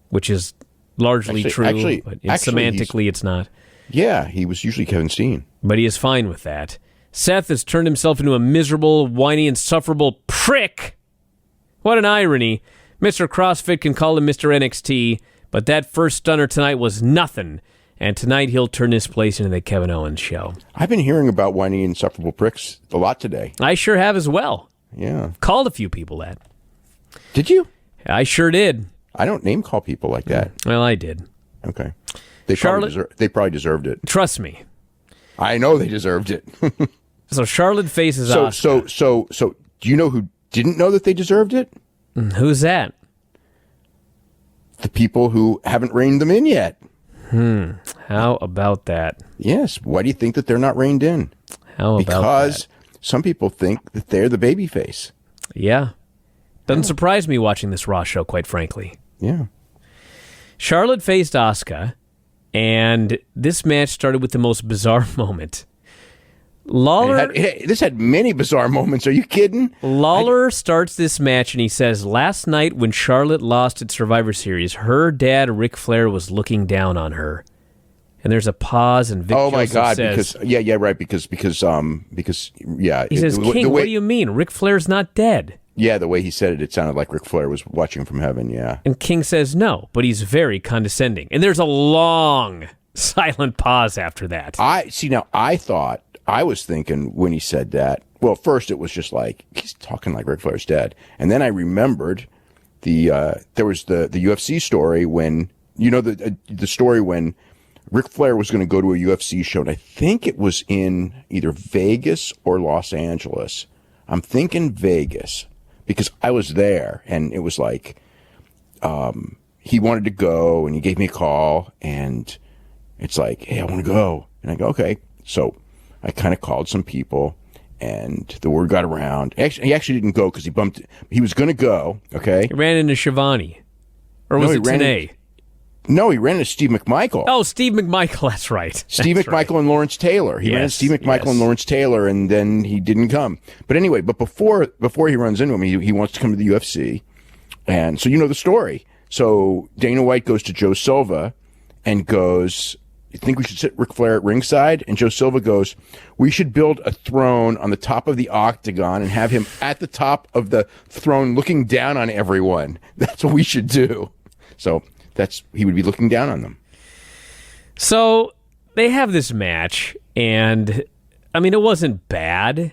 which is largely true, but semantically it's not. Yeah, he was usually Kevin Steen. But he is fine with that. Seth has turned himself into a miserable, whiny, insufferable prick. What an irony. Mr. CrossFit can call him Mr. NXT, but that first stunner tonight was nothing. And tonight he'll turn this place into the Kevin Owens show. I've been hearing about whiny, insufferable pricks a lot today. I sure have as well. Yeah. Called a few people that. Did you? I sure did. I don't name call people like that. Well, I did. Okay. They probably deserved it. Trust me. I know they deserved it. So Charlotte faces Asuka. So do you know who didn't know that they deserved it? Who's that? The people who haven't reined them in yet. How about that? Yes. Why do you think that they're not reined in? How about because that? Some people think that they're the baby face. Yeah. Doesn't surprise me watching this Raw show, quite frankly. Yeah. Charlotte faced Asuka, and this match started with the most bizarre moment. Lawler... This had many bizarre moments. Are you kidding? Lawler starts this match, and he says, last night when Charlotte lost at Survivor Series, her dad, Ric Flair, was looking down on her. And there's a pause, and Vic oh my Joseph God! says, Because he says, King, what do you mean? Ric Flair's not dead. Yeah, the way he said it, it sounded like Ric Flair was watching from heaven. Yeah, and King says no, but he's very condescending. And there's a long silent pause after that. I was thinking when he said that. Well, first it was just like he's talking like Ric Flair's dead, and then I remembered there was the UFC story when the story when Ric Flair was going to go to a UFC show, and I think it was in either Vegas or Los Angeles. I'm thinking Vegas because I was there, and it was like he wanted to go, and he gave me a call, and it's like, hey, I want to go, and I go, okay. So I kind of called some people, and the word got around. He actually didn't go because he was going to go, okay? He ran into Shivani. Or was it Tenay? No, he ran into Steve McMichael. Oh, Steve McMichael, that's right. Steve McMichael and Lawrence Taylor. He ran into Steve McMichael and Lawrence Taylor, and then he didn't come. But anyway, before he runs into him, he wants to come to the UFC. And so you know the story. So Dana White goes to Joe Silva and goes, you think we should sit Ric Flair at ringside? And Joe Silva goes, we should build a throne on the top of the octagon and have him at the top of the throne looking down on everyone. That's what we should do. So he would be looking down on them. So they have this match, and I mean, it wasn't bad,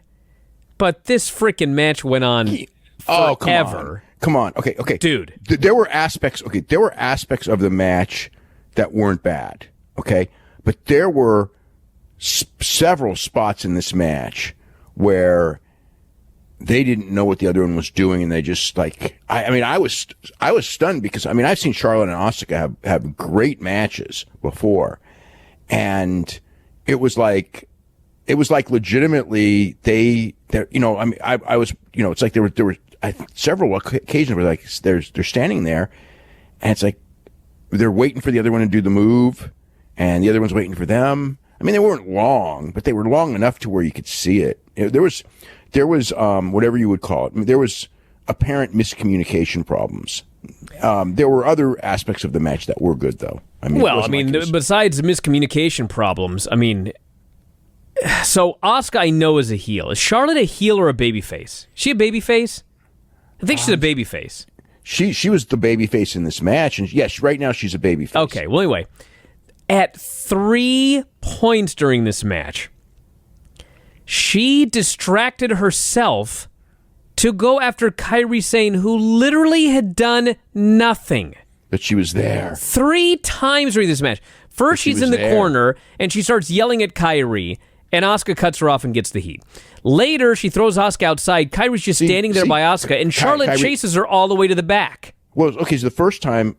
but this freaking match went on forever. Come on. Okay. Dude. There were aspects of the match that weren't bad. Okay. But there were several spots in this match where they didn't know what the other one was doing, and they just like, I was stunned because, I've seen Charlotte and Asuka have great matches before, and it was like legitimately I was, it's like there were several occasions where like they're standing there, and it's like they're waiting for the other one to do the move, and the other one's waiting for them. They weren't long, but they were long enough to where you could see it. There was whatever you would call it. There was apparent miscommunication problems. There were other aspects of the match that were good, though. Besides the miscommunication problems, so Asuka I know is a heel. Is Charlotte a heel or a babyface? Is she a babyface? I think she's a babyface. She was the babyface in this match, and yes, right now she's a babyface. Okay, well, anyway, At 3 points during this match, she distracted herself to go after Kairi Sane, who literally had done nothing. But she was there. 3 times during this match. First, she's in the corner, and she starts yelling at Kairi, and Asuka cuts her off and gets the heat. Later, she throws Asuka outside. Kairi's just standing there by Asuka, and Charlotte chases her all the way to the back. Well, okay, so the first time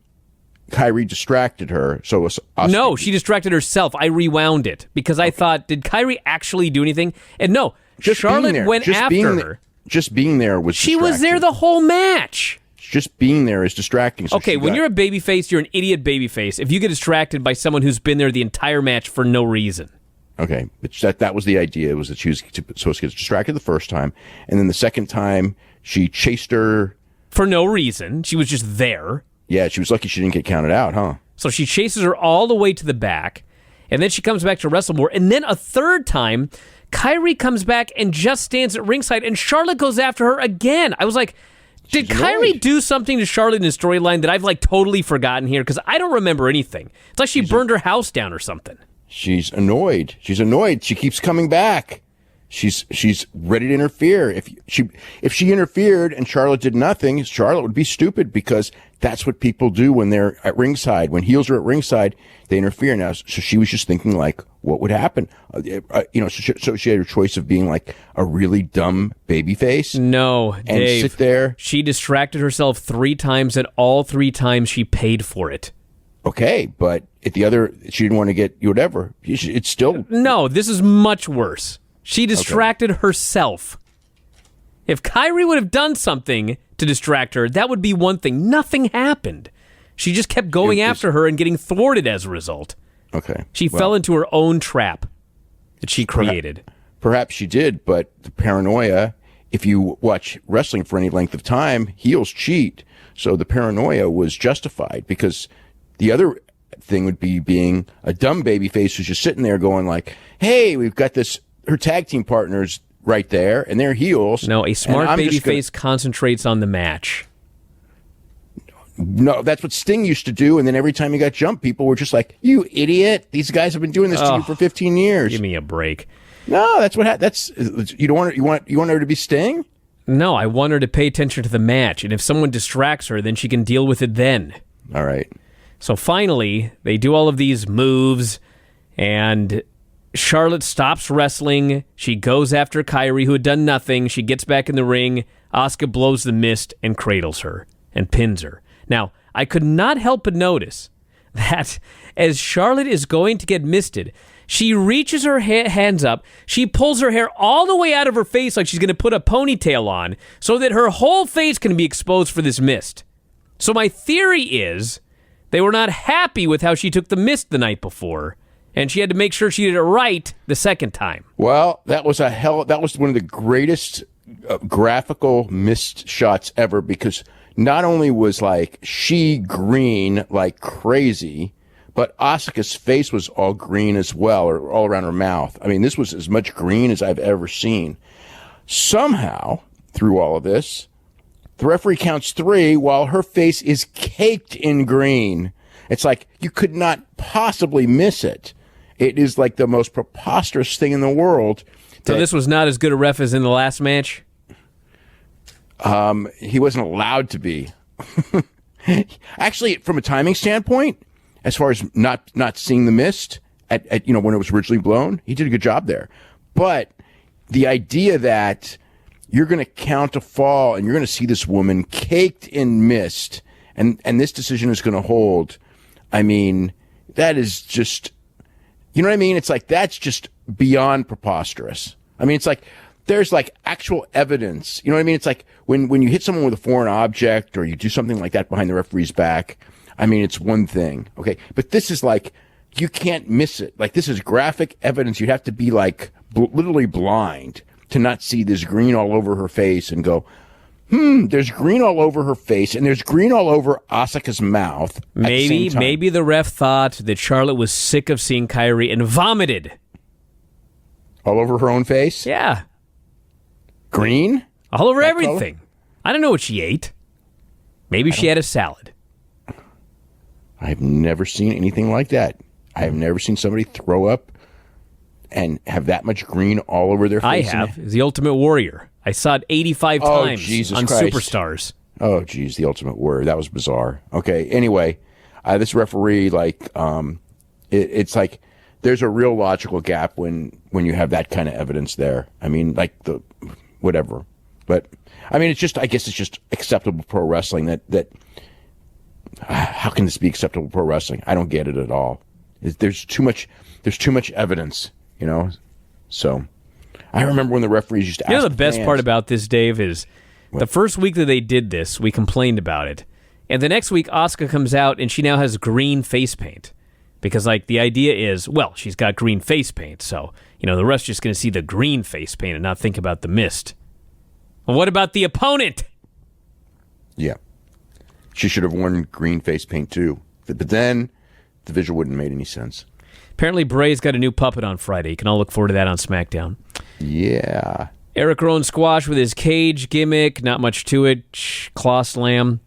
Kairi distracted her, so it was Asuka. No, she distracted herself. I rewound it because I thought, did Kairi actually do anything? And no, Charlotte went after her. Just being there was She was there the whole match. Just being there is distracting. So okay, when you're a babyface, you're an idiot babyface. If you get distracted by someone who's been there the entire match for no reason. Okay, but that was the idea, was that she was supposed to get distracted the first time, and then the second time she chased her. For no reason. She was just there. Yeah, she was lucky she didn't get counted out, huh? So she chases her all the way to the back, and then she comes back to wrestle more, and then a third time, Kairi comes back and just stands at ringside, and Charlotte goes after her again. I was like, did Kairi do something to Charlotte in the storyline that I've totally forgotten here? Because I don't remember anything. It's like she burned her house down or something. She's annoyed. She keeps coming back. She's ready to interfere. If she interfered and Charlotte did nothing, Charlotte would be stupid, because that's what people do when they're at ringside. When heels are at ringside, they interfere. Now, so she was just thinking, what would happen? So she had a choice of being a really dumb babyface. No, and Dave, sit there. She distracted herself 3 times, and all 3 times she paid for it. Okay, but at the other, she didn't want to get whatever. It's still... No, this is much worse. She distracted herself. If Kairi would have done something to distract her, that would be one thing. Nothing happened. She just kept going after her and getting thwarted as a result. Okay. She fell into her own trap that she created. Perhaps she did, but the paranoia, if you watch wrestling for any length of time, heels cheat. So the paranoia was justified, because the other thing would be being a dumb babyface who's just sitting there going hey, we've got her tag team partners right there, and they're heels. No, a smart babyface concentrates on the match. No, that's what Sting used to do, and then every time he got jumped, people were just like, you idiot, these guys have been doing this to you for 15 years. Give me a break. No, that's what you don't want you want her to be Sting? No, I want her to pay attention to the match, and if someone distracts her, then she can deal with it then. All right. So finally, they do all of these moves, and Charlotte stops wrestling. She goes after Kairi, who had done nothing. She gets back in the ring. Asuka blows the mist and cradles her and pins her. Now, I could not help but notice that as Charlotte is going to get misted, she reaches her hands up. She pulls her hair all the way out of her face like she's going to put a ponytail on so that her whole face can be exposed for this mist. So my theory is they were not happy with how she took the mist the night before, and she had to make sure she did it right the second time. Well, that was one of the greatest graphical mist shots ever, because not only was she green like crazy, but Asuka's face was all green as well, or all around her mouth. I mean, this was as much green as I've ever seen. Somehow, through all of this, the referee counts 3 while her face is caked in green. It's you could not possibly miss it. It is the most preposterous thing in the world. So this was not as good a ref as in the last match? He wasn't allowed to be. Actually, from a timing standpoint, as far as not seeing the mist at when it was originally blown, he did a good job there. But the idea that you're going to count a fall and you're going to see this woman caked in mist, and this decision is going to hold, I mean, that is just, you know what I mean? It's that's just beyond preposterous. I mean, it's there's actual evidence. You know what I mean? It's when you hit someone with a foreign object, or you do something like that behind the referee's back. I mean, it's one thing, okay? But this is you can't miss it. This is graphic evidence. You'd have to be literally blind to not see this green all over her face and go, there's green all over her face, and there's green all over Asuka's mouth. Maybe the ref thought that Charlotte was sick of seeing Kairi and vomited. All over her own face? Yeah. Green? All over everything. I don't know what she ate. Maybe she had a salad. I've never seen anything like that. I have never seen somebody throw up and have that much green all over their face. I have. It's the Ultimate Warrior. I saw it 85 times Jesus on Christ. Superstars. Oh, geez, the Ultimate Warrior. That was bizarre. Okay, anyway, this referee, it's like there's a real logical gap when you have that kind of evidence there. I mean, whatever. But, I mean, I guess it's just acceptable pro wrestling that how can this be acceptable pro wrestling? I don't get it at all. There's too much evidence, So, I remember when the referees used to ask the best fans, part about this, Dave, is the first week that they did this, we complained about it. And the next week, Asuka comes out and she now has green face paint. Because, the idea is, well, she's got green face paint, so, the rest are just going to see the green face paint and not think about the mist. Well, what about the opponent? Yeah. She should have worn green face paint, too. But then, the visual wouldn't have made any sense. Apparently, Bray's got a new puppet on Friday. You can all look forward to that on SmackDown. Yeah. Eric Rowan Squash with his cage gimmick. Not much to it. Claw slam.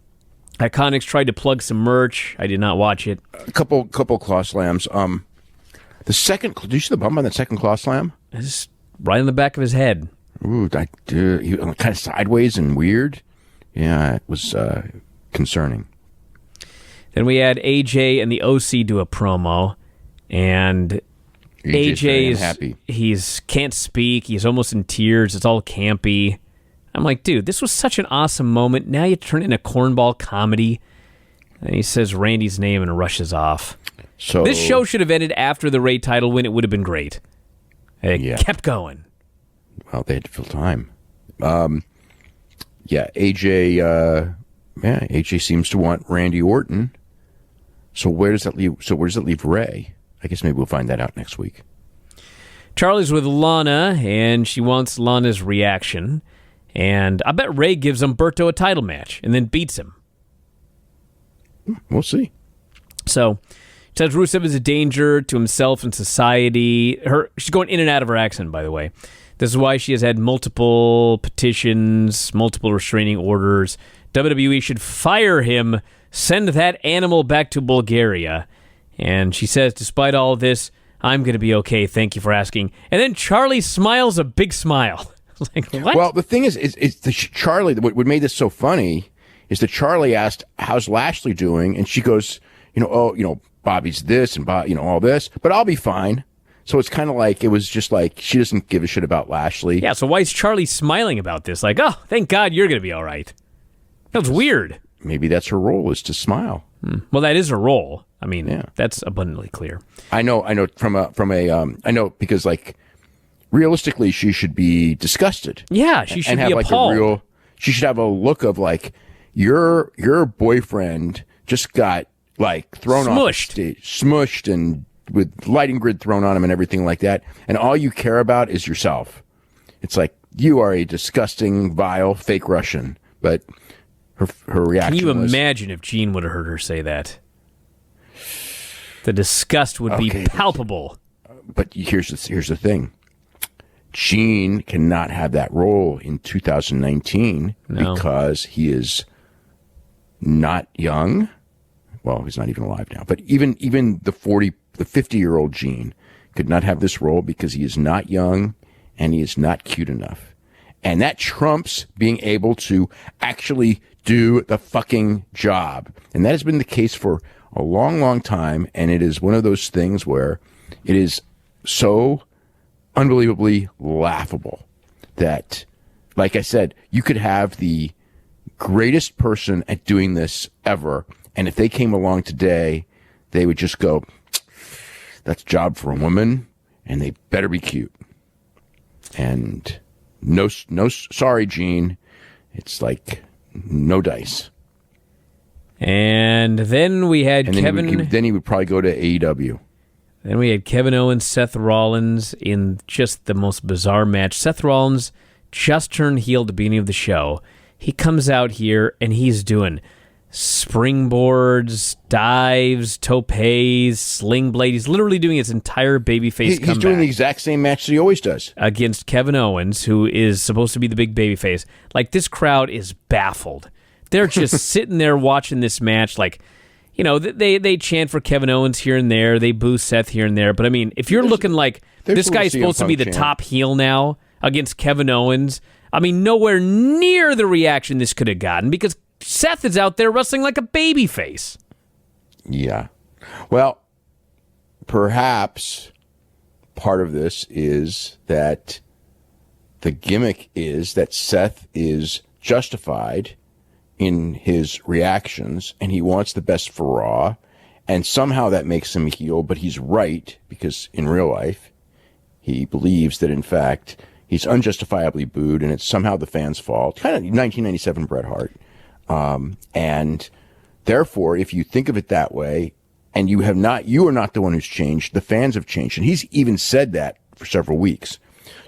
Iconics tried to plug some merch. I did not watch it. A couple claw slams. The second, did you see the bump on that second claw slam? It's right in the back of his head. Ooh, he kind of sideways and weird. Yeah, it was concerning. Then we had AJ and the OC do a promo, and AJ's happy. He's can't speak. He's almost in tears. It's all campy. I'm like, dude, this was such an awesome moment. Now you turn it into cornball comedy. And he says Randy's name and rushes off. So this show should have ended after the Ray title win. It would have been great. It kept going. Well, they had to fill time. AJ. AJ seems to want Randy Orton. So where does that leave? So where does it leave Ray? I guess maybe we'll find that out next week. Charlie's with Lana, and she wants Lana's reaction. And I bet Ray gives Humberto a title match and then beats him. We'll see. So, says Rusev is a danger to himself and society. She's going in and out of her accent, by the way. This is why she has had multiple petitions, multiple restraining orders. WWE should fire him, send that animal back to Bulgaria. And she says, despite all of this, I'm going to be okay. Thank you for asking. And then Charlie smiles a big smile. Like, what? Well, the thing is Charlie, what made this so funny is that Charlie asked, how's Lashley doing? And she goes, Bobby's this and all this, but I'll be fine. So it's kind of like, it was just like, she doesn't give a shit about Lashley. Yeah, so why is Charlie smiling about this? Like, oh, thank God you're going to be all right. That's weird. Maybe that's her role, is to smile. Well, that is her role. I mean, that's abundantly clear. I know I know because realistically, she should be disgusted. Yeah, she should be appalled. She should have a look of your boyfriend just got thrown off the stage, smushed, and with lighting grid thrown on him and everything like that. And all you care about is yourself. It's like, you are a disgusting, vile, fake Russian. But her reaction. Can you imagine if Gene would have heard her say that? The disgust would be palpable. But here's the thing. Gene cannot have that role in 2019 because he is not young. Well, he's not even alive now. But even the 50-year-old Gene could not have this role because he is not young and he is not cute enough. And that trumps being able to actually do the fucking job. And that has been the case for a long, long time. And it is one of those things where it is so unbelievably laughable that, like I said, you could have the greatest person at doing this ever, and if they came along today, they would just go, that's a job for a woman, and they better be cute. And no, sorry, Gene. It's like no dice. And then we had Kevin. Then he would probably go to AEW. Then we had Kevin Owens, Seth Rollins in just the most bizarre match. Seth Rollins just turned heel at the beginning of the show. He comes out here and he's doing springboards, dives, topes, sling blade. He's literally doing his entire babyface comeback. He's doing the exact same match that he always does. Against Kevin Owens, who is supposed to be the big babyface. Like, this crowd is baffled. They're just sitting there watching this match like, they chant for Kevin Owens here and there. They boo Seth here and there. But, I mean, if you're looking like this guy's supposed to be the top heel now against Kevin Owens, I mean, nowhere near the reaction this could have gotten because Seth is out there wrestling like a babyface. Yeah. Well, perhaps part of this is that the gimmick is that Seth is justified in his reactions and he wants the best for Raw, and somehow that makes him heel, but he's right because in real life he believes that in fact he's unjustifiably booed and it's somehow the fans' fault. Kind of 1997 Bret Hart. And therefore, if you think of it that way, and you are not the one who's changed, the fans have changed. And he's even said that for several weeks.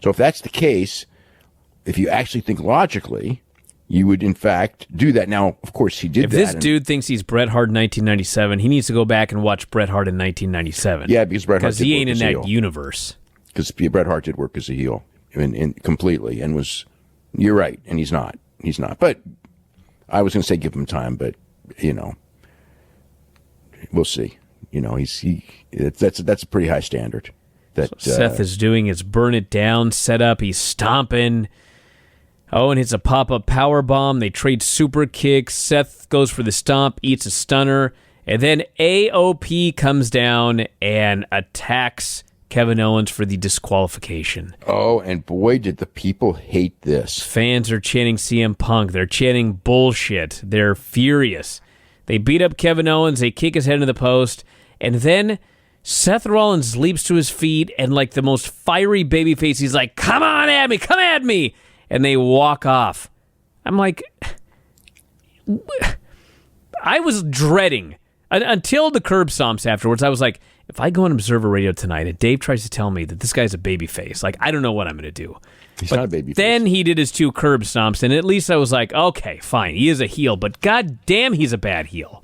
So if that's the case, if you actually think logically, you would in fact do that. Now, of course, he did that. If this dude thinks he's Bret Hart in 1997, he needs to go back and watch Bret Hart in 1997. Yeah, because Bret Hart he ain't in that universe. Because Bret Hart did work as a heel completely and was, you're right, and he's not. He's not. But I was going to say give him time, but, we'll see. That's a pretty high standard. That Seth is doing his burn it down setup. He's stomping. Owen hits a pop-up power bomb. They trade super kicks. Seth goes for the stomp, eats a stunner, and then AOP comes down and attacks Kevin Owens for the disqualification. Oh, and boy, did the people hate this. Fans are chanting CM Punk. They're chanting bullshit. They're furious. They beat up Kevin Owens. They kick his head into the post. And then Seth Rollins leaps to his feet and like the most fiery babyface, he's like, come on at me, come at me. And they walk off. I'm like, I was dreading until the curb stomps afterwards. I was like, if I go on Observer Radio tonight and Dave tries to tell me that this guy's a babyface, like, I don't know what I'm going to do. He's not a babyface. Then he did his 2 curb stomps, and at least I was like, okay, fine, he is a heel, but god damn, he's a bad heel.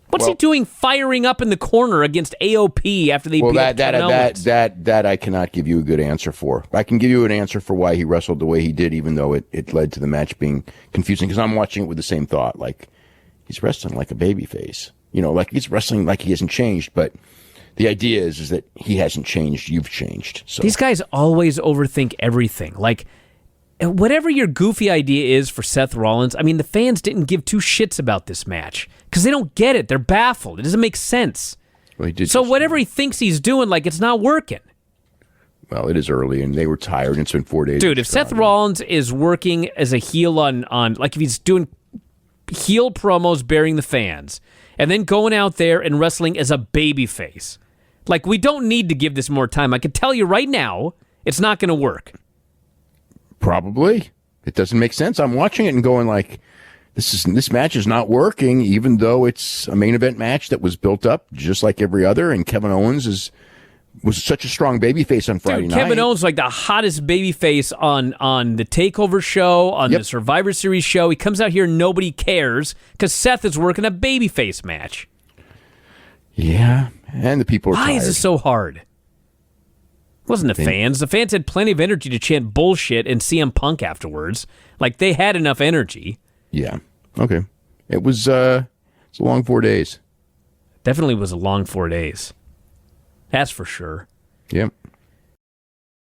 What's he doing firing up in the corner against AOP after they beat up Kevin Owens? That I cannot give you a good answer for. I can give you an answer for why he wrestled the way he did, even though it led to the match being confusing, because I'm watching it with the same thought, like, he's wrestling like a babyface. Like he's wrestling like he hasn't changed, but the idea is that he hasn't changed, you've changed. So these guys always overthink everything. Like, whatever your goofy idea is for Seth Rollins, I mean, the fans didn't give 2 shits about this match because they don't get it. They're baffled. It doesn't make sense. Well, he did so whatever he thinks he's doing, like, it's not working. Well, it is early, and they were tired, and it's been 4 days. Dude, if Seth Rollins is working as a heel on like if he's doing heel promos bearing the fans, and then going out there and wrestling as a babyface, like, we don't need to give this more time. I can tell you right now, it's not going to work. Probably. It doesn't make sense. I'm watching it and going like, this match is not working, even though it's a main event match that was built up just like every other, and Kevin Owens was such a strong babyface on Friday night. Kevin Owens like the hottest babyface on the TakeOver show, on the Survivor Series show. He comes out here, nobody cares, because Seth is working a babyface match. Yeah, and the people are tired. Why is this so hard? It wasn't the fans. The fans had plenty of energy to chant bullshit and CM Punk afterwards. Like, they had enough energy. Yeah. Okay. It was it's a long 4 days. Definitely was a long 4 days. That's for sure. Yep.